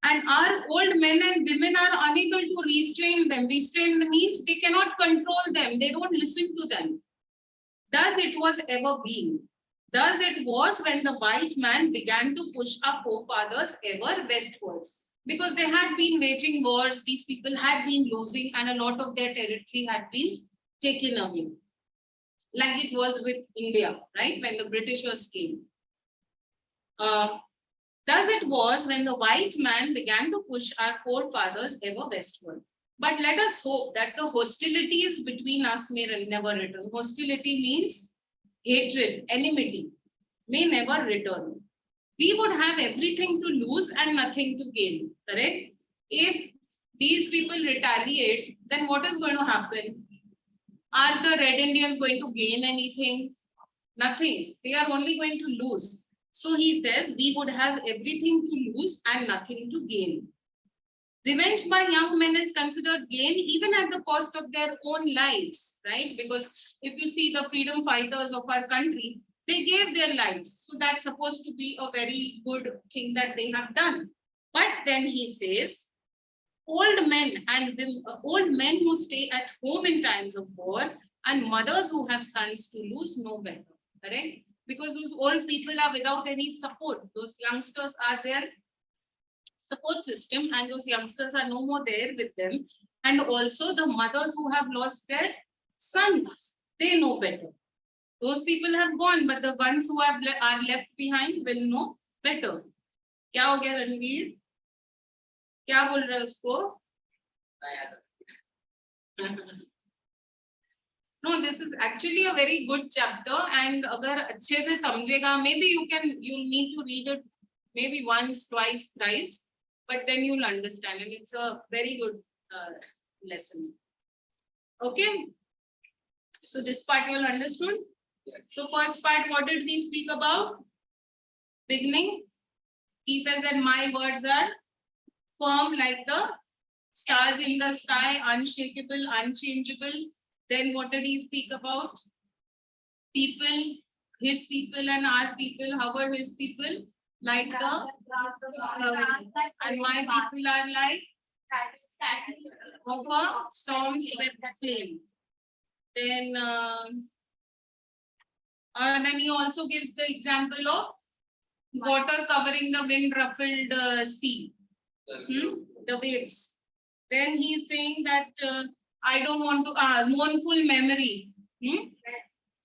And our old men and women are unable to restrain them. Restrain means they cannot control them. They don't listen to them. Thus it was ever been. Thus it was when the white man began to push our forefathers ever westwards. Because they had been waging wars, these people had been losing, and a lot of their territory had been taken away. Like it was with India, right? When the Britishers came. Thus it was when the white man began to push our forefathers ever westward. But let us hope that the hostilities between us may never return. Hostility means hatred, enmity, may never return. We would have everything to lose and nothing to gain, correct? If these people retaliate, then what is going to happen? Are the Red Indians going to gain anything? Nothing. They are only going to lose. So he says, we would have everything to lose and nothing to gain. Revenge by young men is considered gain even at the cost of their own lives, right? Because if you see the freedom fighters of our country, they gave their lives. So that's supposed to be a very good thing that they have done. But then he says, old men who stay at home in times of war and mothers who have sons to lose know better, correct? Because those old people are without any support. Those youngsters are their support system, and those youngsters are no more there with them. And also the mothers who have lost their sons, they know better. Those people have gone, but the ones who are left behind will know better. क्या हो गया रणवीर? क्या बोल रहा है उसको? No, this is actually a very good chapter, and अगर अच्छे से समझेगा, maybe you'll need to read it maybe once, twice, thrice, but then you'll understand, and it's a very good lesson. Okay, so this part you all understood. So first part, what did we speak about? Beginning, he says that my words are firm like the stars in the sky, unshakable, unchangeable. Then what did he speak about? People, his people and our people. How are his people? Like the and my people are like over storm swept flame. Then he also gives the example of water covering the wind ruffled sea, the waves. Then he's saying that I don't want to mournful memory.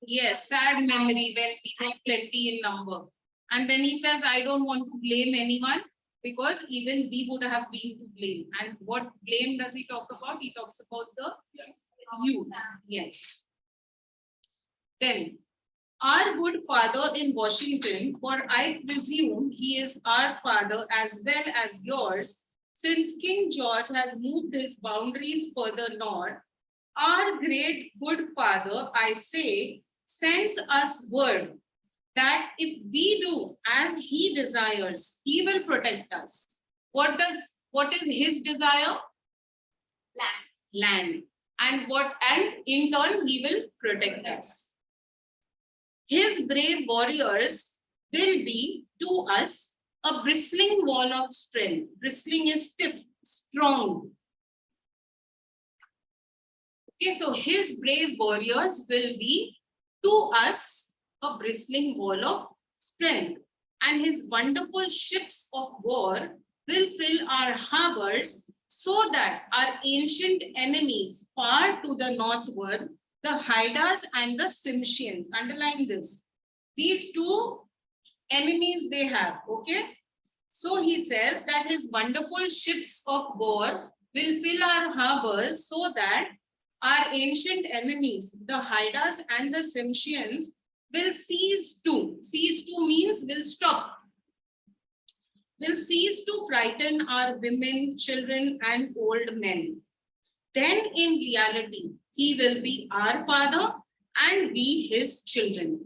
Yes, sad memory when we have plenty in number. And then he says, I don't want to blame anyone because even we would have been to blame. And what blame does he talk about? He talks about the youth. Yes. Then our good father in Washington, for I presume he is our father as well as yours, since King George has moved his boundaries further north, our great good father, I say, sends us word that if we do as he desires, he will protect us. What is his desire? Land. And in turn he will protect us. His brave warriors will be to us a bristling wall of strength. Bristling is stiff, strong. Okay, so his brave warriors will be to us a bristling wall of strength, and his wonderful ships of war will fill our harbors so that our ancient enemies far to the northward, the Haidas and the Tsimshians, underline this, these two enemies they have, okay? So he says that his wonderful ships of war will fill our harbors so that our ancient enemies, the Haidas and the Tsimshians, will cease to means will stop, will cease to frighten our women, children and old men. Then in reality, he will be our father and we his children.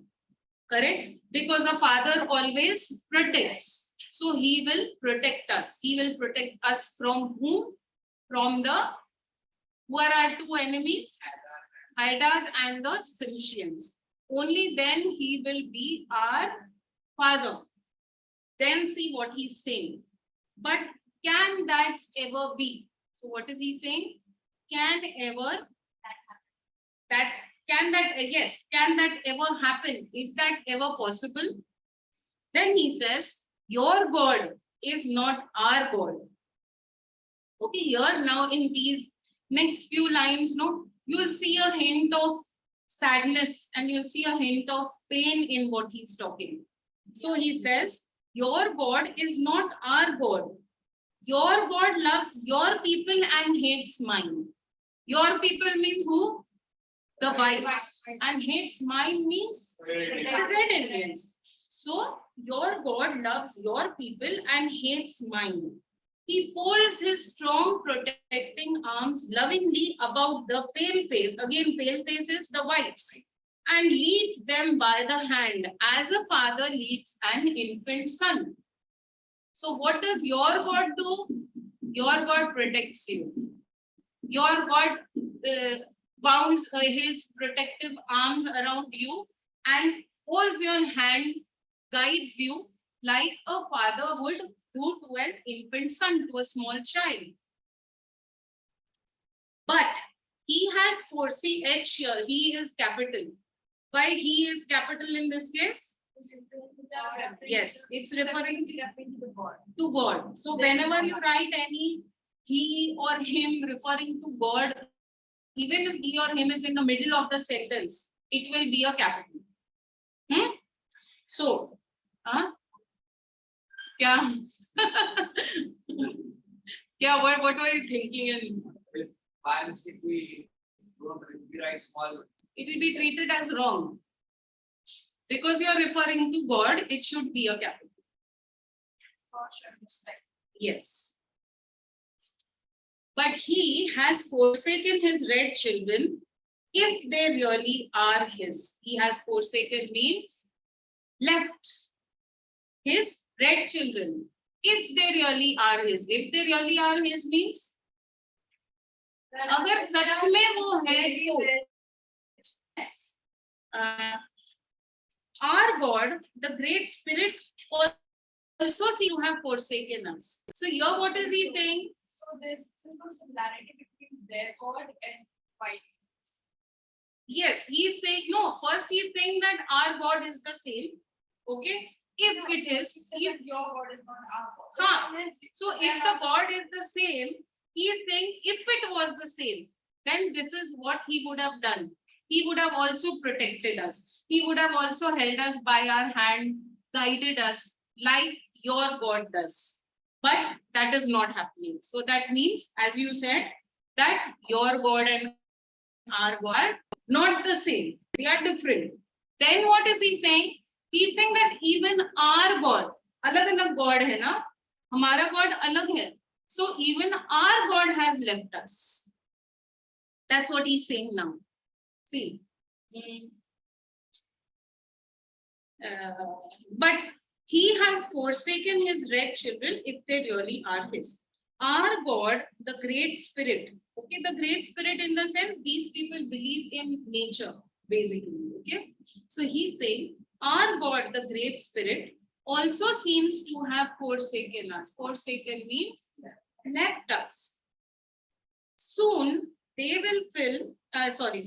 Correct? Because a father always protects. So he will protect us. He will protect us from whom? From who are our two enemies? Haidas and the Tsimshians. Only then he will be our father. Then see what he's saying. But can that ever be? So what is he saying? Can that ever happen? Is that ever possible? Then he says, your God is not our God. Okay, here now in these next few lines, no, you'll see a hint of sadness and you'll see a hint of pain in what he's talking. So he says, your God is not our God. Your God loves your people and hates mine. Your people means who? The whites. And hates mine means red Indians. So your God loves your people and hates mine. He folds his strong protecting arms lovingly about the pale face. Again, pale face is the whites. And leads them by the hand as a father leads an infant son. So what does your God do? Your God protects you. Your God bounds his protective arms around you and holds your hand, guides you like a father would do to an infant son, to a small child. But he has foreseen, H here, he is capital. Why he is capital in this case? Yes, it's referring to God. to God. So whenever you write any he or him referring to God, even if he or him is in the middle of the sentence, it will be a capital. So, yeah. Yeah, what were you thinking? By mistake, we don't rewrite small. It will be treated as wrong. Because you are referring to God, it should be a capital. Yes. But he has forsaken his red children if they really are his. He has forsaken means left his red children if they really are his. If they really are his means अगर सच में वो है तो yes. Our God, the great spirit, also seems to have forsaken us. So here what is he saying? So there's a similarity between their God and white. Yes, he's saying, no, first he's saying that our God is the same. Okay, if it is, if your God is not our God. So if the God is the same, he is saying if it was the same, then this is what he would have done. He would have also protected us. He would have also held us by our hand, guided us like your God does. But that is not happening. So that means, as you said, that your God and our God are not the same. They are different. Then what is he saying? He's saying that even our God, alag-alag God hai na? Hamara God alag hai. So even our God has left us. That's what he's saying now. See. But he has forsaken his red children if they really are his. Our God, the great spirit. Okay, the great spirit in the sense these people believe in nature, basically. Okay. So he's saying, our God, the great spirit, also seems to have forsaken us. Forsaken means left us. Soon they will fill, sorry,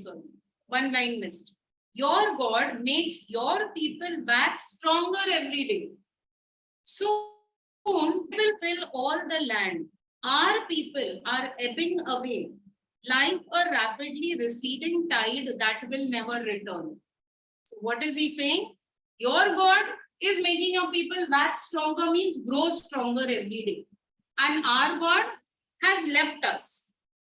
one line missed. Your God makes your people wax stronger every day. Soon they will fill all the land. Our people are ebbing away like a rapidly receding tide that will never return. So what is he saying? Your God is making your people wax stronger means grow stronger every day. And our God has left us.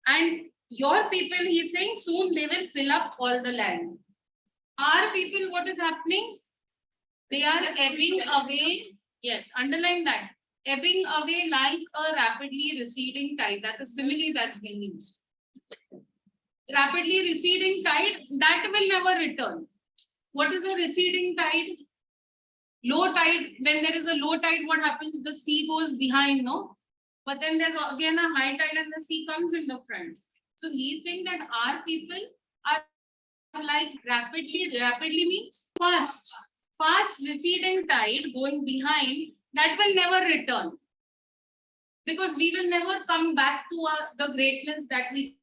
And your people, he is saying, soon they will fill up all the land. Our people, what is happening? They are ebbing away. Yes, underline that. Ebbing away like a rapidly receding tide. That's a simile that's being used. Rapidly receding tide, that will never return. What is a receding tide? Low tide. When there is a low tide, what happens? The sea goes behind, no? But then there's again a high tide and the sea comes in the front. So he's saying that our people are like rapidly means fast receding tide going behind that will never return. Because we will never come back to the greatness that we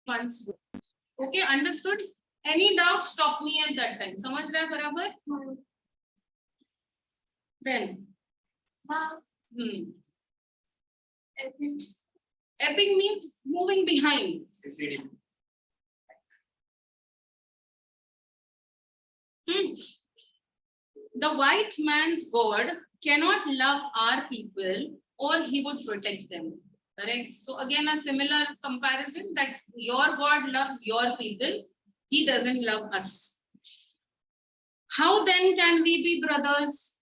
once were. Okay, understood? Any doubt, stop me at that time. Samajh rahe barabar? Then. I think Epic means moving behind. The white man's God cannot love our people or he would protect them. Correct? So again, a similar comparison that your God loves your people, he doesn't love us. How then can we be brothers?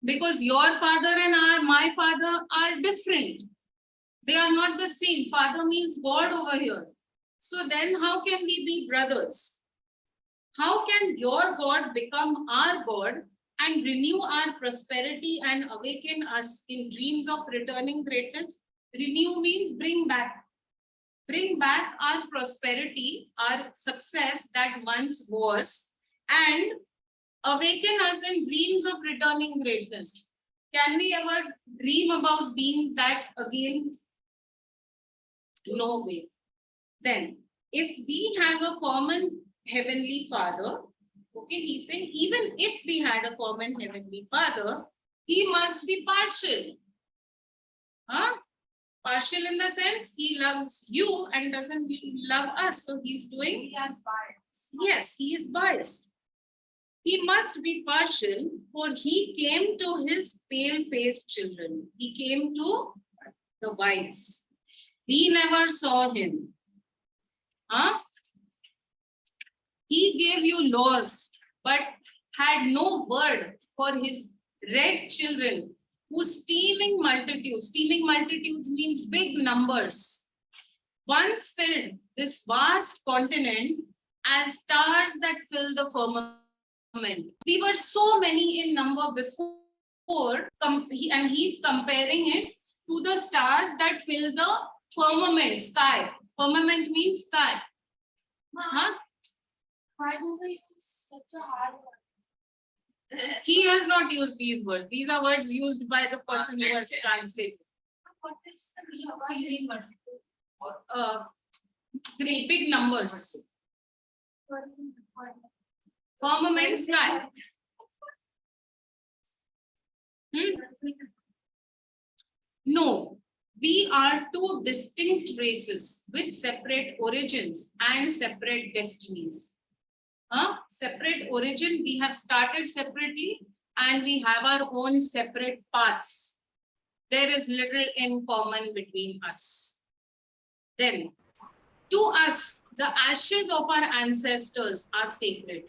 Because your father and my father are different. They are not the same. Father means God over here. So then how can we be brothers? How can your God become our God and renew our prosperity and awaken us in dreams of returning greatness? Renew means bring back. Bring back our prosperity, our success that once was, and awaken us in dreams of returning greatness. Can we ever dream about being that again? No way. Then, if we have a common heavenly father, okay, he's saying even if we had a common heavenly father, he must be partial. Huh? Partial in the sense he loves you and doesn't love us. So he's doing. He has bias. Yes, he is biased. He must be partial, for he came to his pale-faced children. He came to the whites. We never saw him. Huh? He gave you laws, but had no word for his red children, whose teeming multitudes means big numbers, once filled this vast continent as stars that fill the firmament. We were so many in number before, and he's comparing it to the stars that fill the firmament, sky. Firmament means sky. Huh? Why do we use such a hard word? He has not used these words. These are words used by the person who has translated. What is the meaning of Great big numbers. Firmament sky. No, we are two distinct races with separate origins and separate destinies. Separate origin, we have started separately and we have our own separate paths. There is little in common between us. Then, to us, the ashes of our ancestors are sacred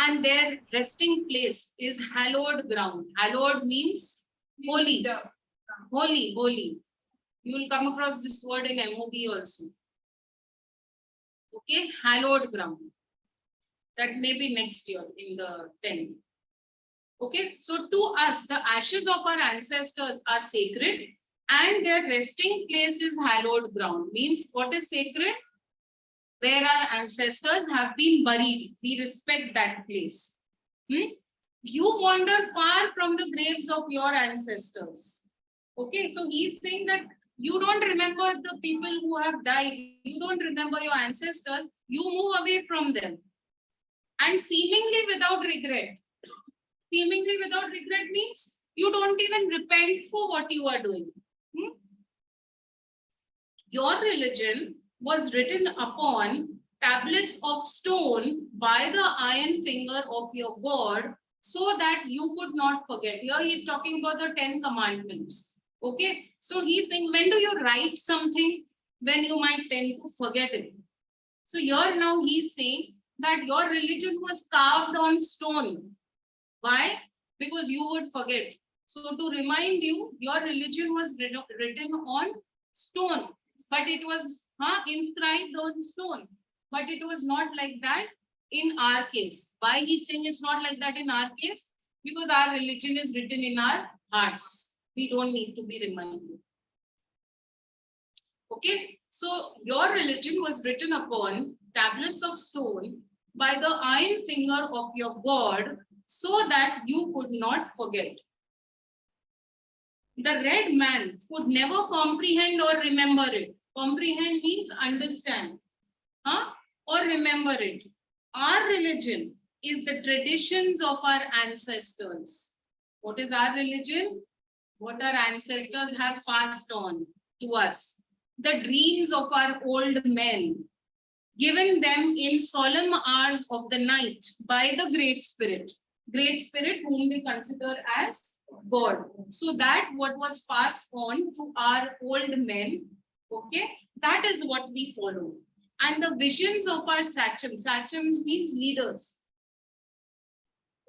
and their resting place is hallowed ground. Hallowed means holy. Holy, holy. You will come across this word in MOB also. Okay, hallowed ground. That may be next year in the 10th. Okay, so to us, the ashes of our ancestors are sacred and their resting place is hallowed ground. Means what is sacred? Where our ancestors have been buried. We respect that place. You wander far from the graves of your ancestors. Okay, so he's saying that you don't remember the people who have died. You don't remember your ancestors. You move away from them. And seemingly without regret. Seemingly without regret means you don't even repent for what you are doing. Your religion was written upon tablets of stone by the iron finger of your God so that you could not forget. Here he is talking about the 10 commandments. Okay, so he's saying, when do you write something when you might tend to forget it? So here now he's saying that your religion was carved on stone. Why? Because you would forget. So to remind you, your religion was written on stone, but it was inscribed on stone. But it was not like that in our case. Why he's saying it's not like that in our case? Because our religion is written in our hearts. We don't need to be reminded. Okay, so your religion was written upon tablets of stone by the iron finger of your God so that you could not forget. The red man could never comprehend or remember it. Comprehend means understand, or remember it. Our religion is the traditions of our ancestors. What is our religion? What our ancestors have passed on to us. the dreams of our old men, given them in solemn hours of the night by the Great Spirit whom we consider as God. So that what was passed on to our old men, okay, that is what we follow. And the visions of our sachems means leaders.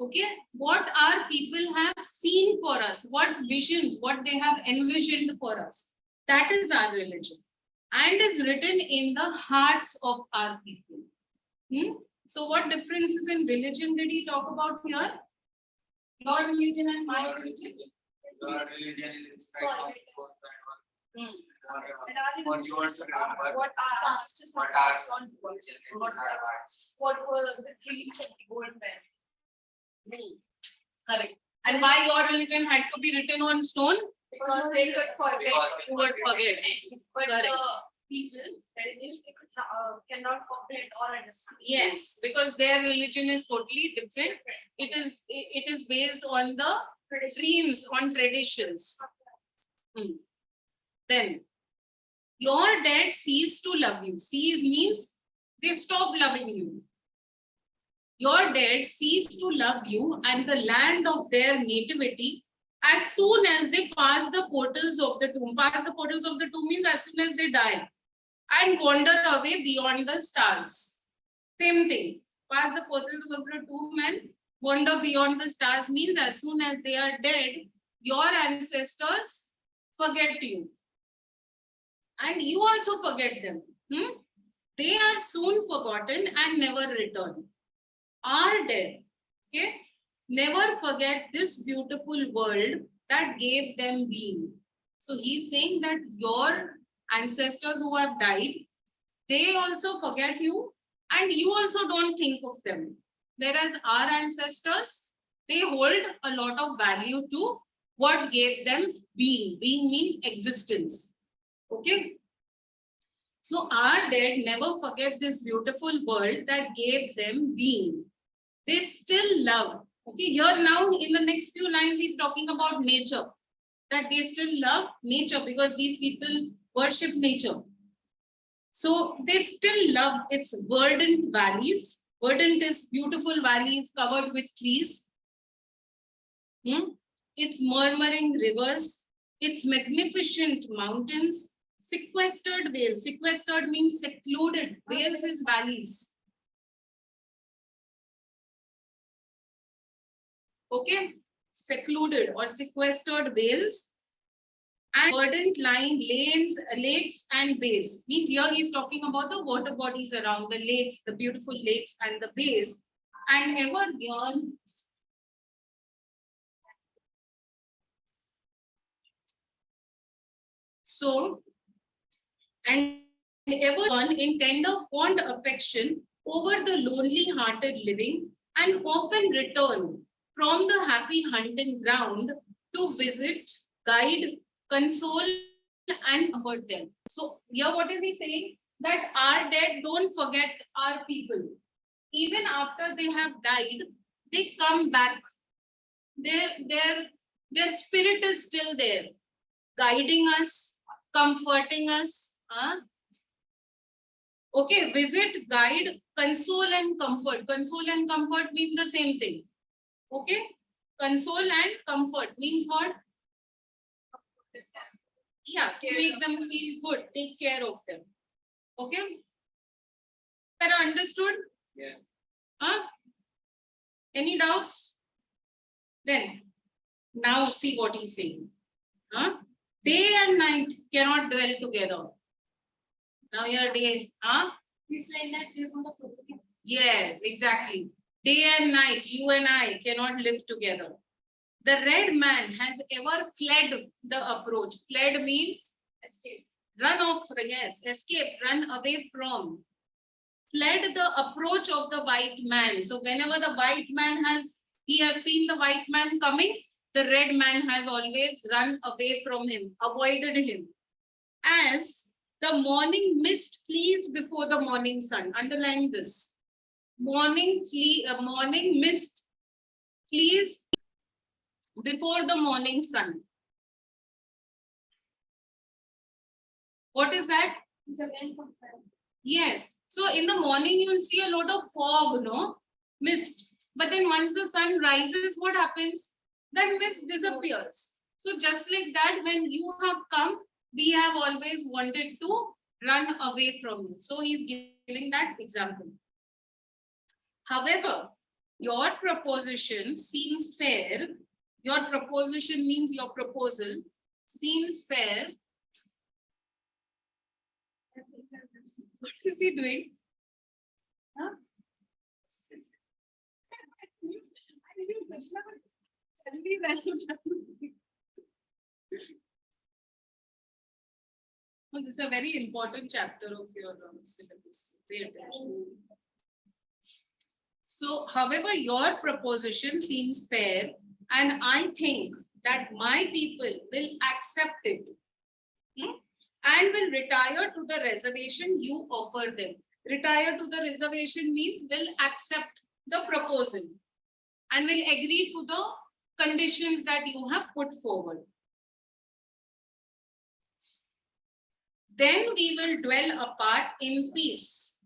Okay, what our people have seen for us, what visions, what they have envisioned for us, that is our religion and is written in the hearts of our people. So what differences in religion did he talk about here? Your religion and my religion? Your religion is right on Hmm. what yours remember, What our ancestors what have our passed on to us, what were the dreams of the old men. Correct. And why your religion had to be written on stone? Because they could forget. You would forget. But Correct. the people, religious people, cannot comprehend or understand. Yes, because their religion is totally different. It is based on the dreams, on traditions. Then your dad ceased to love you. Cease means they stop loving you. Your dad ceased to love you and the land of their nativity as soon as they pass the portals of the tomb. Pass the portals of the tomb means as soon as they die and wander away beyond the stars. Same thing. Pass the portals of the tomb and wander beyond the stars means as soon as they are dead, your ancestors forget you. And you also forget them. They are soon forgotten and never return. Are dead. Okay? Never forget this beautiful world that gave them being. So he's saying that your ancestors who have died, they also forget you and you also don't think of them. Whereas our ancestors, they hold a lot of value to what gave them being. Being means existence. Okay? So our dead never forget this beautiful world that gave them being. They still love. Okay, here now in the next few lines, he's talking about nature. That they still love nature because these people worship nature. So they still love its verdant valleys. Verdant is beautiful valleys covered with trees. Its murmuring rivers, its magnificent mountains, sequestered vales. Sequestered means secluded. Vales is valleys. Okay, secluded or sequestered vales and verdant line lakes and bays. Means here he's talking about the water bodies around the lakes, the beautiful lakes and the bays, and ever yearn. So, and ever yearn in tender fond affection over the lonely hearted living, and often return from the happy hunting ground to visit, guide, console, and comfort them. So here what is he saying? That our dead don't forget our people. Even after they have died, they come back. Their spirit is still there, guiding us, comforting us. Okay, visit, guide, console and comfort. Console and comfort mean the same thing. Okay, console and comfort means what? Yeah, to make them feel good, take care of them. Okay, understood? Yeah. Any doubts? Then now see what he's saying. Day and night cannot dwell together. Now your day, It's like that we're going to protect. yes, exactly. Day and night, you and I cannot live together. The red man has ever fled the approach. Fled means Escape. run off, yes, escape, run away from. Fled the approach of the white man. So whenever the white man has seen the white man coming, the red man has always run away from him, avoided him. As the morning mist flees before the morning sun. Underline this. Morning mist flees before the morning sun. What is that? It's again compared. Yes. So in the morning, you will see a lot of fog, no? Mist. But then once the sun rises, what happens? That mist disappears. So just like that, when you have come, we have always wanted to run away from you. So he's giving that example. However, your proposition seems fair. Your proposition means your proposal seems fair. What is he doing? Huh? Well, this is a very important chapter of your syllabus. Pay attention. So, however, your proposition seems fair, and I think that my people will accept it, and will retire to the reservation you offer them. Retire to the reservation means will accept the proposal and will agree to the conditions that you have put forward. Then we will dwell apart in peace.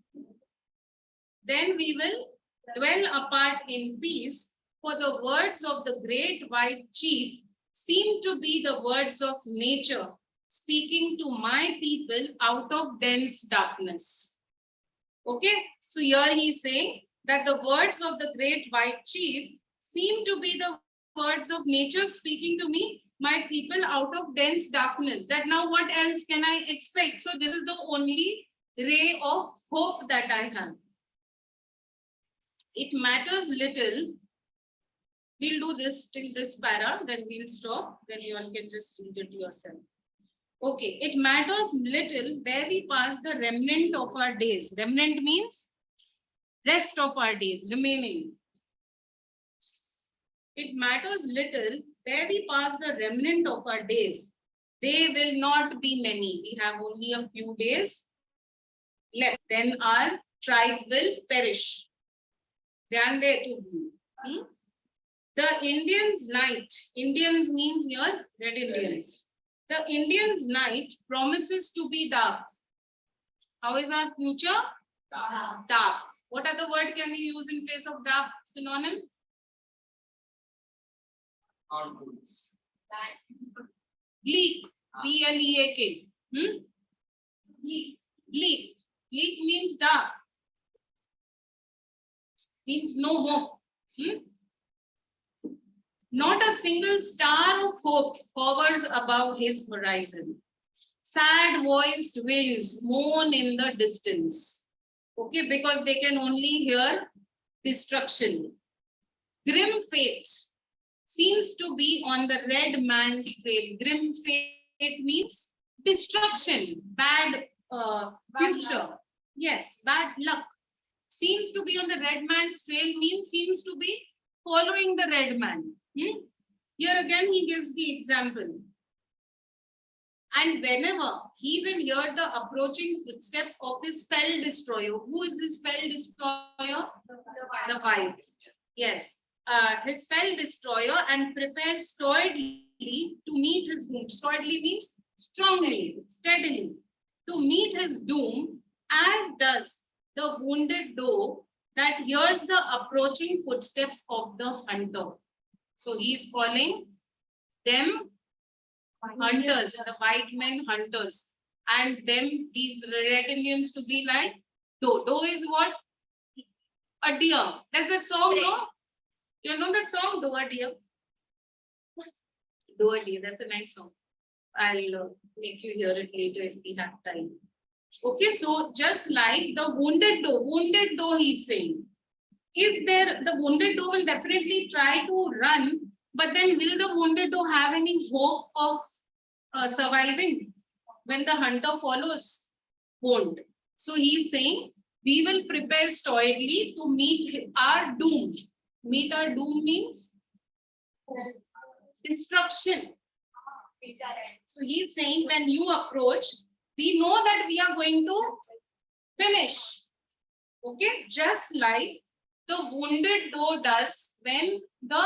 Then we will dwell apart in peace, for the words of the great white chief seem to be the words of nature, speaking to my people out of dense darkness. Okay, so here he is saying that the words of the great white chief seem to be the words of nature speaking to me, my people out of dense darkness. That now what else can I expect? So this is the only ray of hope that I have. It matters little. We'll do this till this para, then we'll stop. Then you all can just read it yourself. Okay, it matters little where we pass the remnant of our days. Remnant means rest of our days, remaining. It matters little where we pass the remnant of our days. They will not be many. We have only a few days left. Then our tribe will perish. Dhyan de tu. The Indians' night. Indians means your red Indians. The Indians' night promises to be dark. How is our future? Dark. What other word can we use in place of dark? Synonym? Bleak. B-L-E-A-K. Bleak. Bleak. Bleak means dark. Means no hope. Not a single star of hope hovers above his horizon. Sad voiced winds moan in the distance. Okay, because they can only hear destruction. Grim fate seems to be on the red man's trail. Grim fate means destruction, bad future. Yes, bad luck. Seems to be on the red man's trail means seems to be following the red man. Here again he gives the example. And whenever he will hear the approaching footsteps of the spell destroyer. Who is the spell destroyer? The white. Yes. His spell destroyer, and prepare stolidly to meet his doom. Stolidly means strongly, steadily, to meet his doom, as does the wounded doe that hears the approaching footsteps of the hunter. So he is calling them hunters, the white men hunters, and them, these red Indians, to be like doe. Doe is what? A deer. Does that song know? You know that song, Doe a Deer? Doe a Deer, that's a nice song. I'll make you hear it later if we have time. Okay, so just like the wounded doe he's saying. Is there, the wounded doe will definitely try to run, but then will the wounded doe have any hope of surviving when the hunter follows? Won't. So he's saying, we will prepare stolidly to meet our doom. Meet our doom means destruction. So he's saying, when you approach, we know that we are going to finish. Okay, just like the wounded doe does when the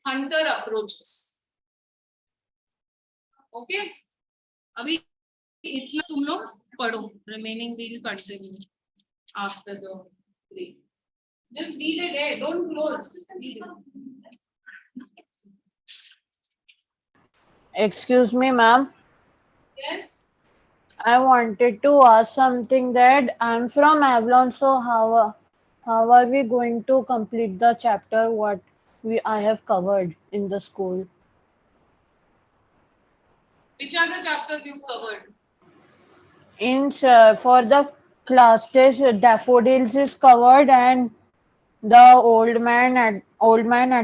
hunter approaches. Okay, abhi इतना तुम लोग पढ़ो, remaining we'll continue after the break. Just leave it there, don't close. Just leave it. Excuse me, ma'am. Yes. I wanted to ask something that I'm from Avalon, so how are we going to complete the chapter what I have covered in the school? Which are the chapters you've covered? For the class test, daffodils is covered and the old man at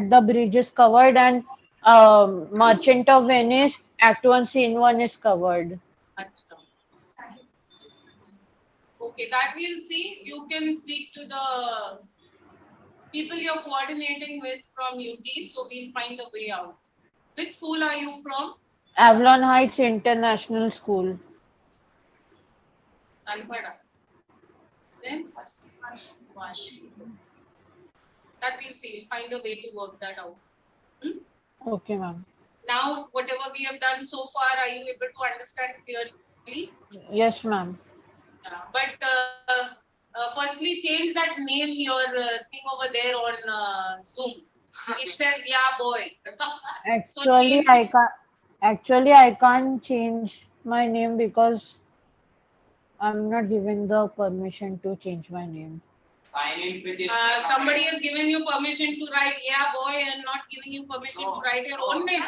the bridge is covered and Merchant of Venice Act 1 Scene 1 is covered. Achha. Okay, that we'll see. You can speak to the people you're coordinating with from UP, so we'll find a way out. Which school are you from? Avalon Heights International School. Sanpada. Then that we'll see. We'll find a way to work that out. Okay, ma'am. Now, whatever we have done so far, are you able to understand clearly? Yes, ma'am. But firstly, change that name, your thing over there on Zoom. It says, yeah, boy. So Actually, change I can't change my name because I'm not given the permission to change my name. Sign in with it. Somebody has given you permission to write, yeah, boy, and not giving you permission to write your own name.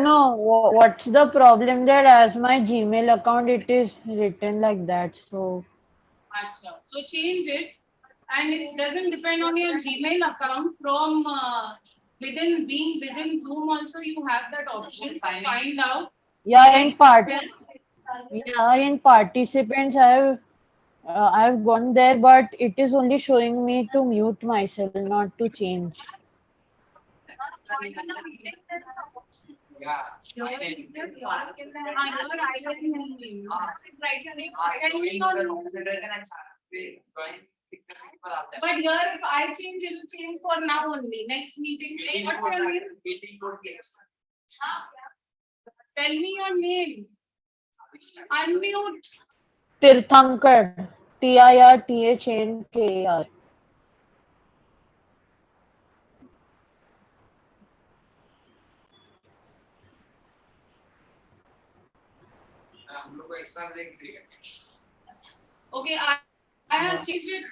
No. What's the problem there? As my Gmail account, it is written like that. So, Achha. So change it, and it doesn't depend on your Gmail account. From being within Zoom, also you have that option. So find out. yeah, in participants, I've gone there, but it is only showing me to mute myself, not to change. Yeah. But here, if I change, it will change for now only. Next meeting. What's your name? Tell me your name. Unmute. Tirthankar, Tirthankar. हम लोग को extra break देगा. Okay, I have changed it.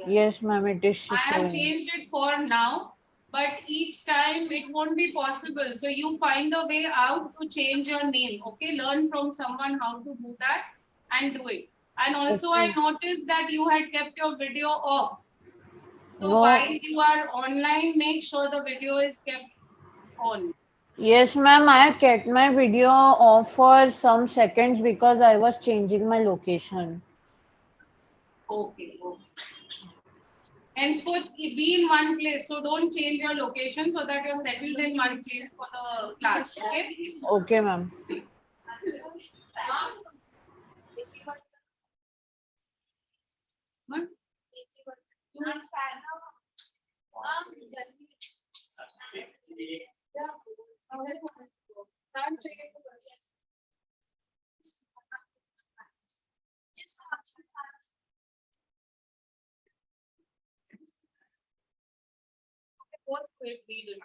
Yes, ma'am, it is I have showing. changed it for now, but each time it won't be possible. So you find a way out to change your name. Okay, learn from someone how to do that and do it. And also, I Okay. noticed that you had kept your video off. So No. while you are online, make sure the video is kept on. Yes, ma'am, I kept my video off for some seconds because I was changing my location. Okay. Henceforth, be in one place. So don't change your location so that you're settled in one place for the class. Okay. Okay, ma'am. Huh? What grade we did?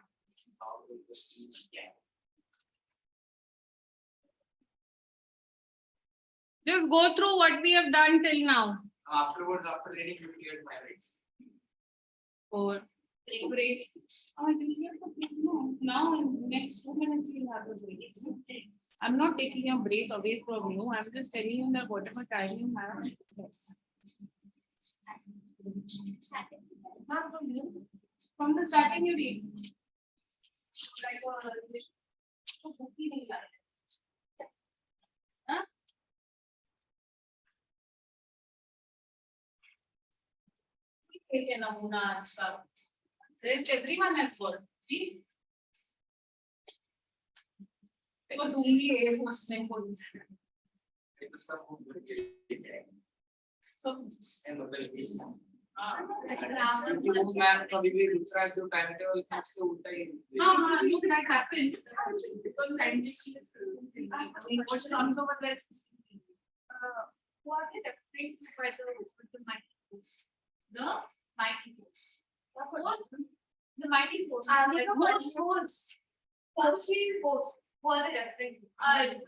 Just go through what we have done till now. Afterwards, after reading, you will get my rights. Or take break. Oh, you have to break now. Now, in next 2 minutes, you'll have a break. I'm not taking a break away from you. I'm just telling you that whatever time you have. Yes. Not from you. From the starting, you read. Like so book ही नहीं लाए. Huh? ठीक है नमूना आज का. Rest everyone has work. See? देखो दूंगी ये उसने बोल. It was some who would get it. So And the bill is now. Ma'am कभी भी दूसरा जो टाइम टेबल है उससे उल्टा ही Look, that happens. Because scientifically, what comes over there is, what is affected by the mighty force? The mighty force. The force? The mighty force. Force, force. Force is force. What are they referring to?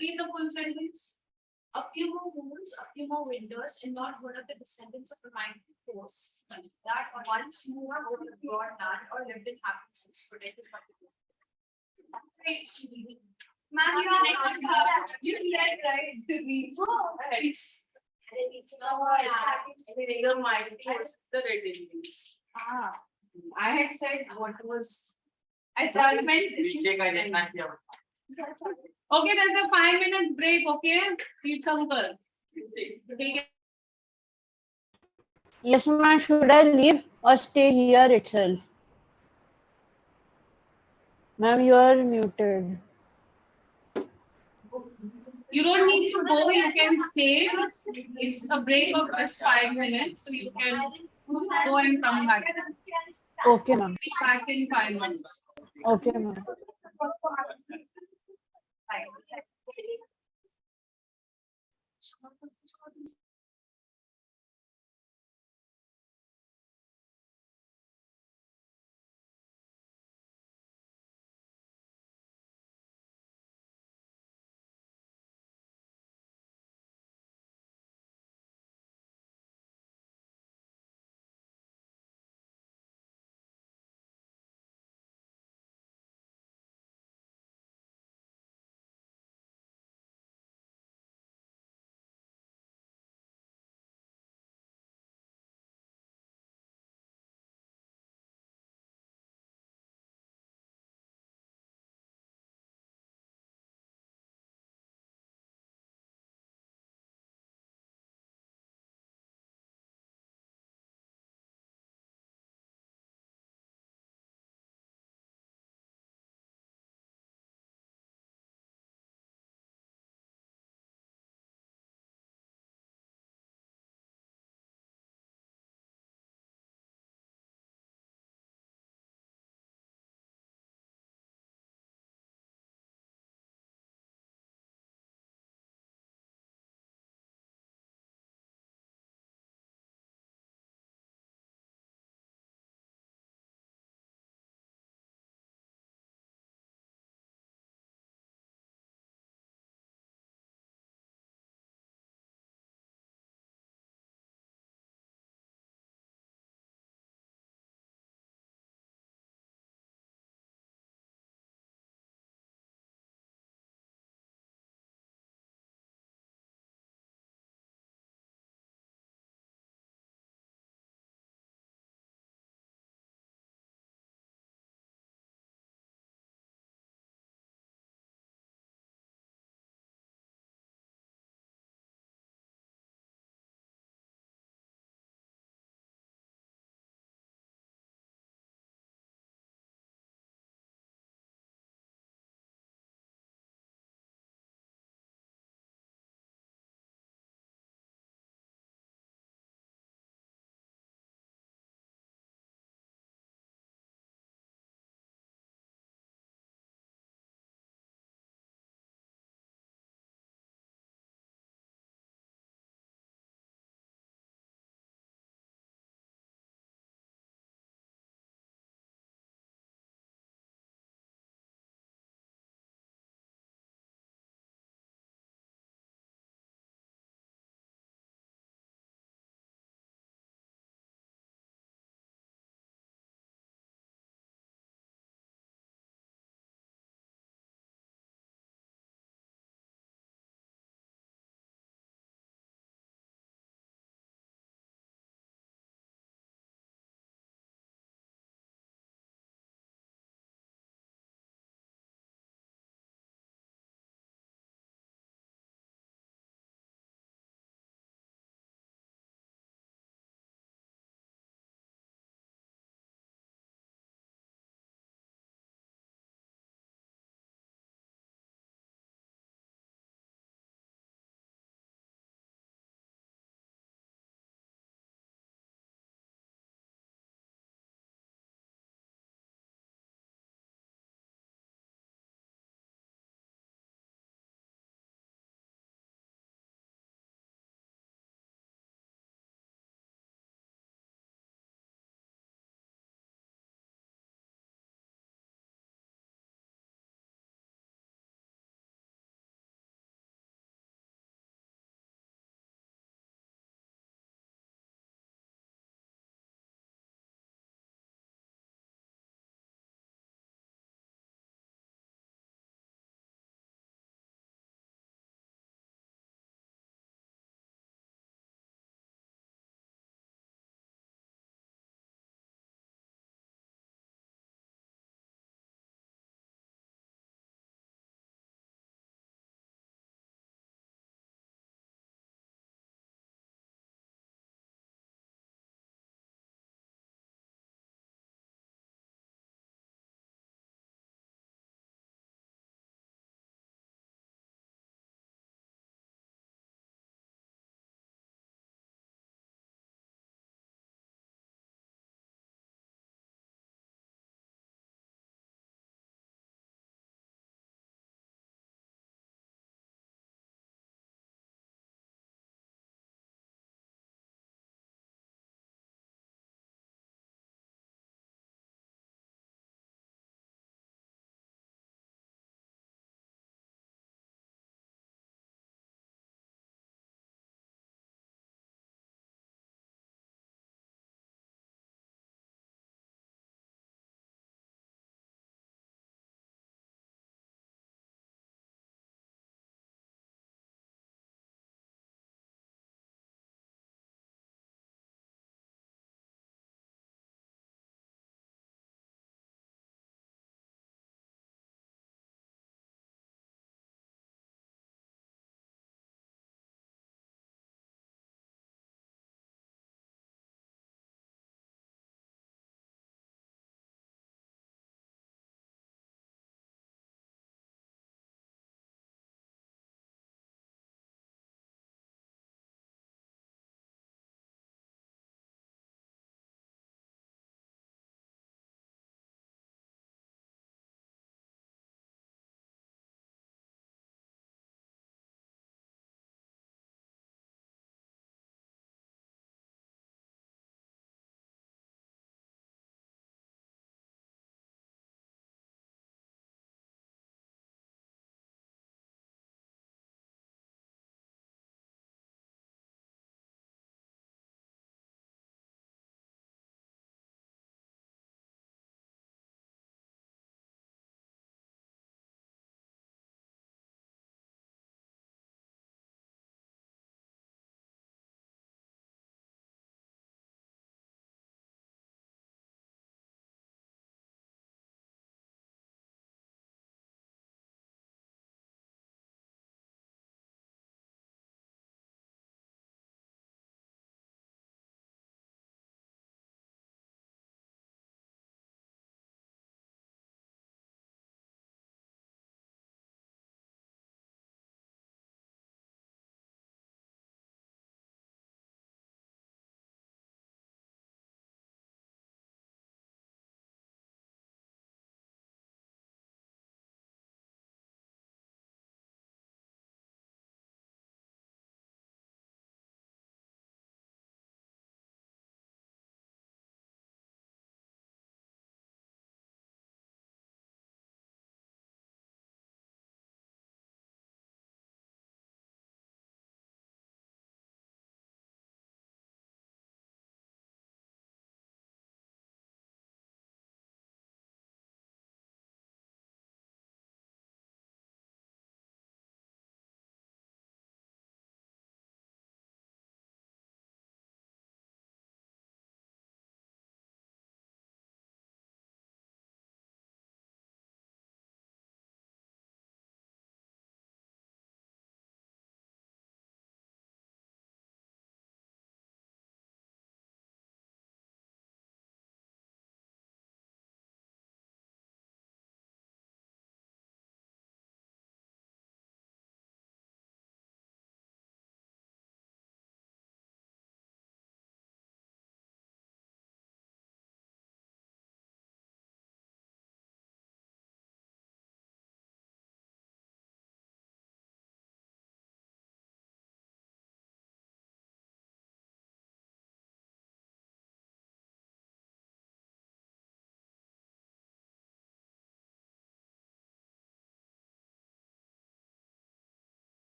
Read the full sentence. A few more moons, a few more winters, and not one of the descendants of the mighty force that once moved over the broad land or lived in happy homes protect his particular. Ma'am, you are next. You said right to read. Right. The mighty force, the red Indians. I had said what was. I thought you meant this. नीचे का जितना किया Okay, there's a 5-minute break, okay? Eat some girl. Yes, ma'am. Should I leave or stay here itself? Ma'am, you are muted. You don't need to go, you can stay. It's a break of just 5 minutes, so you can go and come back. Okay, ma'am. Be back in 5 minutes. Okay, ma'am.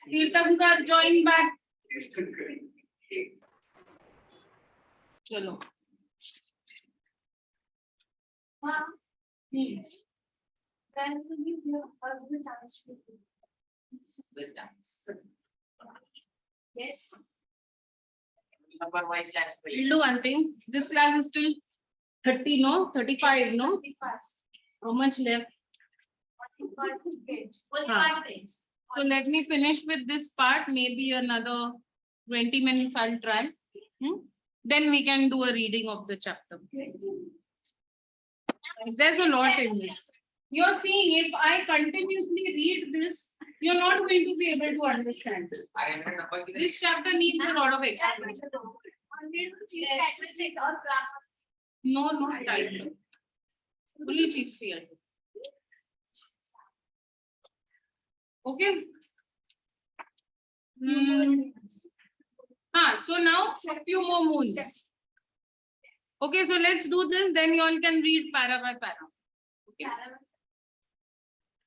Tirthankar, join back. Chalo. Then will you give us the chance to do? The chance. Yes. Number one chance. We'll do one thing. This class is still 30, no? 35, no? 35. How much left? 45 page. Huh. 45 page. So let me finish with this part. Maybe another 20 minutes I'll try. Then we can do a reading of the chapter. There's a lot in this. You're seeing if I continuously read this, you're not going to be able to understand. I am number. This chapter needs a lot of explanation. No, no title. Only chief CR. Okay. So now a few more moons. Okay, so let's do this. Then you all can read para by para. Okay.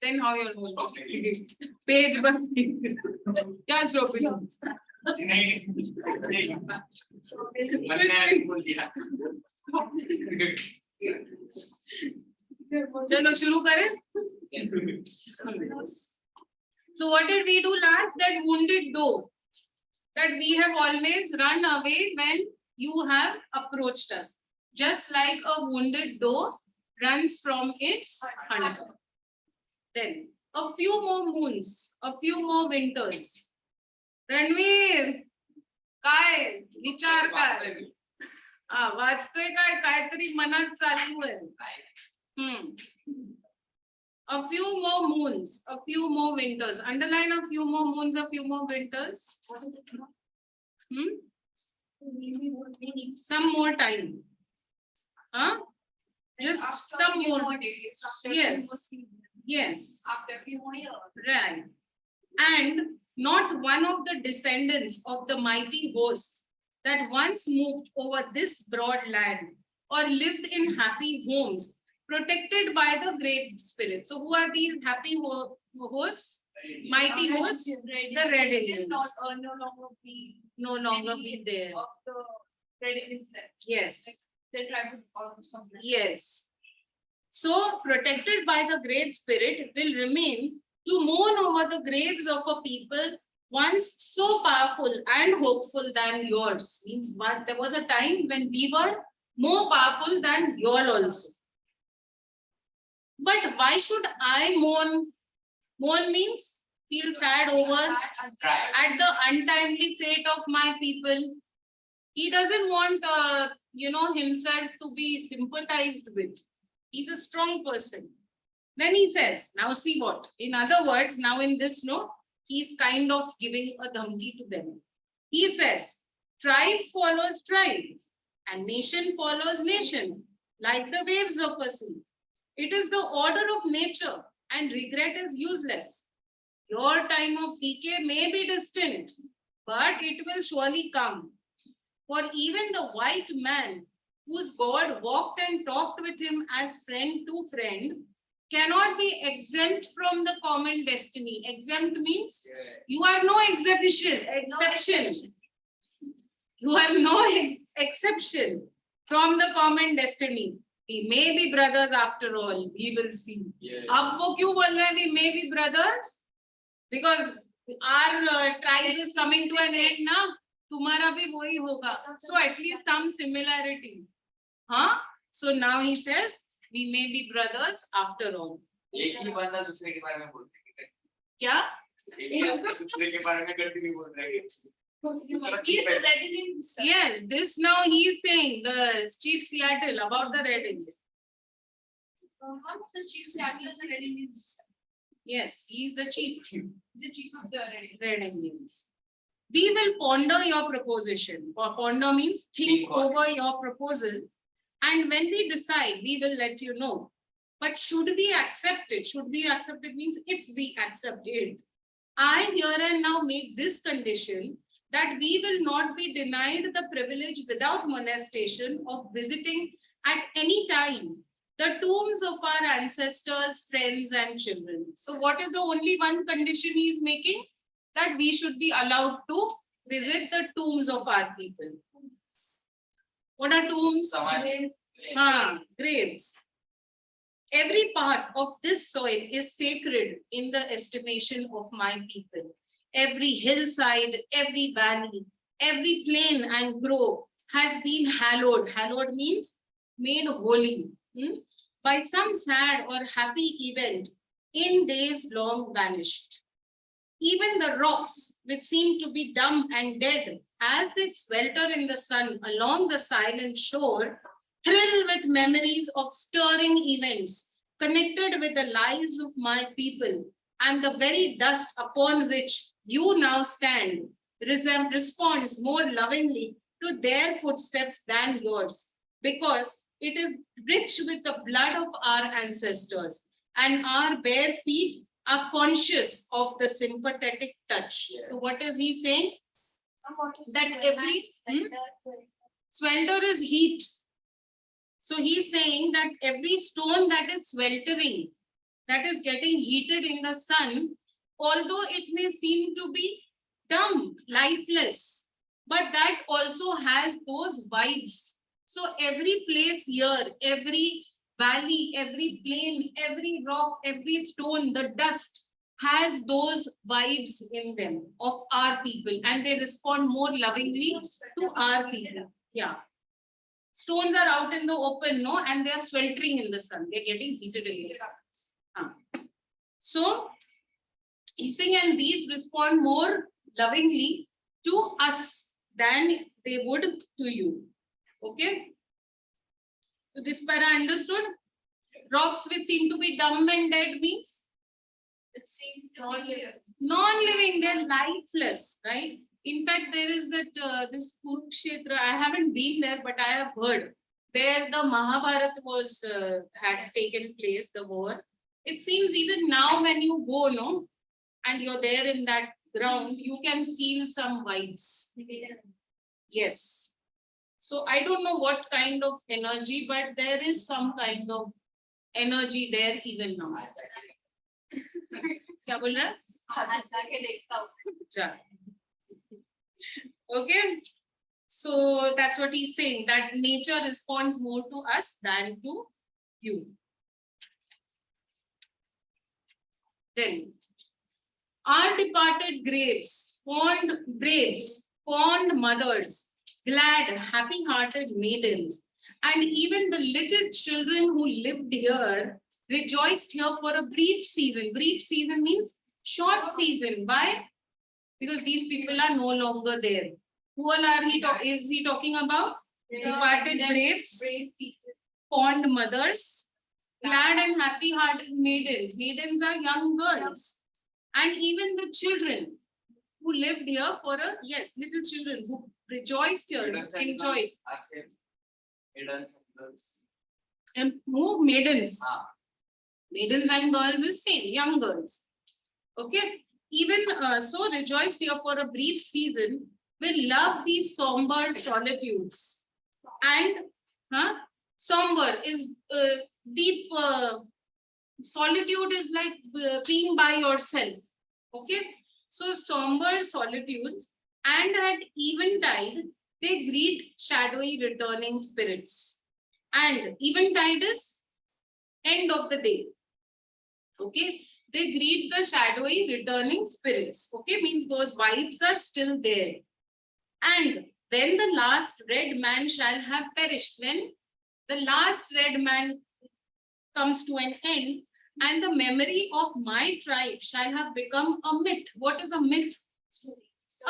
Then how you're going to page by page. क्या श्लोक चलो शुरू करें. So what did we do last? That wounded doe. That we have always run away when you have approached us. Just like a wounded doe runs from its hunter. Then a few more moons, a few more winters. Ranveer काय विचार काय वाचतोय काय काहीतरी मनात चालू आहे. A few more moons, a few more winters. Underline a few more moons, a few more winters. Some more time. Just some more days. Yes. Yes. After a few more years. Right. And not one of the descendants of the mighty hosts that once moved over this broad land or lived in happy homes protected by the great spirit. So who are these happy hosts? Mighty hosts? The red Indians. No longer be there. Of the red Indians there. Yes. They tried to almost. Yes. So protected by the great spirit will remain to mourn over the graves of a people once so powerful and hopeful than yours. Means what? There was a time when we were more powerful than you all also. But why should I mourn? Mourn means feel sad over at the untimely fate of my people. He doesn't want, himself to be sympathized with. He's a strong person. Then he says, now see what? In other words, now in this note, he's kind of giving a dhamki to them. He says, tribe follows tribe and nation follows nation, like the waves of a sea. It is the order of nature and regret is useless. Your time of decay may be distant, but it will surely come. For even the white man whose God walked and talked with him as friend to friend cannot be exempt from the common destiny. Exempt means you are no exception. You are no exception from the common destiny. We may be brothers after all. We will see. Ab wo kyun bol rahe hain we may be brothers? Because our tribe is coming to an end na. Tumhara bhi wahi hoga. So at least some similarity. So now he says, we may be brothers after all. एक ही बंदा दूसरे के बारे में बोलते हैं क्या? दूसरे के बारे में कंटिन्यू बोल रहे हैं. Yes, this now he is saying the chief Seattle about the red Indians. The chief Seattle is a red Indian. Yes, he is the chief. The chief of the Red Indians. We will ponder your proposition. Ponder means think over your proposal. And when we decide, we will let you know. But should we accept it? Should we accept it means if we accept it. I here and now make this condition that we will not be denied the privilege without molestation of visiting at any time the tombs of our ancestors, friends, and children. So what is the only one condition he is making? That we should be allowed to visit the tombs of our people. What are tombs? Graves. Every part of this soil is sacred in the estimation of my people. Every hillside, every valley, every plain and grove has been hallowed. Hallowed means made holy by some sad or happy event in days long vanished. Even the rocks, which seem to be dumb and dead, as they swelter in the sun along the silent shore, thrill with memories of stirring events connected with the lives of my people, and the very dust upon which you now stand responds more lovingly to their footsteps than yours, because it is rich with the blood of our ancestors, and our bare feet are conscious of the sympathetic touch. So what is he saying? That every swelter is heat. So he's saying that every stone that is sweltering, that is getting heated in the sun, although it may seem to be dumb, lifeless, but that also has those vibes. So every place here, every valley, every plain, every rock, every stone, the dust has those vibes in them of our people, and they respond more lovingly to our people. Yeah. Stones are out in the open, no, and they are sweltering in the sun. They're getting heated in the sun. So he's saying, and these respond more lovingly to us than they would to you. Okay. So this para understood? Rocks which seem to be dumb and dead means It seemed non-living. non-living, they're lifeless, right? In fact, there is that this Kurukshetra, I haven't been there, but I have heard, where the Mahabharata was had taken place, the war. It seems even now when you go, no, and you're there in that ground, you can feel some vibes. Yes. So I don't know what kind of energy, but there is some kind of energy there even now. क्या बोल रहा है? Okay, so that's what he's saying, that nature responds more to us than to you. Then our departed graves, fond mothers, glad, happy-hearted maidens, and even the little children who lived here rejoiced here for a brief season. Brief season means short season. Why? Because these people are no longer there. Who all are is he talking about? Departed graves, fond mothers, glad and happy-hearted maidens. Maidens are young girls. And even the children who lived here for a, yes, little children who rejoiced here, enjoyed. And who? Maidens. Maidens and girls is same, young girls. Okay. Even so rejoiced here for a brief season, will love these somber solitudes. And somber is deep, solitude is like being by yourself. Okay. So somber solitudes, and at eventide, they greet shadowy returning spirits. And eventide is end of the day. Okay. They greet the shadowy returning spirits. Okay, means those vibes are still there. And when the last red man shall have perished, when the last red man comes to an end, and the memory of my tribe shall have become a myth. What is a myth?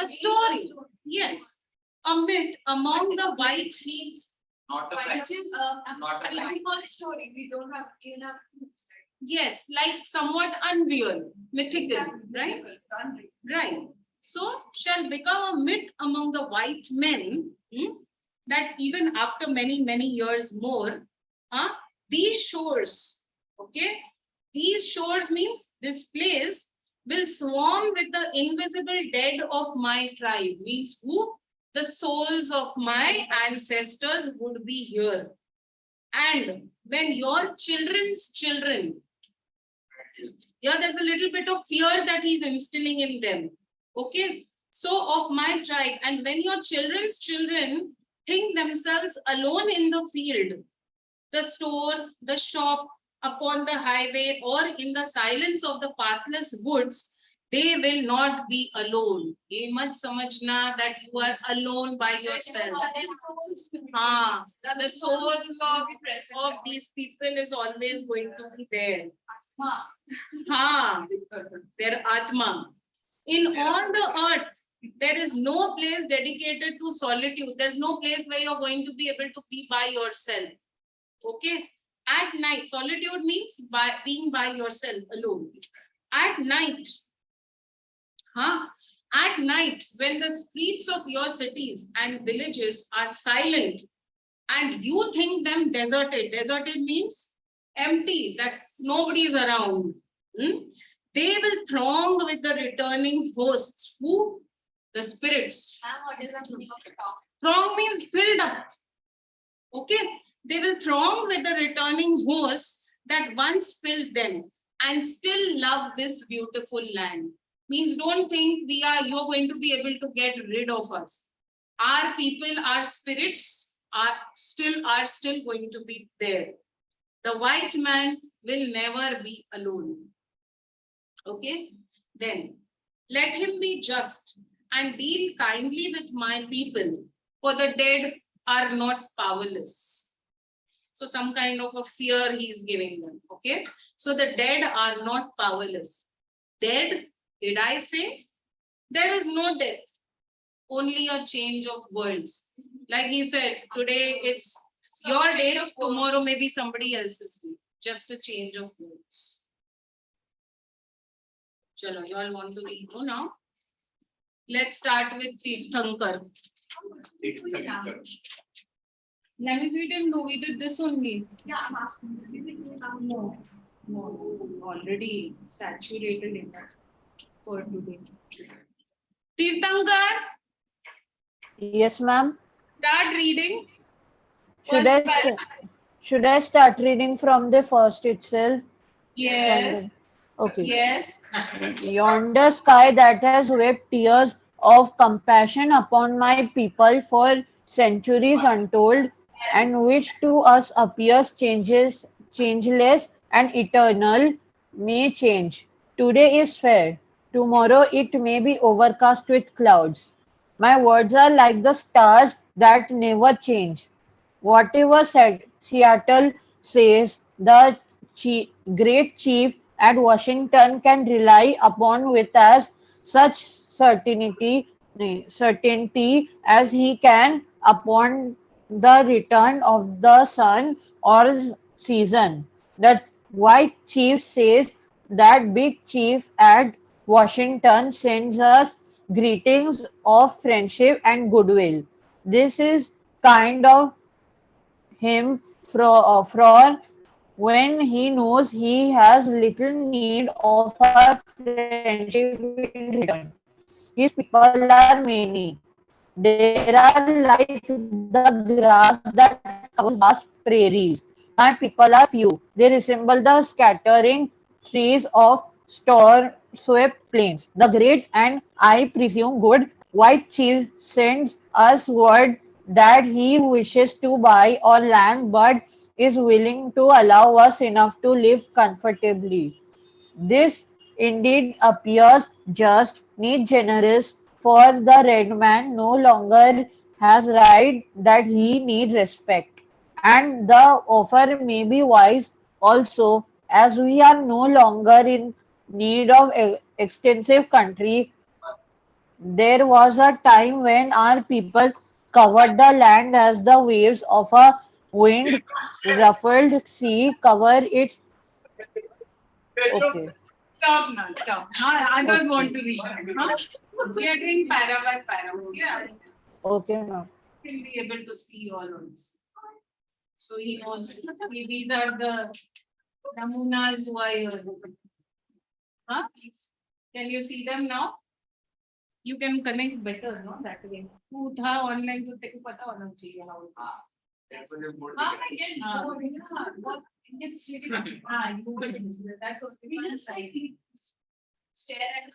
A story. Yes, a myth among the white means. Not a fact. Not a fact. Story. We don't have enough. Yes, like somewhat unreal, mythical, right? Right. So shall become a myth among the white men, that even after many, many years more, these shores, okay, these shores means this place will swarm with the invisible dead of my tribe, means who? The souls of my ancestors would be here. And when your children's children, yeah, there's a little bit of fear that he's instilling in them. Okay. So of my tribe, and when your children's children think themselves alone in the field, the store, the shop, upon the highway, or in the silence of the pathless woods, they will not be alone. ये मत समझना that you are alone by yourself. हाँ, the souls of these people is always going to be there. हाँ, their atma. In all the earth, there is no place dedicated to solitude. There's no place where you're going to be able to be by yourself. Okay. At night, solitude means by being by yourself alone. At night, at night, when the streets of your cities and villages are silent and you think them deserted means empty, that nobody is around. They will throng with the returning hosts. Who? The spirits. What is the meaning of talk? Throng means filled up. Okay. They will throng with the returning hosts that once filled them and still love this beautiful land. Means don't think you're going to be able to get rid of us. Our people, our spirits are still going to be there. The white man will never be alone. Okay. Then let him be just and deal kindly with my people, for the dead are not powerless. So some kind of a fear he is giving them. Okay. So the dead are not powerless. Dead, did I say? There is no death. Only a change of worlds. Like he said, today it's your day, tomorrow maybe somebody else's day. Just a change of words. Chalo, you all want to read now? Let's start with Tirthankar. Language we didn't do, we did this only. Yeah, I'm asking. No, already saturated in that for today. Tirthankar, Yes, ma'am. start reading. Should First I paragraph. should I start reading from the first itself? Yes, Okay. yes. Yonder sky that has wept tears of compassion upon my people for centuries untold, and which to us appears changeless and eternal, may change. Today is fair, tomorrow it may be overcast with clouds. My words are like the stars that never change. Whatever Seattle says, the great chief at Washington can rely upon with as such certainty as he can upon the return of the sun or season. The white chief says that big chief at Washington sends us greetings of friendship and goodwill. This is kind of him for when he knows he has little need of our friendship in return. His people are many. There are like the grass that covers vast prairies. My people are few. They resemble the scattering trees of storm-swept plains. The great and I presume good white chief sends us word that he wishes to buy our land but is willing to allow us enough to live comfortably. This indeed appears just, need generous, for the red man no longer has right that he need respect. And the offer may be wise also, as we are no longer in need of extensive country. There was a time when our people covered the land as the waves of a wind ruffled sea cover its. Okay. Stop now, stop. I don't want to Okay. read. We are doing para by para. Okay? Okay, ma'am. He'll be able to see all also. So he knows these are the namunas who are here. Huh? Can you see them now? You can connect better, no? That way. तू था online तो तेरे को पता होना चाहिए how it is. That's what more. I get bored, yeah, what, it gets really, you get into it, that's what we just like stare at,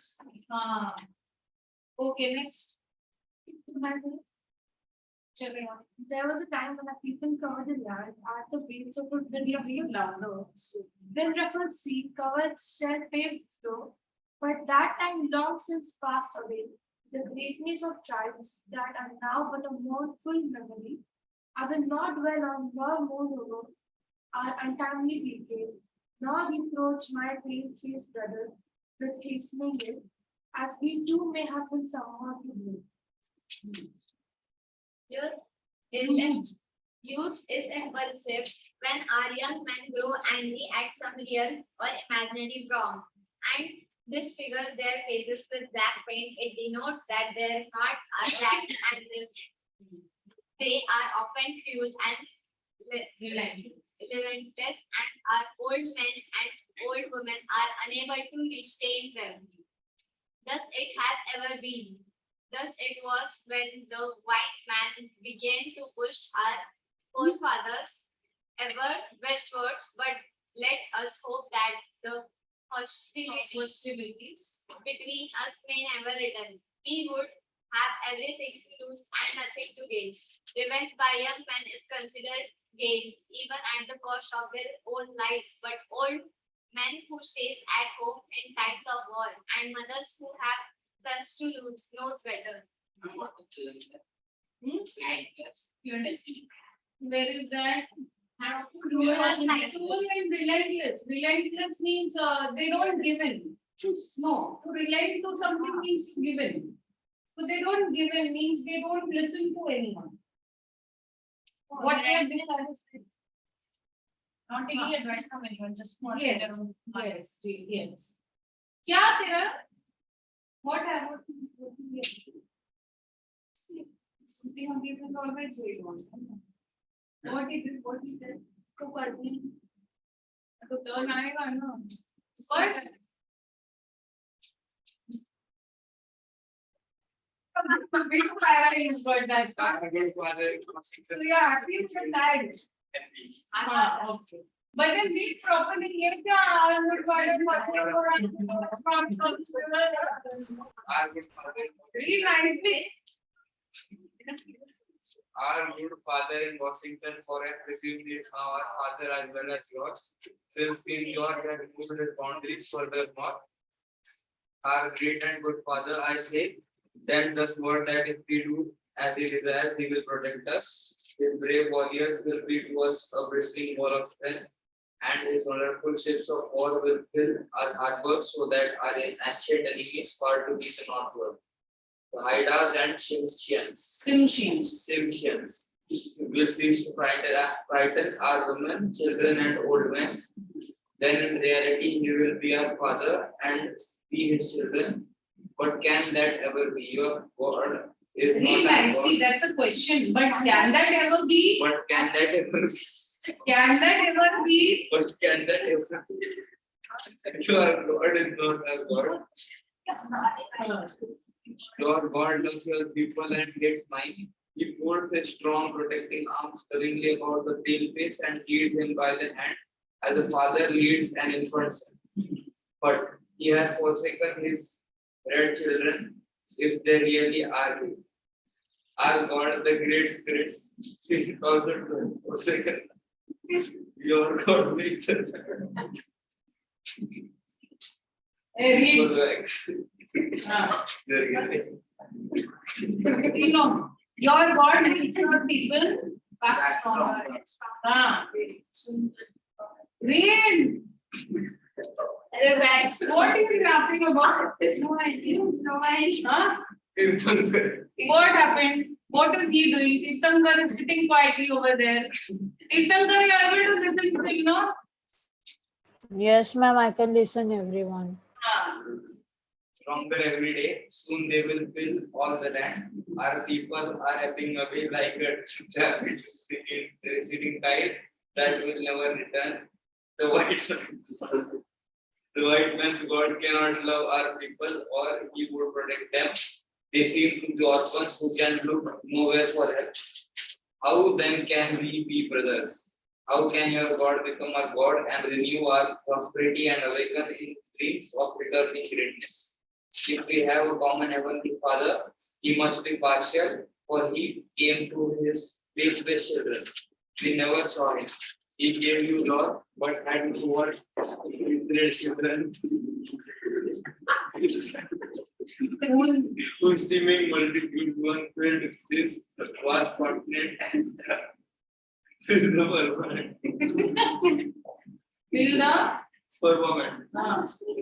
okay, next. Chale on. There was a time when people covered the land at the base of a building louder. When referred seed covered self-paved floor, but that time long since passed away. The greatness of tribes that are now but a mournful memory. I will not dwell on nor mourn over our untimely decay, nor reproach my pale-faced brothers with hastening it, as we too may have been somehow to blame. Youth is impulsive when our young men grow angry at some real or imaginary wrong and disfigure their faces with black paint. It denotes that their hearts are cracked and they are often cruel and relentless, and our old men and old women are unable to restrain them. Thus it has ever been. Thus it was when the white man began to push our forefathers ever westwards, but let us hope that the hostilities between us may never return. We would have everything to lose and nothing to gain. Revenge by young men is considered gain, even at the cost of their own lives, but old men who stay at home in times of war and mothers who have sons to lose knows better. Where is that? Cruel and Cruel and relentless. Relentless means they don't give in. No, to relent to something means to give in. So they don't give in means they don't listen to anyone. What they have decided. Not taking advice from anyone, just for Yes, their own mind. yes, yes. क्या तेरा? What happened? Something on people always say once. What is it? What is it? इसको पढ़ने तो turn आएगा ना. What? Big para you got that. So you are happy with that. Okay. But then read properly. ये क्या आलू वाले Read nicely. Our good father in Washington forest received this our father as well as yours. Since in your have removed the boundaries furthermore. Our great and good father, I say, then just word that if we do as he desires, he will protect us. His brave warriors will be to us a bristling wall of strength, and his wonderful ships of war will fill our harbors so that our ancient enemies far to the northward. The Haidas and Simshians will cease to frighten our women, children, and old men. Then in reality, he will be our father and we his children. But can that ever be? Your God is Read not our nicely. God. That's a question. But can that ever be? But can that ever be? Can that ever be? But can that ever be? Your God is not our God. Your God loves your people and hates mine. He folds his strong protecting arms lovingly about the pale face and leads him by the hand, as a father leads an infant son. But he has forsaken his red children, if they really are good. Our God, the great spirit, 6,000 forsaken. Your God makes it. Read. You know, your God makes your people back stronger. Read. What is he laughing about? No idea. Huh? What happened? What is he doing? Tirthankar is sitting quietly over there. Tirthankar, you are able to listen to me, no? Yes, ma'am, I can listen everyone. Stronger every day, soon they will fill all the land. Our people are ebbing away like a receding tide that will never return. The white man's God cannot love our people or he would protect them. They seem to be orphans who can look nowhere for help. How then can we be brothers? How can your God become our God and renew our prosperity and awaken in dreams of returning greatness? If we have a common heavenly Father, he must be partial, for he came to his faithless children. We never saw him. He gave you law, but had to what Israel children whose seeming multitude one filled this vast continent and the firmament.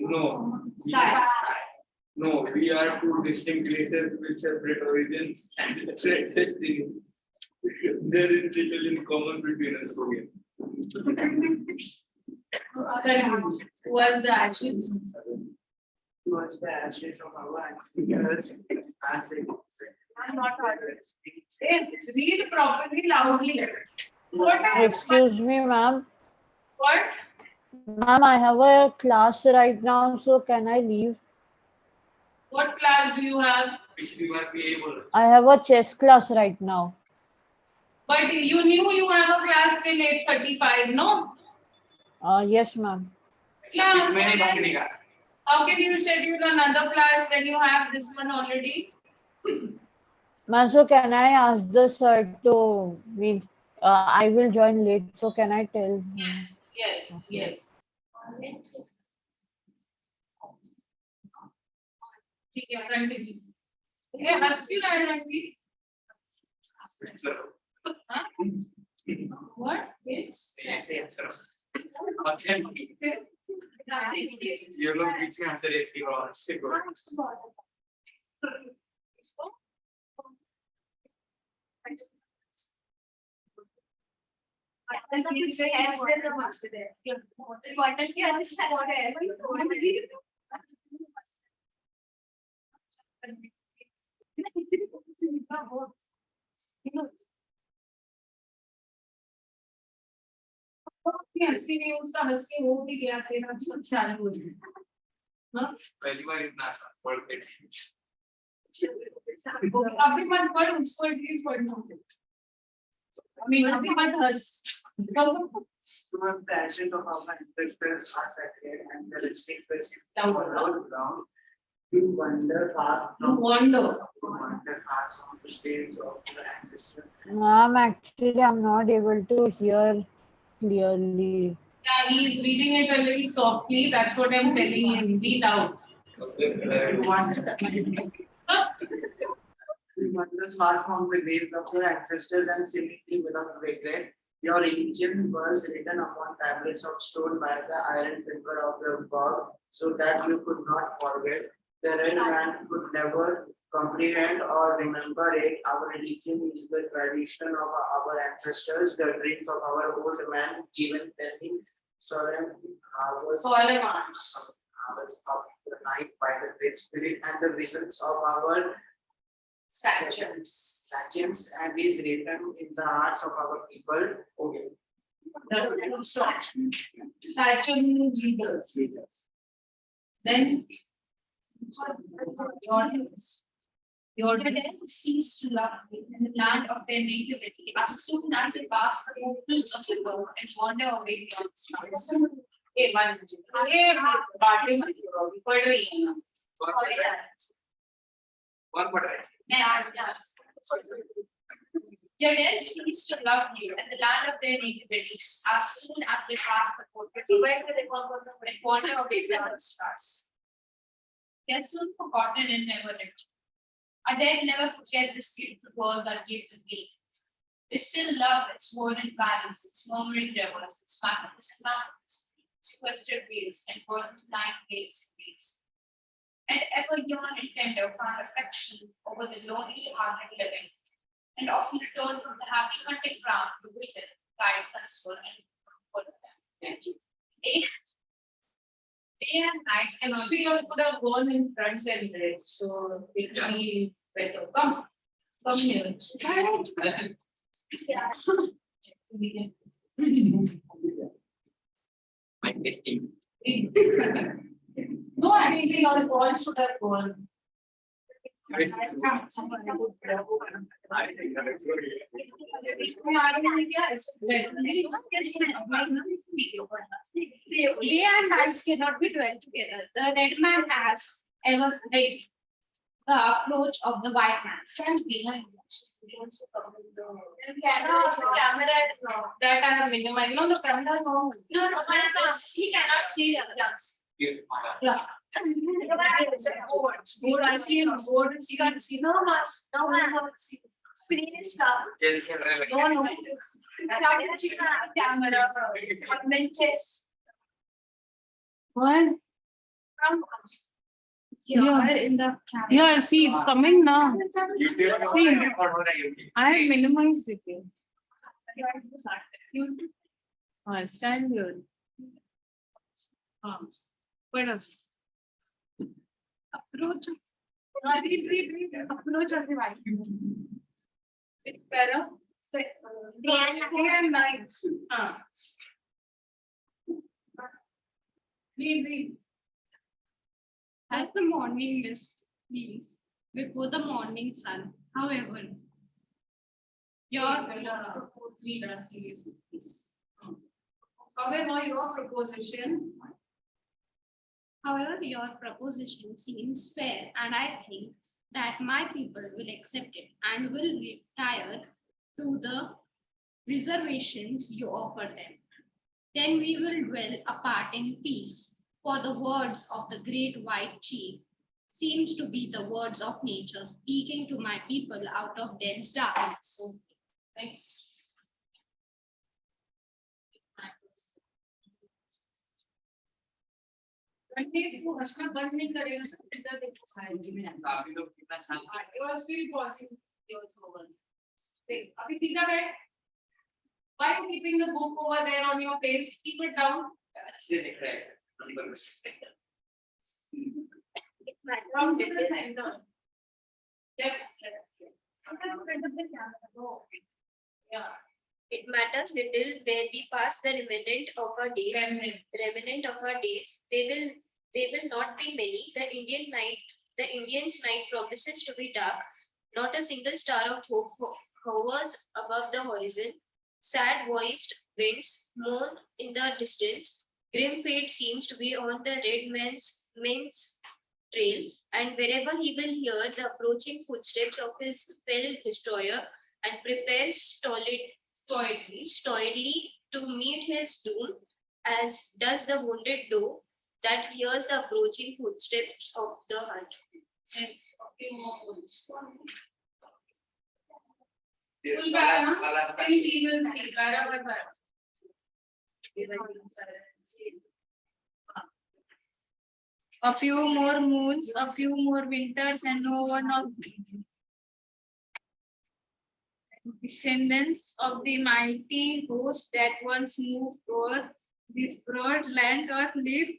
No. No, we are two distinct races with separate origins and separate destinies. There is little in common between us. Okay. Who are the actions? Towards the ashes of our ancestors as a I'm not read properly loudly. What? Excuse me, ma'am. What? Ma'am, I have a class right now, so can I leave? What class do you have? Which we must be able. I have a chess class right now. But you knew you have a class till 8:35, no? Yes, ma'am. Yeah, so then how can you schedule another class when you have this one already? Ma'am, so can I ask the sir to means I will join late, so can I tell him? Yes. ठीक है, continue. ये हंसी रहा है aunty? हाँ? What? It's You look which answer is हंसी नहीं उसका हंसी हो भी गया तेरा सब चालू हो गया हाँ पहली बार इतना आसान पढ़ के अभी मत पढ़ उसको एटलीस्ट पढ़ना अभी मत हंस towards the ashes of our ancestors are sacred and the distinct down. You wonder far from the states of the ancestors. Ma'am, actually, I'm not able to hear clearly. Yeah, he is reading it a little softly. That's what I'm telling him. Be loud. You wander far from the ways of your ancestors and seemingly without regret. Your religion was written upon tablets of stone by the iron finger of your God, so that you could not forget. The red man could never comprehend or remember it. Our religion is the tradition of our ancestors, the dreams of our old man, given penning, solemn hours of the night by the great spirit, and the visions of our sachems and is written in the hearts of our people. Okay. Sachem leaders. Then your dead cease to love in the land of their nativity as soon as they pass the portals of the world and wander away beyond the stars. Hey, one minute. Hey, battery पढ़ रही है ना? और पढ़ रहे Your dead cease to love you and the land of their nativity as soon as they pass the portals and wander away beyond the stars. They are soon forgotten and never returned. A dead never forget this beautiful world that gave them being. They still love its verdant valleys, its murmuring rivers, its magnificent mountains, sequestered vales, and golden line lakes and fields. And ever yearn and tender find affection over the lonely hearted living, and often return from the happy hunting ground to visit, guide, console, and comfort them. Thank you. Day and night and all. Actually, you could have gone in front and read, so it will be better. Come here. Yeah. my testing. No, I mean, our call should have gone. Day and night cannot be dwelt together. The red man has ever read the approach of the white man. Stand behind. Camera is that I have minimized. No, the camera is on. No, he cannot see the guns. Board, I see him. Board, he can't see. No, mask. No, screen is dark. Just get real. No. Camera. Benches. What? Here in the camera. Yeah, see, it's coming now. See, YouTube. I have minimized it. Stand here. What else? Approach. Approach of the white. It's better. Day and night. Read. As the morning mist leaves before the morning sun, however, your proposition seems fair, and I think that my people will accept it and will retire to the reservations you offer them. Then we will dwell apart in peace. For the words of the great white chief seems to be the words of nature speaking to my people out of dense darkness. Thanks. बंद नहीं करेगा सीधा देखो side में अभी लोग कितना शांत हैं। You are still pausing yours over. देख, अभी सीधा बैठ. Why are you keeping the book over there on your face? Keep it down. अच्छे दिख रहे हैं नंबर में। Come to the center. Yep. Yeah. It matters little where we pass the remnant of our days. Remnant of our days. They will not be many. The Indian's night progresses to be dark. Not a single star of hope hovers above the horizon. Sad voiced winds moan in the distance. Grim fate seems to be on the red man's trail, and wherever he will hear the approaching footsteps of his fell destroyer and prepare stoically to meet his doom, as does the wounded doe that hears the approaching footsteps of the hunt. Hence, a few more words. ये Full वाला- para, वाला- till we will see. Para by para. A few more moons, a few more winters, and no one of descendants of the mighty host that once moved over this broad land or lived.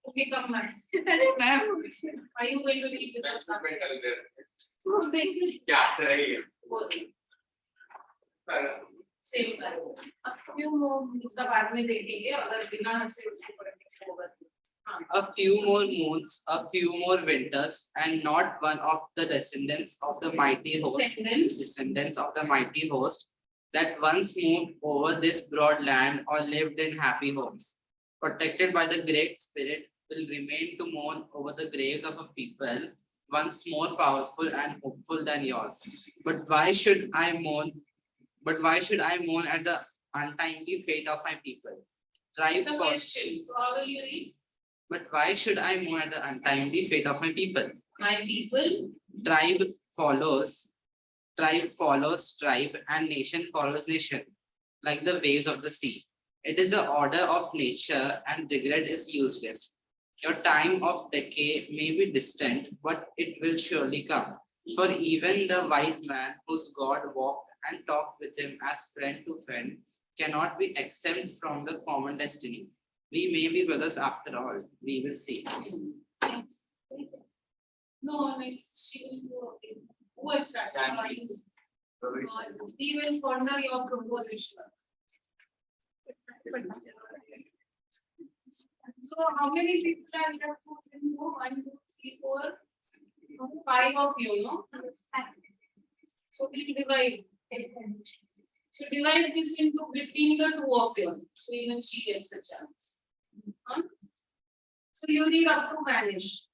Okay, come on. Are you going to read the Document कर दे। Oh, baby. क्या रही है? Same time. A few more उसका बाद में देखेंगे अगर बिना हंसे उसको पढ़ने होगा. A few more moons, a few more winters, and not one of the descendants of the mighty host, that once moved over this broad land or lived in happy homes, protected by the Great Spirit, will remain to mourn over the graves of a people once more powerful and hopeful than yours. But why should I mourn? At the untimely fate of my people? It's a question. So how will you read? But why should I mourn at the untimely fate of my people? My people. Tribe follows tribe, and nation follows nation, like the waves of the sea. It is the order of nature, and regret is useless. Your time of decay may be distant, but it will surely come. For even the white man whose God walked and talked with him as friend to friend cannot be exempt from the common destiny. We may be brothers after all. We will see. No, next she will go. Who is that? He will ponder your proposition. So how many people are left to go? 1, 2, 3, 4, 5 of you, no? So we divide. So divide this into between the two of you. So even she gets a chance. Huh? So you need up to vanish.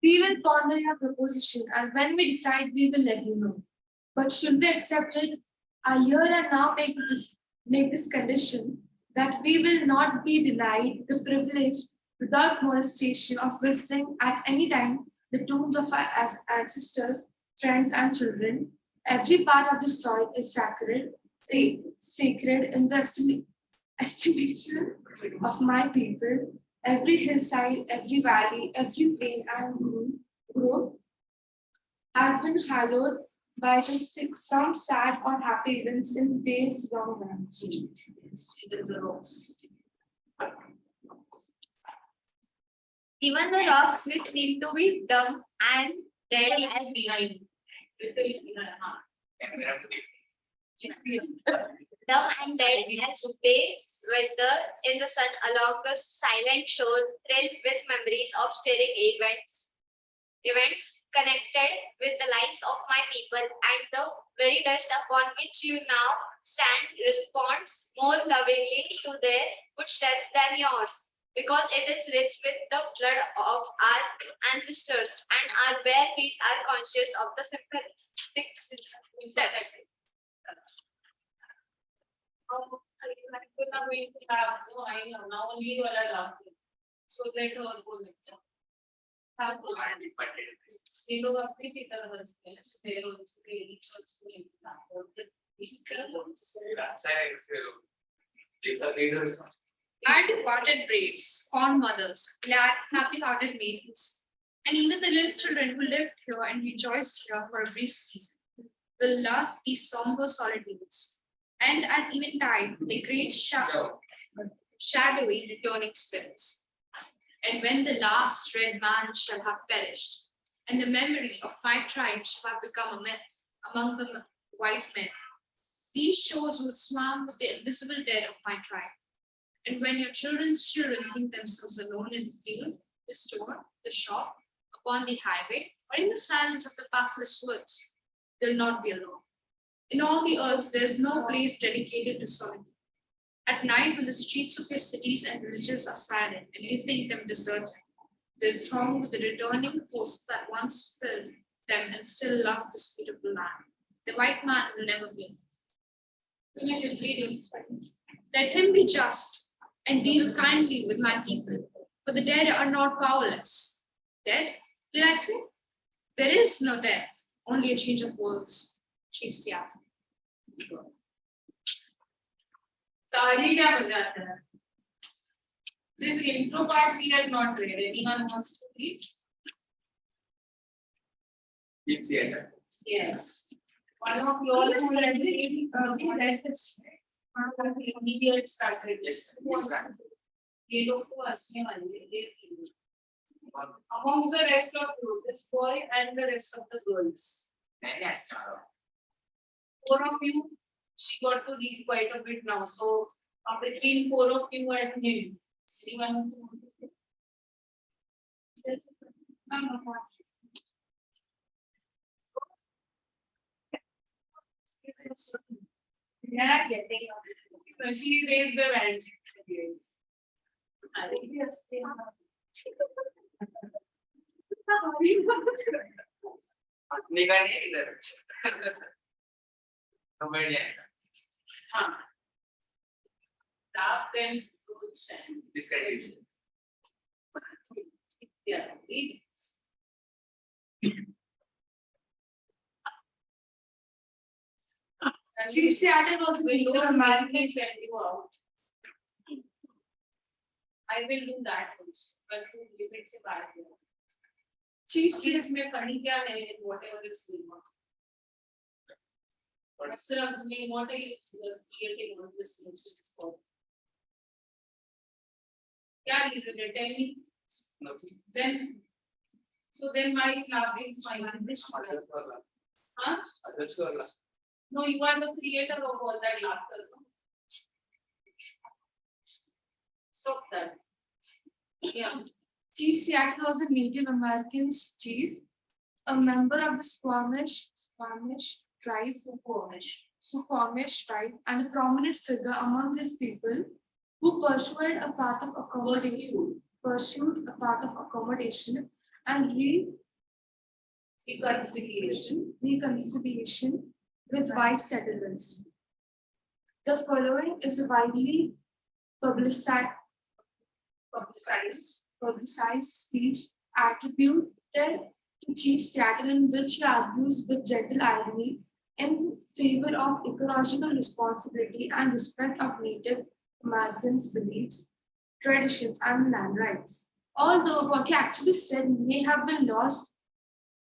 We will ponder your proposition, and when we decide, we will let you know. But should we accept it, I here and now make this condition that we will not be denied the privilege without molestation of visiting at any time the tombs of our ancestors, friends, and children. Every part of the soil is sacred in the estimation of my people. Every hillside, every valley, every plain and grove has been hallowed by some sad or happy events in days long gone. Even the rocks which seem to be dumb and dead as behind. dumb and dead as they swelter in the sun along the silent shore, thrilled with memories of stirring events connected with the lives of my people, and the very dust upon which you now stand responds more lovingly to their footsteps than yours, because it is rich with the blood of our ancestors, and our bare feet are conscious of the simple touch. Now only you are laughing. So let her go next. ये लोग अपनी की तरह हंसते हैं फिर उनके Our departed braves, fond mothers, glad, happy-hearted maidens, and even the little children who lived here and rejoiced here for a brief season, will love these somber solitudes, and at eventide the great shadowy returning spirits. And when the last red man shall have perished, and the memory of my tribe shall have become a myth among the white men, these shores will swam with the invisible dead of my tribe. And when your children's children think themselves alone in the field, the store, the shop, upon the highway, or in the silence of the pathless woods, they'll not be alone. In all the earth, there is no place dedicated to solitude. At night, when the streets of your cities and villages are silent and you think them deserted, they'll throng with the returning hosts that once filled them and still love this beautiful land. The white man will never be. Let him be just and deal kindly with my people, for the dead are not powerless. Dead? Did I say? There is no death, only a change of words. Chief Seattle. This intro part we had not read. Anyone wants to read? Yes. One of you all who read this. Immediate started. Yes. ये लोग तो हंसने वाले हैं. Amongst the rest of you, this boy and the rest of the girls. 4 of you, she got to read quite a bit now. So between 4 of you and him, anyone? Yeah, getting. She raised the hand. I think yes. निकाल नहीं इधर comedian हाँ stop them to stand. this guy is Yeah. Chief Seattle was Will going you to automatically send you out? I will do that also, but to give it a bad. Chief See, इसमें funny क्या है? Whatever is going on. But sir, what are you creating on this news for? क्या reason है? Tell me. Then, so then why laughing is my language? Huh? No, you are the creator of all that laughter. No? Stop that. Yeah. Chief Seattle was a Native American chief, a member of the Squamish tribe, Suquamish tribe, and a prominent figure among his people who pursued a path of accommodation and reconciliation with white settlers. The following is a widely publicized speech attributed to Chief Seattle, in which he argues with gentle irony in favor of ecological responsibility and respect of Native Americans' beliefs, traditions, and land rights. Although what he actually said may have been lost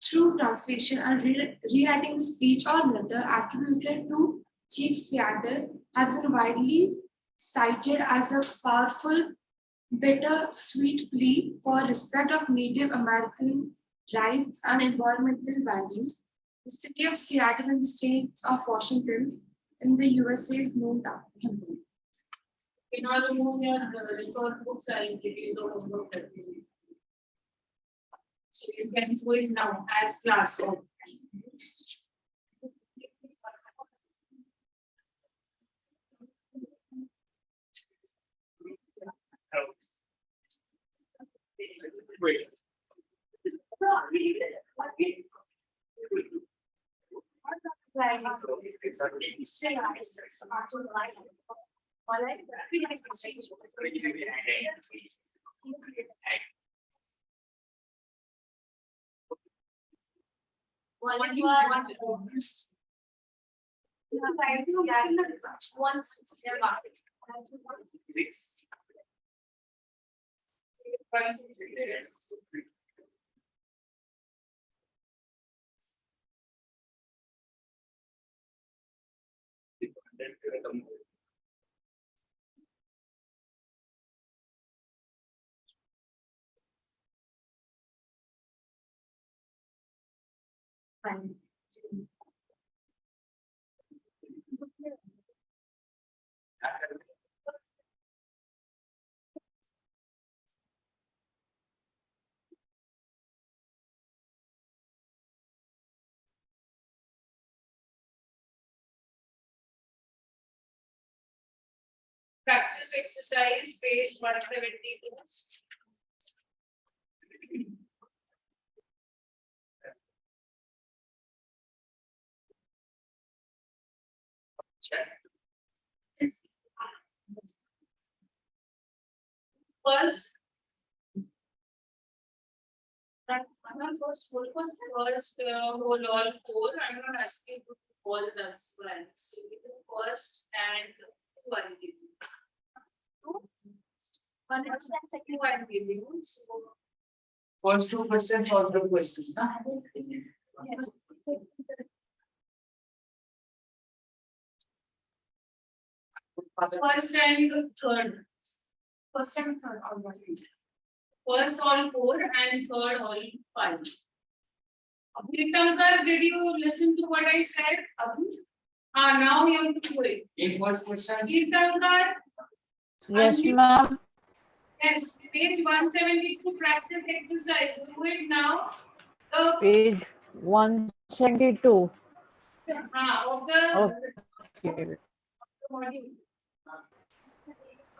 through translation and rewriting the speech or letter attributed to Chief Seattle has been widely cited as a powerful, bittersweet plea for respect of Native American rights and environmental values. The city of Seattle and the state of Washington in the USA is named after him. In order to move your resource books, I'll give you the homework that you need. So you can do it now as class. Wait. One you are Practice exercise, page 172. First, whole all four. I'm not asking you to all that's well. So you do first and one give you. One and second one give you. So First 2% of the questions. yes. First and third. First and third, all right. First all four and third all five. Tirthankar, did you listen to what I said? Now you have to do it. In first question, Tirthankar, Yes, ma'am. yes, page 172 practice exercise. Do it now. The Page 172. of the Okay. module.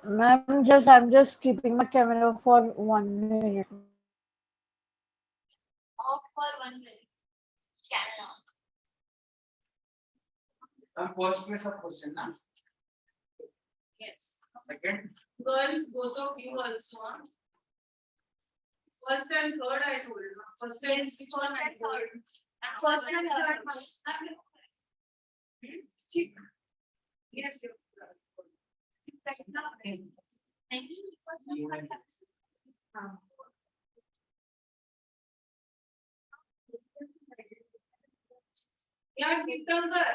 Ma'am, I'm just keeping my camera for 1 minute. off for 1 minute. Camera on. first place of question, na? Yes. Second, Girls, both of you also. First and third I told you. First and third. First and third. Yes, you. Yeah, Tirthankar.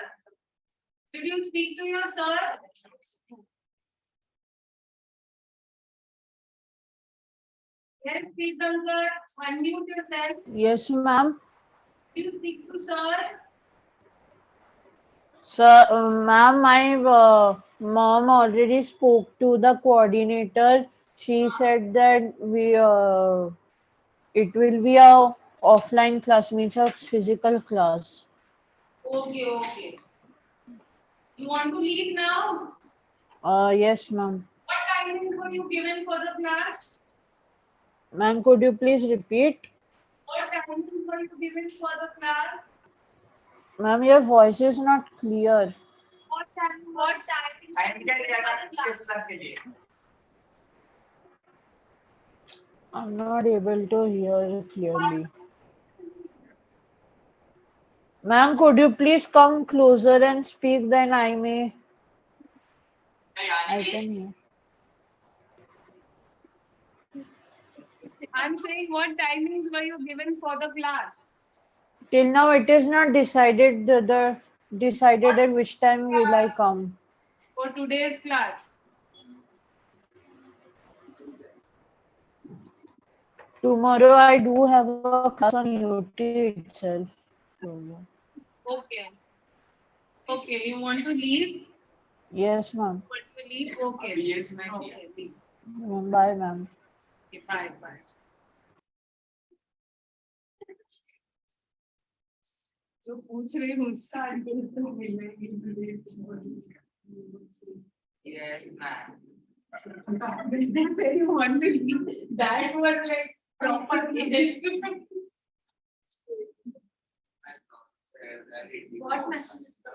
Did you speak to your sir? Yes, Tirthankar. Unmute yourself. Yes, ma'am. Did you speak to sir? Ma'am, my mom already spoke to the coordinator She said that it will be a offline class, means a physical class. Okay, okay. You want to leave now? Yes, ma'am. What timings were you given for the class? Ma'am, could you please repeat? What timings were you given for the class? Ma'am, your voice is not clear. What time? What timings were you given for the class? I'm not able to hear clearly. Ma'am, could you please come closer and speak, then I can hear. I'm saying what timings were you given for the class? Till now, it is not decided decided at which time will I Class come. for today's class. Tomorrow, I do have a class on UT itself. Okay. Okay, you want to leave? Yes, ma'am. Want to leave? Okay. Yes, ma'am. Okay, leave. Bye, ma'am. Okay, bye, bye. जो पूछ रही हूँ उसका answer तो मिलेगी Yes, ma'am. They say you want to leave. That was like proper. What message is the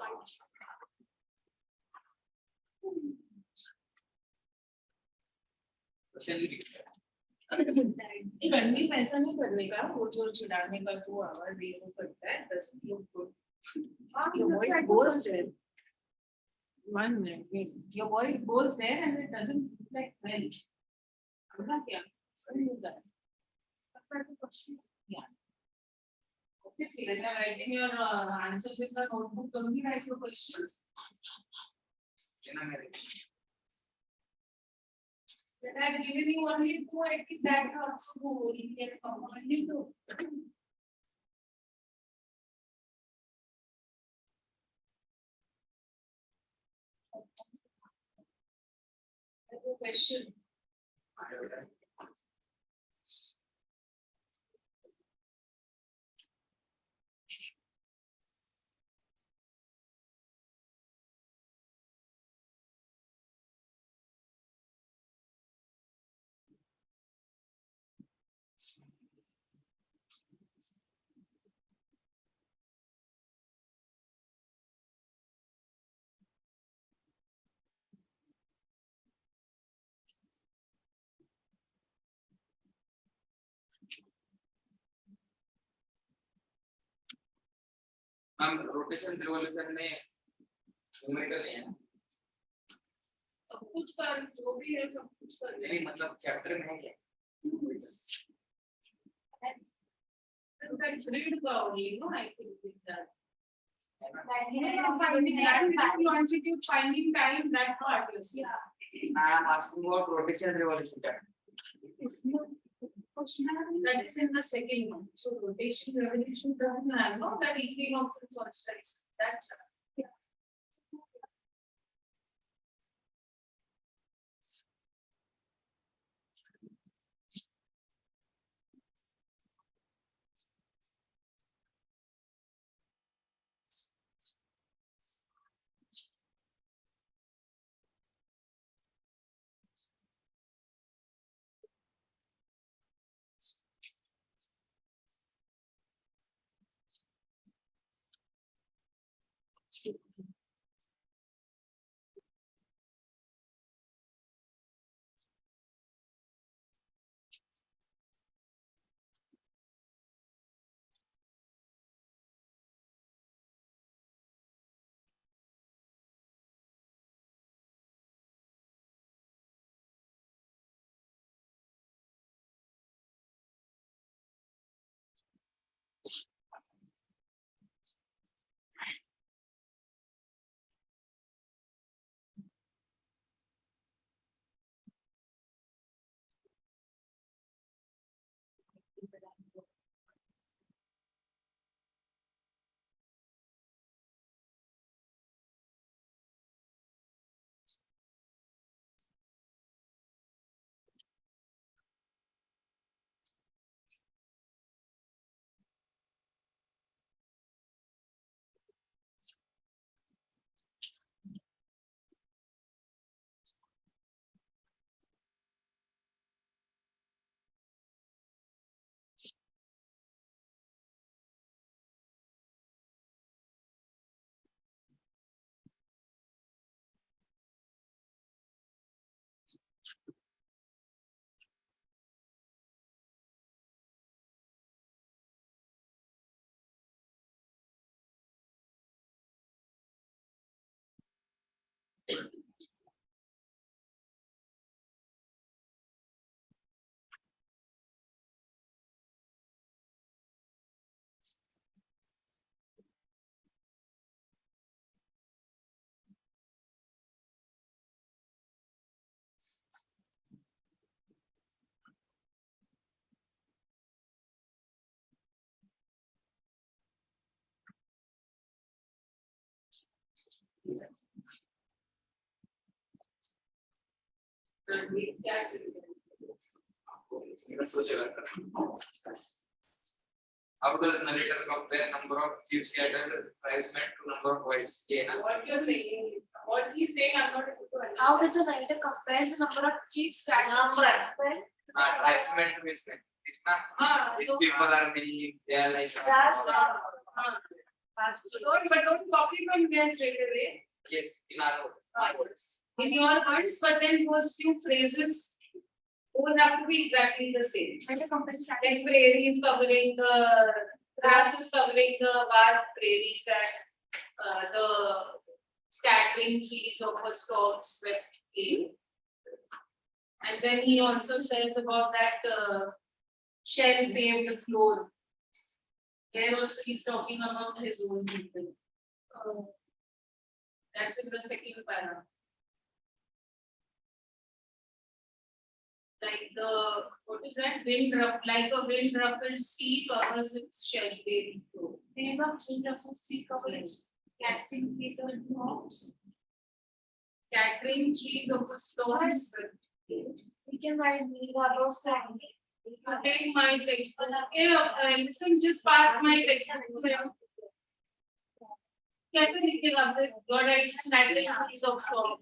रंगी पैसा नहीं करने का वो जो चिढ़ाने का तो आवाज ये वो करता है doesn't look good. Your voice goes there. 1 minute, wait. Your voice goes there and it doesn't look like French. क्या क्या? Sorry with that. Yeah. Okay, see, when you're writing your answers in the notebook, don't you write your questions? When I've given you only two, I think that also go in here from only two. I have a question. हम rotation revolution में numerical है सब कुछ कर जो भी है सब कुछ कर ले नहीं मतलब चैप्टर में है क्या read the only, no, I think with that. Longitude finding time, that part is. I am asking about rotation revolution chapter. That is in the second one. So rotation revolution doesn't have no that equinox and solstice. That's How does narrator compare number of chief scattered tribesmen to number of whites? Yeah. What you're saying, what he's saying, I'm not able to understand. How does a writer compare the number of chiefs and tribesmen? Tribesmen to his men. It's not. These people are many. They are like. Don't copy from there straight away. Yes, in our words. In your words, but then those few phrases would have to be exactly the same. Like prairies covering the grass is covering the vast prairies and the scattering trees of a storm swept plain. And then he also says about that shell paved floor. There also he's talking about his own people. That's in the second paragraph. Like the, what is that? Like a wind ruffled sea covers its shell paved floor. Name of wind ruffled sea covers catching people drops. Scattering trees of the storms. We can write me about family. Take my textbook. Listen, just pass my textbook. कैसे दिखेगा आपसे? You're right, scattering trees of storms.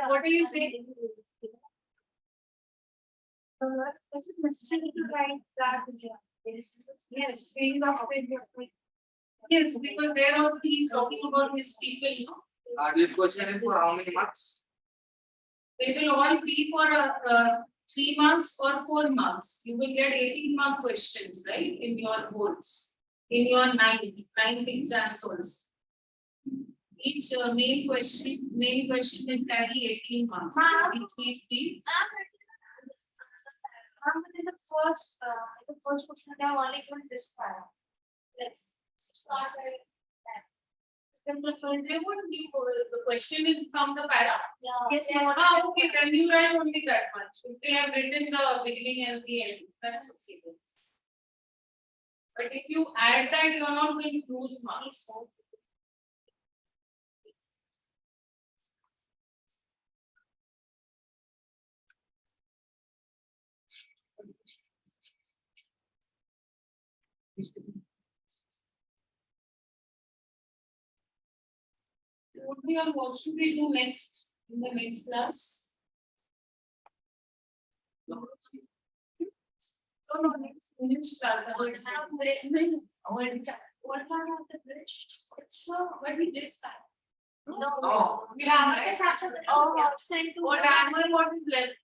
What are you saying? Is it necessary to write that? Yes, Yes, because there also he's talking about his people, you know. This question is for how many marks? They will all be for 3 marks or 4 marks. You will get 18-mark questions, right, in your boards, in your ninth exams also. Each main question will carry 18 marks. Three. In the first question, I have only given this paragraph. Let's start with that. They wouldn't give the question is from the para. Yes, Okay, then you write only that much. If they have written the beginning and the end, that's okay. But if you add that, you are not going to lose marks. What should we do next in the next class? No, next English class. What about the bridge? It's where we did that. No. Grammar chapter. Sent to Grammar, what is left?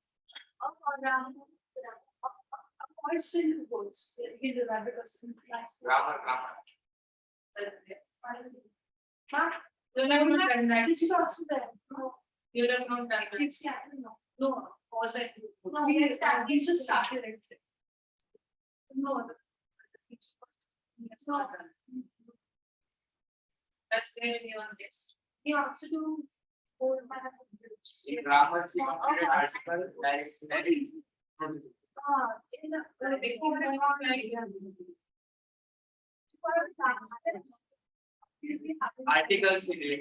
grammar. Person words. We do that because in class. Grammar. You have not done that. This is also there. No. You have not done that. It's no. No, was it? No, we just started it. No. It's not done. That's there in your list. We also do old man of the bridge. In grammar, she completed article direct. In the Articles we did.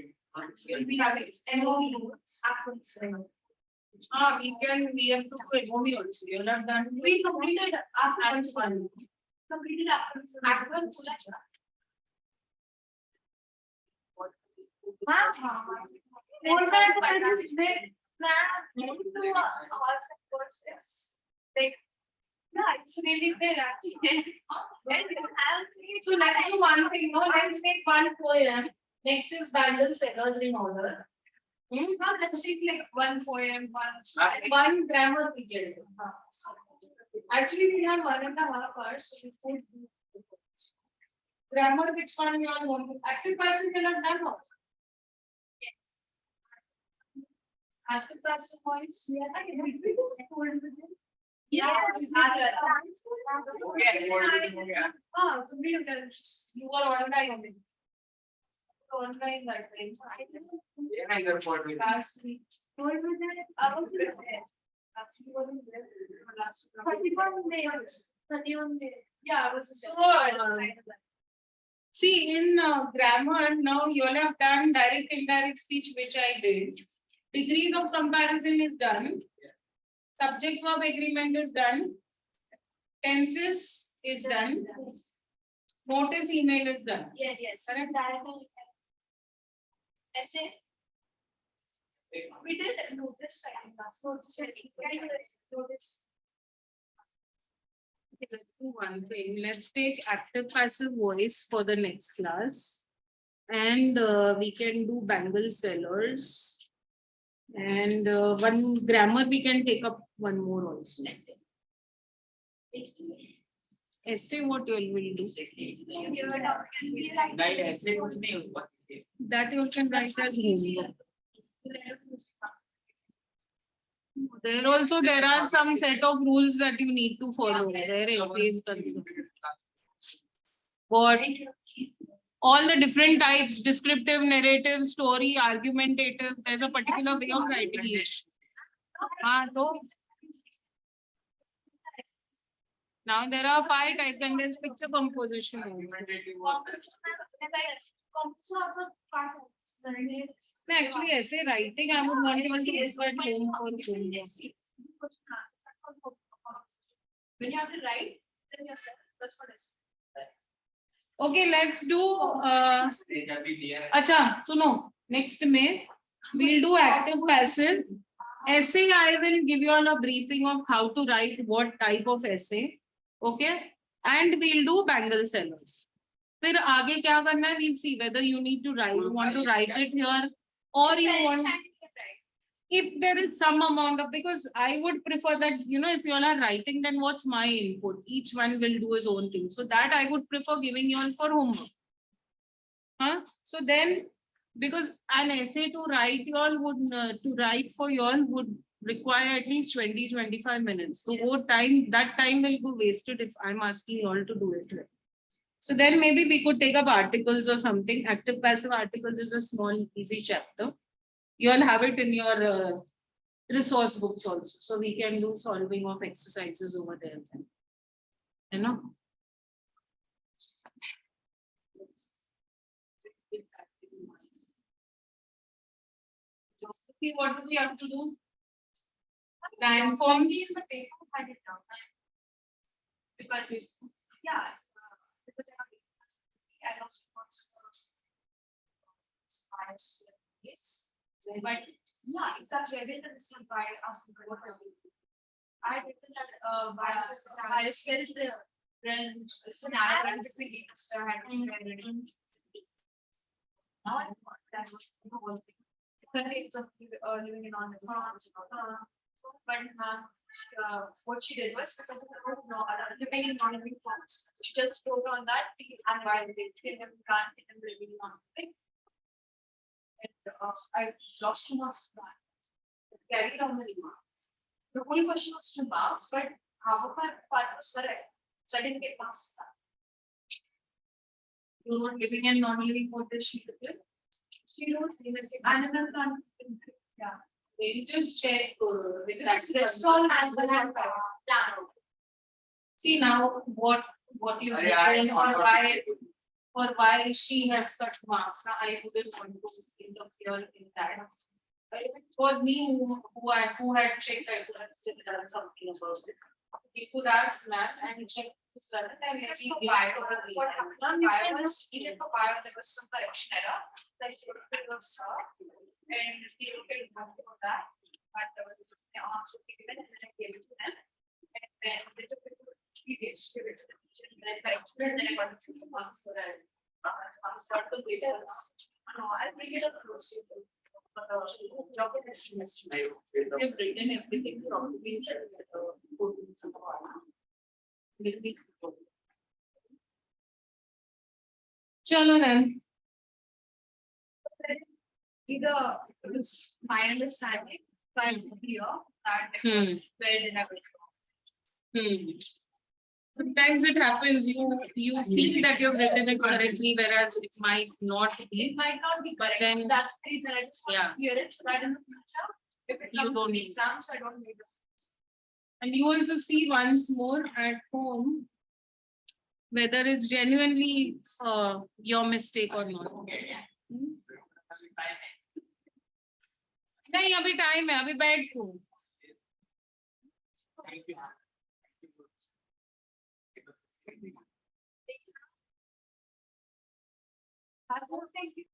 Will be having MOE happens. We have to do MOE also. You have done. We completed after one. Completed after one. Old man of the bridge is there. Like, yeah, it's really there actually. So let's do one thing. No, let's make one poem. Next is bundle sellers in order. Now let's take like one poem, One grammar picture. Actually, we have 1.5 hours. So we could do grammar. Which one you all want? Active passive you have done also. active passive voice. Yeah. You were online. Online like things. Last week. I was there. Actually, wasn't there. Last 31 days. Yeah, I was So, see, in grammar, now you all have done direct indirect speech, which I did. Degrees of comparison is done. Subject verb agreement is done. Tenses is done. Notice email is done. Yes, yes. Correct? Essay. We did notice writing class. Notice. Let's do one thing. Let's take active passive voice for the next class. And we can do bangle sellers. And one grammar we can take up one more also. Essay what you will do? That you can write as homework. There also there are some set of rules that you need to follow where essay is concerned. What? All the different types, descriptive, narrative, story, argumentative, there's a particular way of writing each. Now there are 5 types and there's picture composition. No, actually, essay writing, I would want you to do at home for homework. When you have to write, then yourself. That's what it is. Okay, let's do. Acha, so no. Next May, we'll do active passive. Essay, I will give you all a briefing of how to write what type of essay. Okay, and we'll do bangle sellers. फिर आगे क्या करना है? We'll see whether you need to write, you want to write it here, or you want. If there is some amount of, because I would prefer that, you know, if you all are writing, then what's my input? Each one will do his own thing. So that I would prefer giving you all for homework. So then, because an essay to write you all would, to write for you all would require at least 20-25 minutes. So that time will go wasted if I'm asking you all to do it. So then maybe we could take up articles or something. Active passive articles is a small, easy chapter. You all have it in your resource books also. So we can do solving of exercises over there. You know? See, what do we have to do? Line forms. Because, yeah, because I also want yes. But yeah, exactly. I didn't understand why I asked what I written that biosphere is the realm, it's the narrow realm between the atmosphere and now I know that was the whole thing. It's of living in on the farms, but what she did was because living in non-living forms, she just wrote on that the environment, it and living on thing. And I lost 2 marks for that. Carried on the remarks. The whole question was 2 marks, but half of my part was correct, so I didn't get marks for that. You were living in non-living forms, she did. She wrote another one. Yeah. Maybe just check That's all and plan. See now what you written or why she has cut marks. Now I wouldn't want to interfere in that. But if it was me who had checked, I could have still done something about it. You could ask Matt and check this letter and maybe give it over the What happened? Bio was even for bio, there was some correction error. That should have been and he looked at that. But there was just an answer given and then I gave it to them. And then they took it to 3 days to give it to the teacher. And then I corrected it and then I got 2 marks for that. Start the data. No, I'll bring it up close to you. Job estimation. They've written everything properly. Chalo then. Either it's my understanding, so I'm clear that where did I go? Sometimes it happens, you feel that you've written it correctly, whereas it might not It be. might not be correct. Then- That's the reason I just want Yeah. to clear it so that in the future, if it You comes don't to the need- exams, I don't need it. And you also see once more at home whether it's genuinely your mistake or not. नहीं अभी time है, अभी बैठ तू। Thank you. Thank you.